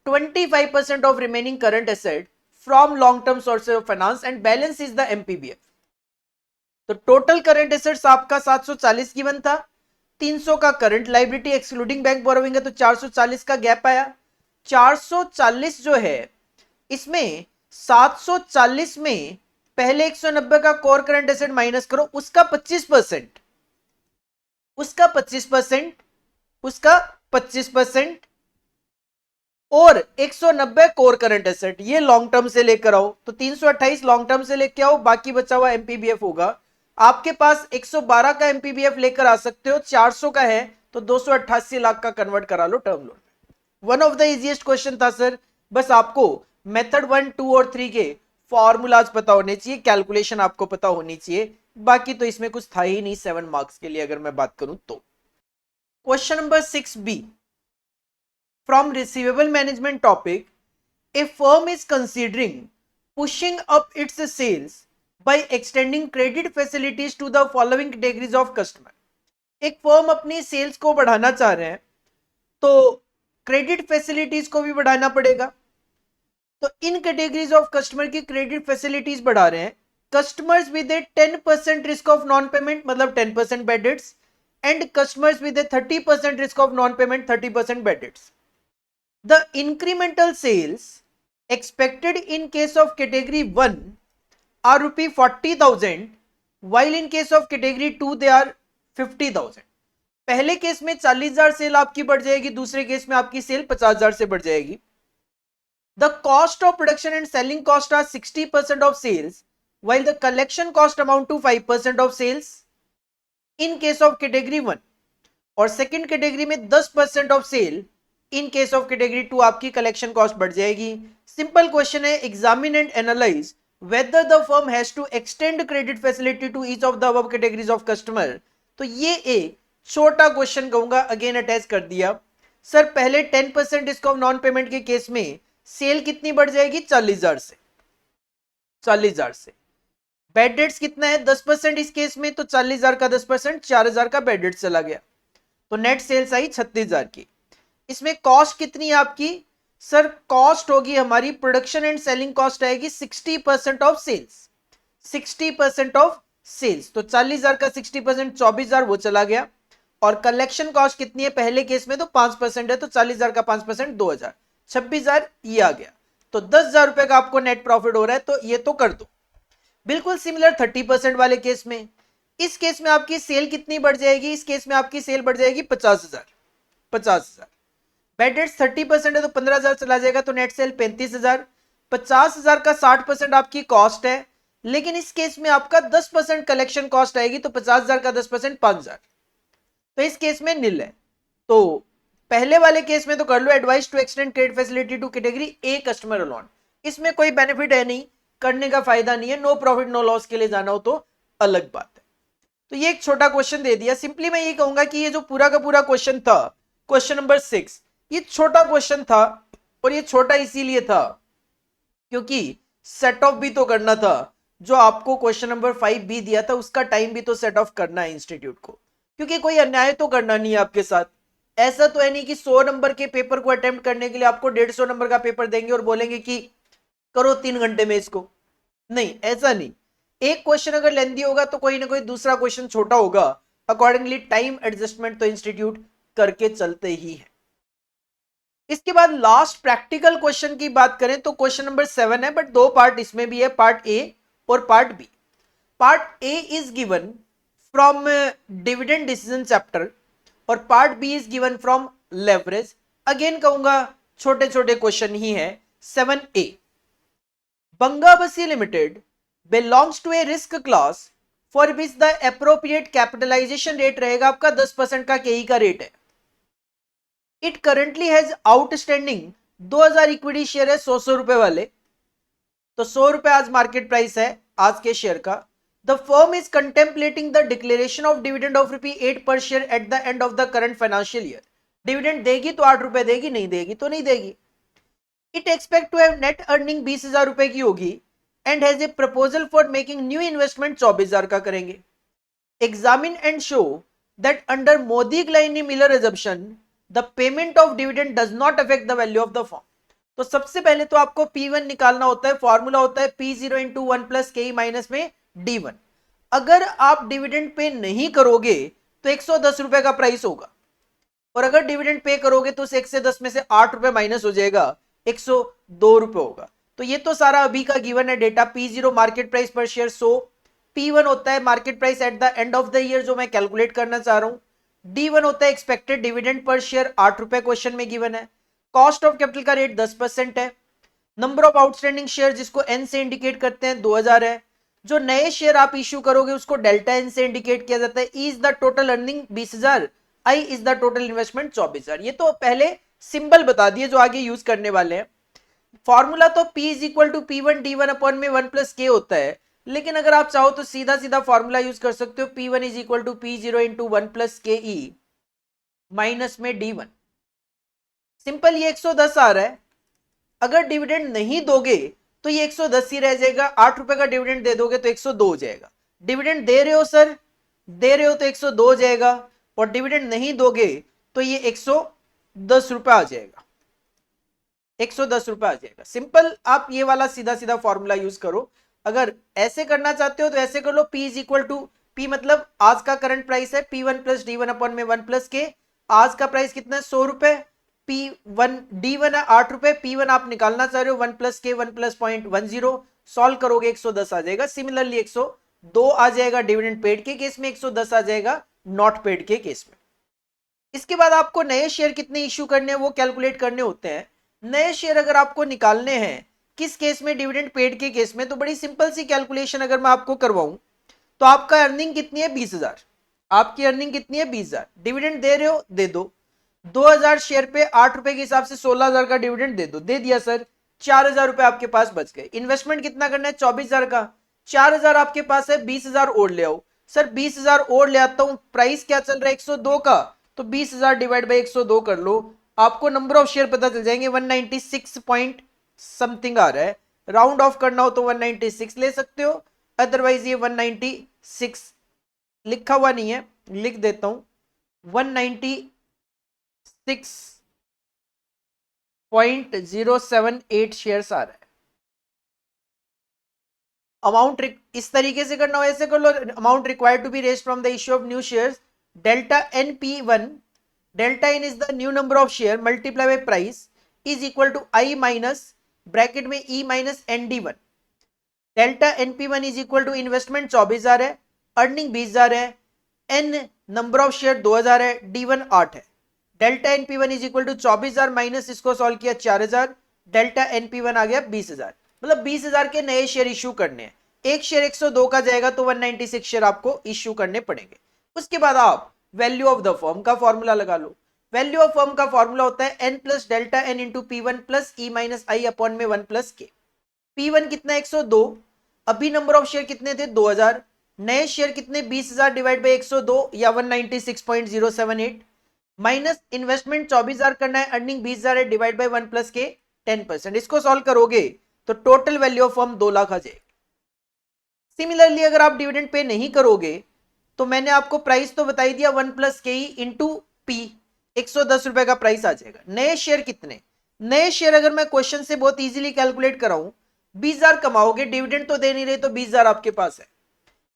A: 25% of remaining current asset from long term sources of finance and balance is the MPBF. तो total current assets आपका 740 given था, 300 का current liability excluding bank borrowing है, तो 440 का gap आया। 440 जो है इसमें 740 में पहले 190 का कोर करंट एसेट माइनस करो, उसका 25%, उसका 25%, उसका 25% और 190 कोर करंट एसेट, ये लॉन्ग टर्म से लेकर आओ, तो 328 लॉन्ग टर्म से लेकर आओ, बाकी बचा हुआ एमपीबीएफ होगा। आपके पास 112 का एमपीबीएफ लेकर आ सकते हो, 400 का है तो 288 लाख का कन्वर्ट करा लो term loan. One of the easiest question था सर, बस आपको मेथड 1, 2 और 3 के फॉर्मूलाज पता होने चाहिए, कैलकुलेशन आपको पता होनी चाहिए, बाकी तो इसमें कुछ था ही नहीं 7 मार्क्स के लिए अगर मैं बात करूं तो। Question number 6B from receivable management topic, a firm is considering pushing up its sales by extending credit facilities to the following categories of customer. एक फर्म अपनी सेल्स को बढ़ाना चाह रहे हैं तो क्रेडिट फैसिलिटीज को भी बढ़ाना पड़ेगा, तो इन कैटेगरीज ऑफ कस्टमर की क्रेडिट फैसिलिटीज बढ़ा रहे हैं। Customers with A 10% risk of non payment मतलब 10% bad debts, and customers with A 30% risk of non payment 30% bad debts. The incremental sales expected in case of category 1 are rupee 40,000 while in case of category 2 they are 50,000। पहले case में 40,000 cell आपकी बढ़ जाएगी, दूसरे case में आपकी cell 50,000 से बढ़ जाएगी। The cost of production and selling cost are 60% of sales while the collection cost amount to 5% of sales in case of category 1, और सेकेंड कैटेगरी में 10% of sale in case of category 2 आपकी collection cost बढ़ जाएगी। Simple question है, examine and analyse whether the firm has to extend credit facility to each of the above categories of customer. तो ये एक छोटा question कहूंगा, अगेन अटैच कर दिया। सर पहले 10% डिस्काउंट नॉन पेमेंट के केस में सेल कितनी बढ़ जाएगी? 40,000 से, 40,000 से। बैड डेट्स कितना है? 10% इस केस में, तो 40,000 का 10% 4,000 का बैड डेट चला गया, तो नेट सेल्स आई 36,000 की। इसमें कॉस्ट कितनी है आपकी? सर कॉस्ट होगी हमारी, प्रोडक्शन एंड सेलिंग कॉस्ट आएगी 60% ऑफ सेल्स, 60% ऑफ सेल्स, तो 40,000 का 60% 24,000 वो चला गया। और कलेक्शन कॉस्ट कितनी है पहले केस में? तो 5% है, तो 40,000 का 5% 2,000, 26,000 ये आ गया, तो 10,000 रुपए का आपको नेट प्रॉफिट हो रहा है, तो ये तो कर दो। बिल्कुल सिमिलर 30% वाले केस में, इस केस में आपकी सेल कितनी बढ़ जाएगी? इस केस में आपकी सेल बढ़ जाएगी 50,000, 50,000। बैड डेट्स 30% है तो 15,000 चला जाएगा, तो नेट सेल 35,000। 50,000 का 60% आपकी कॉस्ट है, लेकिन इस केस में आपका 10% कलेक्शन कॉस्ट आएगी, तो 50,000 का 10% 5,000, तो इस केस में निल है। तो पहले वाले केस में तो कर लो, advice to extend credit facility to category A customer alone, इसमें कोई बेनिफिट है नहीं, करने का फायदा नहीं है, नो प्रॉफिट नो लॉस के लिए जाना हो तो अलग बात है। तो ये एक छोटा क्वेश्चन दे दिया। सिंपली मैं ये कहूंगा कि ये जो पूरा का पूरा क्वेश्चन था, क्वेश्चन नंबर 6, ये छोटा क्वेश्चन था, और ये छोटा इसीलिए था क्योंकि सेट ऑफ भी तो करना था। जो आपको क्वेश्चन नंबर 5B दिया था उसका टाइम भी तो सेट ऑफ करना है इंस्टीट्यूट को, क्योंकि कोई अन्याय तो करना नहीं है आपके साथ। ऐसा तो है नहीं कि 100 नंबर के पेपर को अटेम्प्ट करने के लिए आपको 150 नंबर का पेपर देंगे और बोलेंगे कि करो 3 घंटे में इसको, नहीं, ऐसा नहीं। एक क्वेश्चन अगर लेंदी होगा तो कोई ना कोई दूसरा क्वेश्चन छोटा होगा, अकॉर्डिंगली टाइम एडजस्टमेंट तो इंस्टीट्यूट करके चलते ही है। इसके बाद लास्ट प्रैक्टिकल क्वेश्चन की बात करें तो क्वेश्चन नंबर 7 है, बट 2 पार्ट इसमें भी है, पार्ट ए और part B. Part A is given from dividend decision chapter और part B is given from leverage. Again कहूंगा छोटे छोटे क्वेश्चन ही है। 7A, Banga Basi limited belongs to a risk class for which the appropriate capitalization rate रहेगा आपका 10% का केई का रेट है। It currently has outstanding 2000 equity share है 100 रुपए वाले, तो 100 रुपए आज मार्केट प्राइस है आज के शेयर का। The firm is contemplating the declaration of dividend of ₹8 पर share at the end of the current financial year. Dividend देगी तो 8 रुपए देगी, नहीं देगी तो नहीं देगी। It expect to have net earning 20,000 रुपए की होगी and has a proposal for making new investment 24,000 का करेंगे। Examine and show that under Modigliani Miller assumption the payment of dividend does not affect the value of the firm। तो सबसे पहले तो आपको P1 निकालना होता है, फॉर्मूला होता है P0 इंटू 1 प्लस के माइनस में D1। अगर आप डिविडेंड पे नहीं करोगे तो 110 रुपए का प्राइस होगा, और अगर डिविडेंड पे करोगे तो उस 110 में से 8 रुपए माइनस हो जाएगा, 102 रुपए होगा। तो ये तो सारा अभी का गिवन है डेटा। P0 मार्केट प्राइस पर शेयर 100, P1 होता है market price at the end of the year जो मैं कैलकुलेट करना चाह रहा हूं, D1 होता है एक्सपेक्टेड डिविडेंड पर शेयर 8 रुपए क्वेश्चन में गिवन है, कॉस्ट ऑफ कैपिटल का रेट 10% है, नंबर ऑफ आउटस्टैंडिंग शेयर जिसको एन से इंडिकेट करते हैं 2000 है, जो नए शेयर आप इश्यू करोगे उसको डेल्टा एन से इंडिकेट किया जाता है, is the total earning 20,000, I is the total investment 24,000। ये तो पहले सिंबल बता दिए जो आगे यूज करने वाले हैं। फॉर्मूला तो P is equal to P1 D1 upon में 1 प्लस के होता है, लेकिन अगर आप चाहो तो सीधा सीधा फॉर्मूला यूज कर सकते हो, P1 is equal to P0 into 1 plus K E minus में D1। सिंपल, ये 110 आ रहा है, अगर डिविडेंड नहीं दोगे तो ये 110 ही रह जाएगा, 8 रुपए का डिविडेंड दे दोगे तो 102 हो जाएगा। डिविडेंड दे रहे हो सर, दे रहे हो तो 102 हो जाएगा, और डिविडेंड नहीं दोगे तो ये 110 रुपए आ जाएगा, 110 रुपए आ जाएगा। सिंपल, आप ये वाला सीधा सीधा फॉर्मूला यूज करो। अगर ऐसे करना चाहते हो तो ऐसे कर लो, P is equal to P मतलब आज का करंट प्राइस है, P1 प्लस D1 अपॉन में 1 प्लस के, आज का प्राइस कितना है 100 रुपए, P1 D1 है 8 रुपए, P1 आप निकालना चाह रहे हो 1 प्लस के 1 प्लस 0.10, सॉल्व करोगे 110 आ जाएगा। सिमिलरली 102 आ जाएगा डिविडेंड पेड के केस में, 110 आ जाएगा नॉट पेड के केस में। इसके बाद आपको नए शेयर कितने इश्यू करने हैं वो कैलकुलेट करने होते हैं। नए शेयर अगर आपको निकालने हैं किस केस में, डिविडेंड पेड के केस में, तो बड़ी सिंपल सी कैलकुलेशन अगर मैं आपको करवाऊं तो आपका अर्निंग कितनी है 20,000, आपकी अर्निंग कितनी है 20,000, डिविडेंड दे रहे हो दे दो, 2000 शेयर पे 8 रुपए के हिसाब से 16,000 का डिविडेंड दे दो, दे दिया सर, 4,000 रुपए आपके पास बच गए। इन्वेस्टमेंट कितना करना है 24,000 का, 4,000 आपके पास है, 20,000 और ले आओ सर, 20,000 और ले आता हूं, प्राइस क्या चल रहा है 102 का, तो 20,000 डिवाइड बाई 102 कर लो, आपको नंबर ऑफ शेयर पता चल जाएंगे, 196 पॉइंट समथिंग आ रहा है, राउंड ऑफ करना हो तो 196 ले सकते हो, अदरवाइज ये 196 लिखा हुआ नहीं है, लिख देता हूं 196.078 शेयर्स आ रहा है। अमाउंट इस तरीके से करना हो ऐसे कर लो, amount required to be raised from the issue of new shares, delta N P1, delta N is the new number of share multiply by price is equal to I minus bracket में E minus N D1। Delta N P1 is equal to investment 24,000 है, earning 20,000 है, N number of share 2,000 है, D1 8 है। Delta N P1 is equal to 24,000 minus इसको solve किया 4,000, delta N P1 आ गया 20,000, मतलब 20,000 के नए शेयर इश्यू करने हैं। एक शेयर 102 का जाएगा तो 196 शेयर आपको इश्यू करने पड़ेंगे। उसके बाद आप वैल्यू ऑफ द फर्म का फॉर्मूला लगा लो। वैल्यू ऑफ फर्म का फॉर्मूला होता है N plus delta N into P1 plus E minus I upon में 1 प्लस के। P1 कितना 102, अभी नंबर ऑफ शेयर कितने थे 2000, नए शेयर कितने 20,000 डिवाइड बाई 102 या 196.078, माइनस इन्वेस्टमेंट 24,000 करना है, अर्निंग 20,000 है, डिवाइड बाई 1 प्लस के 10%, इसको सॉल्व करोगे तो total value of firm 2 lakh आ जाएगी। सिमिलरली अगर आप डिविडेंड पे नहीं करोगे तो मैंने आपको प्राइस तो बता ही दिया 1 प्लस के इंटू पी, 110 रुपए का प्राइस आ जाएगा। नए शेयर कितने, नए शेयर अगर मैं क्वेश्चन से बहुत इजीली कैलकुलेट कराऊं, 20,000 कमाओगे, डिविडेंड तो दे नहीं रहे तो 20,000 आपके पास है,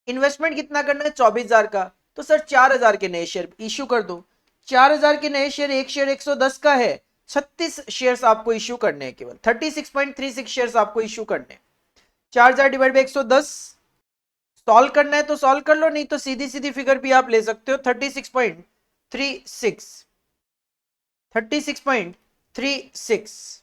A: इन्वेस्टमेंट कितना करना है 24,000 का, तो सर 4,000 के नए शेयर इश्यू कर दो। 4,000 के नए शेयर, एक शेयर 110 का है, 36 शेयर्स आपको इश्यू करने हैं, केवल 36.36 शेयर्स आपको इश्यू करने हैं। 4,000 डिवाइड बाई 110, सॉल्व करना है तो सॉल्व कर लो, नहीं तो सीधी सीधी फिगर भी आप ले सकते हो, 36.36 36.36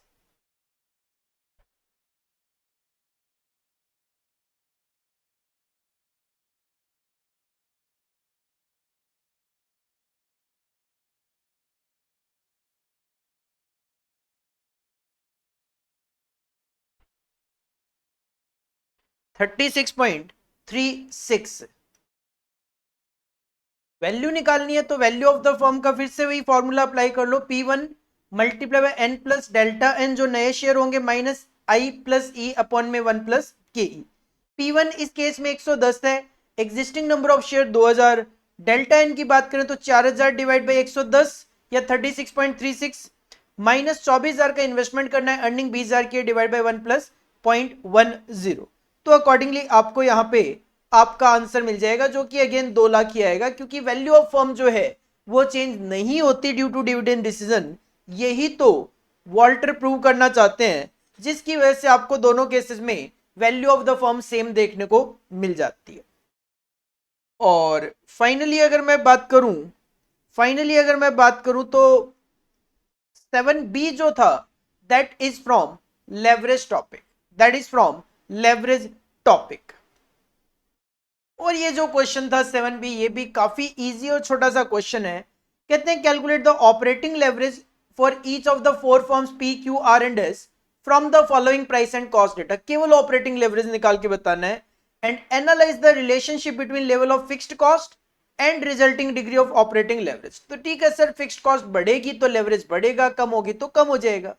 A: वैल्यू निकालनी है तो वैल्यू ऑफ द फर्म का फिर से वही फॉर्मूला अप्लाई कर लो, P1 multiply by n plus delta n जो नए शेयर होंगे माइनस आई प्लस ई अपॉन में 1 प्लस के ई। P1 इस केस में 110 है, existing number of share 2000, delta n की बात करें तो 4,000 डिवाइड बाई 110 या 36.36, माइनस 24,000 का इन्वेस्टमेंट करना है, अर्निंग 20,000 की, डिवाइड बाय 1 प्लस 0.10। तो अकॉर्डिंगली आपको यहाँ पे आपका आंसर मिल जाएगा जो कि अगेन 2 लाख ही आएगा, क्योंकि वैल्यू ऑफ फर्म जो है वो चेंज नहीं होती ड्यू टू डिविडेंड डिसीजन। यही तो वॉल्टर प्रूव करना चाहते हैं, जिसकी वजह से आपको दोनों केसेस में value of the firm same देखने को मिल जाती है। और फाइनली अगर मैं बात करूं तो 7B जो था that is from leverage topic. और ये जो क्वेश्चन था 7B, ये भी काफी इजी और छोटा सा क्वेश्चन है। कहते हैं calculate the operating leverage for each of the 4 firms P, Q, R and S from the following price and cost data. केवल ऑपरेटिंग लेवरेज निकाल के बताना है। And analyse the relationship between level of fixed cost and resulting degree of operating leverage. तो ठीक है sir, fixed cost बढ़ेगी तो लेवरेज बढ़ेगा, कम होगी तो कम हो जाएगा।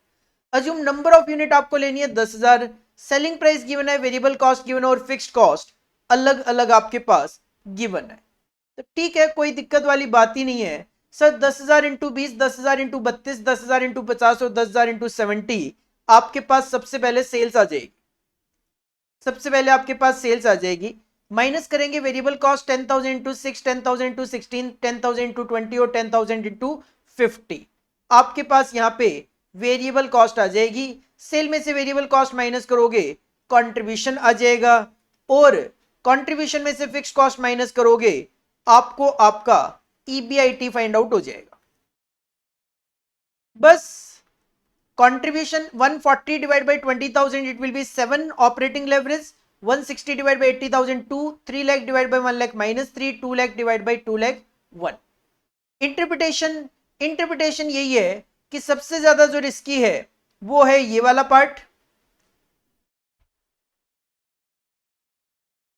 A: अज्यूम नंबर ऑफ यूनिट आपको लेनी है 10,000, सेलिंग प्राइस गिवन है, वेरिएबल कॉस्ट गिवन है और फिक्स्ड कॉस्ट अलग अलग आपके पास गिवन है। तो ठीक है, कोई दिक्कत वाली बात ही नहीं है। सर 10,000 इंटू 20, 10,000 इंटू 32, 10,000 इंटू 50 और 10,000 इंटू 70 आपके पास सबसे पहले सेल्स आ जाएगी। माइनस करेंगे variable cost 10,000 into 6, 10,000 into 16, 10,000 into 20 और 10,000 इंटू 50। आपके पास यहाँ पे वेरिएबल कॉस्ट आ जाएगी। सेल में से वेरिएबल कॉस्ट माइनस करोगे, कंट्रीब्यूशन आ जाएगा, और कंट्रीब्यूशन में से फिक्स्ड कॉस्ट माइनस करोगे, आपको आपका ईबीआईटी फाइंड आउट हो जाएगा। बस contribution 140 divide by 20,000 it will B 7 operating leverage, 160 divide by 80,000 2, 3 lakh divide by 1 lakh minus 3, 2 lakh divide by 2 lakh 1। Interpretation यही है कि सबसे ज्यादा जो रिस्की है वो है ये वाला पार्ट।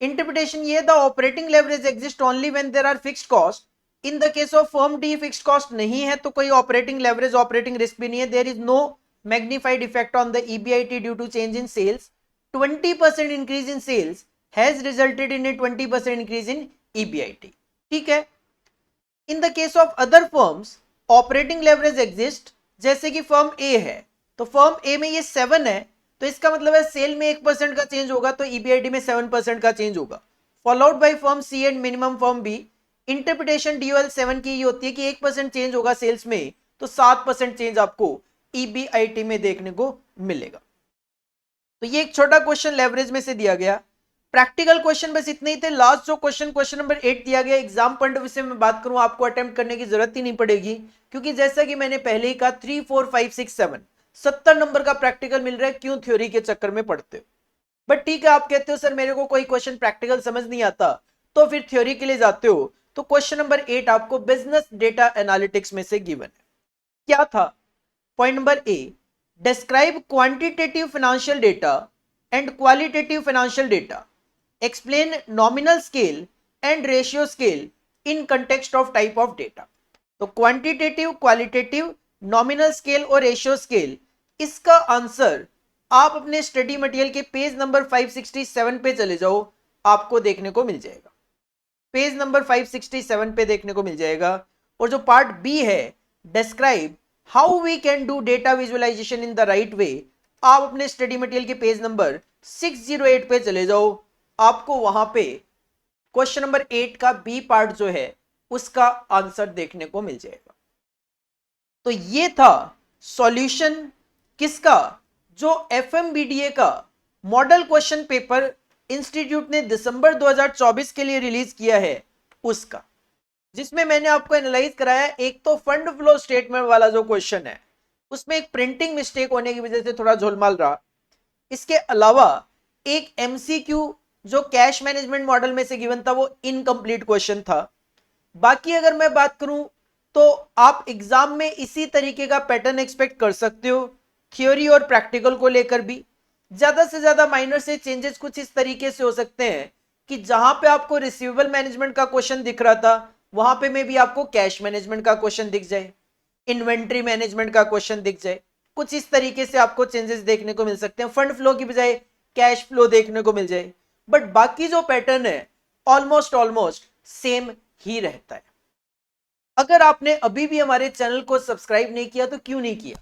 A: इंटरप्रिटेशन ये, the operating leverage exist only when there are fixed cost. In the case of firm D fixed cost नहीं है तो कोई ऑपरेटिंग लेवरेज, ऑपरेटिंग रिस्क भी नहीं है। There is no magnified effect on the EBIT due to change in sales. 20% increase in sales has resulted in a 20% increase in EBIT. ठीक है। In the case of other firms operating leverage exist, जैसे कि firm ए है, तो firm ए में ये 7 है, तो इसका मतलब है सेल में 1% का चेंज होगा तो ईबीआईटी में 7% का चेंज होगा। Followed by firm C and minimum firm B. Interpretation DOL 7 की ये होती है कि 1% चेंज होगा सेल्स में तो 7% चेंज आपको ईबीआईटी में देखने को मिलेगा। तो ये एक छोटा क्वेश्चन लेवरेज में से दिया गया। प्रैक्टिकल क्वेश्चन बस इतने ही थे। लास्ट जो क्वेश्चन नंबर 8 दिया गया, एग्जाम पॉइंट ऑफ व्यू से मैं बात करूं, आपको अटेम्प्ट करने की जरूरत ही नहीं पड़ेगी, क्योंकि जैसा कि मैंने पहले ही कहा 3, 4, 5, 6, 7 70 नंबर का प्रैक्टिकल मिल रहा है, क्यों थ्योरी के चक्कर में पढ़ते हो। बट ठीक है, आप कहते हो सर मेरे को कोई क्वेश्चन प्रैक्टिकल समझ नहीं आता, तो फिर थ्योरी के लिए जाते हो। तो क्वेश्चन नंबर 8 आपको बिजनेस डेटा एनालिटिक्स में से गिवन है। क्या था? Point number A, describe quantitative financial data and qualitative financial data, explain nominal scale and ratio scale in context of type of data. तो क्वांटिटेटिव, क्वालिटेटिव, नॉमिनल स्केल और ratio scale, इसका answer आप अपने study material के page number 567 पे चले जाओ, आपको देखने को मिल जाएगा। पेज नंबर 567 पे देखने को मिल जाएगा। और जो पार्ट बी है, describe how we can do data visualisation in the right way, आप अपने स्टडी मटेरियल के पेज नंबर 608 पे चले जाओ, आपको वहां पे क्वेश्चन नंबर 8 का बी पार्ट जो है उसका आंसर देखने को मिल जाएगा। तो ये था सॉल्यूशन किसका? जो एफएमबीडीए का मॉडल क्वेश्चन पेपर इंस्टीट्यूट ने दिसंबर 2024 के लिए रिलीज किया है उसका, जिसमें मैंने आपको एनालाइज कराया। एक तो फंड फ्लो स्टेटमेंट वाला जो क्वेश्चन है उसमें एक प्रिंटिंग मिस्टेक होने की वजह से थोड़ा झोलमाल रहा। इसके अलावा एक एमसीक्यू जो कैश मैनेजमेंट मॉडल में से गिवन था वो इनकम्प्लीट क्वेश्चन था। बाकी अगर मैं बात करूं तो आप एग्जाम में इसी तरीके का पैटर्न एक्सपेक्ट कर सकते हो, थ्योरी और प्रैक्टिकल को लेकर भी। ज्यादा से ज्यादा माइनर से चेंजेस कुछ इस तरीके से हो सकते हैं कि जहां पे आपको रिसीवेबल मैनेजमेंट का क्वेश्चन दिख रहा था वहां पे में भी आपको कैश मैनेजमेंट का क्वेश्चन दिख जाए, इन्वेंट्री मैनेजमेंट का क्वेश्चन दिख जाए। कुछ इस तरीके से आपको चेंजेस देखने को मिल सकते हैं। फंड फ्लो की बजाय कैश फ्लो देखने को मिल जाए, बट बाकी जो पैटर्न है ऑलमोस्ट सेम ही रहता है। अगर आपने अभी भी हमारे चैनल को सब्सक्राइब नहीं किया तो क्यों नहीं किया?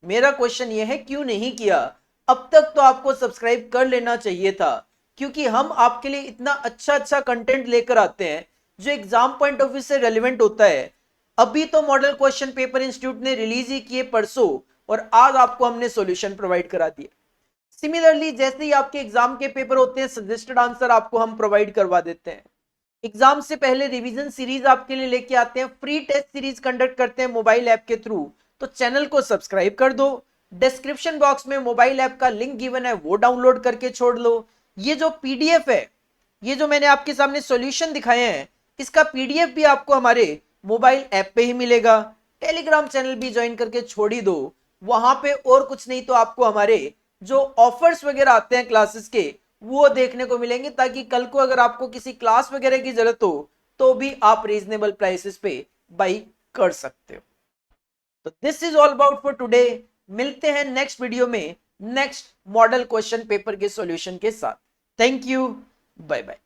A: मेरा क्वेश्चन ये है क्यों नहीं किया? अब तक तो आपको सब्सक्राइब कर लेना चाहिए था, क्योंकि हम आपके लिए इतना अच्छा कंटेंट लेकर आते हैं जो एग्जाम पॉइंट ऑफ व्यू से रेलिवेंट होता है। अभी तो मॉडल क्वेश्चन पेपर इंस्टीट्यूट ने रिलीज ही किए परसों, और आज आपको हमने सॉल्यूशन प्रोवाइड करा दिया। सिमिलरली जैसे ही आपके एग्जाम के पेपर होते हैं, सजेस्टेड आंसर आपको हम प्रोवाइड करवा देते हैं। एग्जाम से पहले रिवीजन सीरीज आपके लिए लेके आते हैं, फ्री टेस्ट सीरीज कंडक्ट करते हैं मोबाइल ऐप के थ्रू। तो चैनल को सब्सक्राइब कर दो, डिस्क्रिप्शन बॉक्स में मोबाइल ऐप का लिंक गिवन है, वो डाउनलोड करके छोड़ लो। ये जो पीडीएफ है, ये जो मैंने आपके सामने सॉल्यूशन दिखाए हैं, इसका पीडीएफ भी आपको हमारे मोबाइल ऐप पे ही मिलेगा। टेलीग्राम चैनल भी ज्वाइन करके छोड़ ही दो, वहां पे और कुछ नहीं तो आपको हमारे जो ऑफर्स वगैरह आते हैं क्लासेस के, वो देखने को मिलेंगे, ताकि कल को अगर आपको किसी क्लास वगैरह की जरूरत हो तो भी आप रीजनेबल प्राइसेस पे बाई कर सकते हो। तो this is all about for today. मिलते हैं नेक्स्ट वीडियो में नेक्स्ट मॉडल क्वेश्चन पेपर के सॉल्यूशन के साथ। Thank you, bye bye.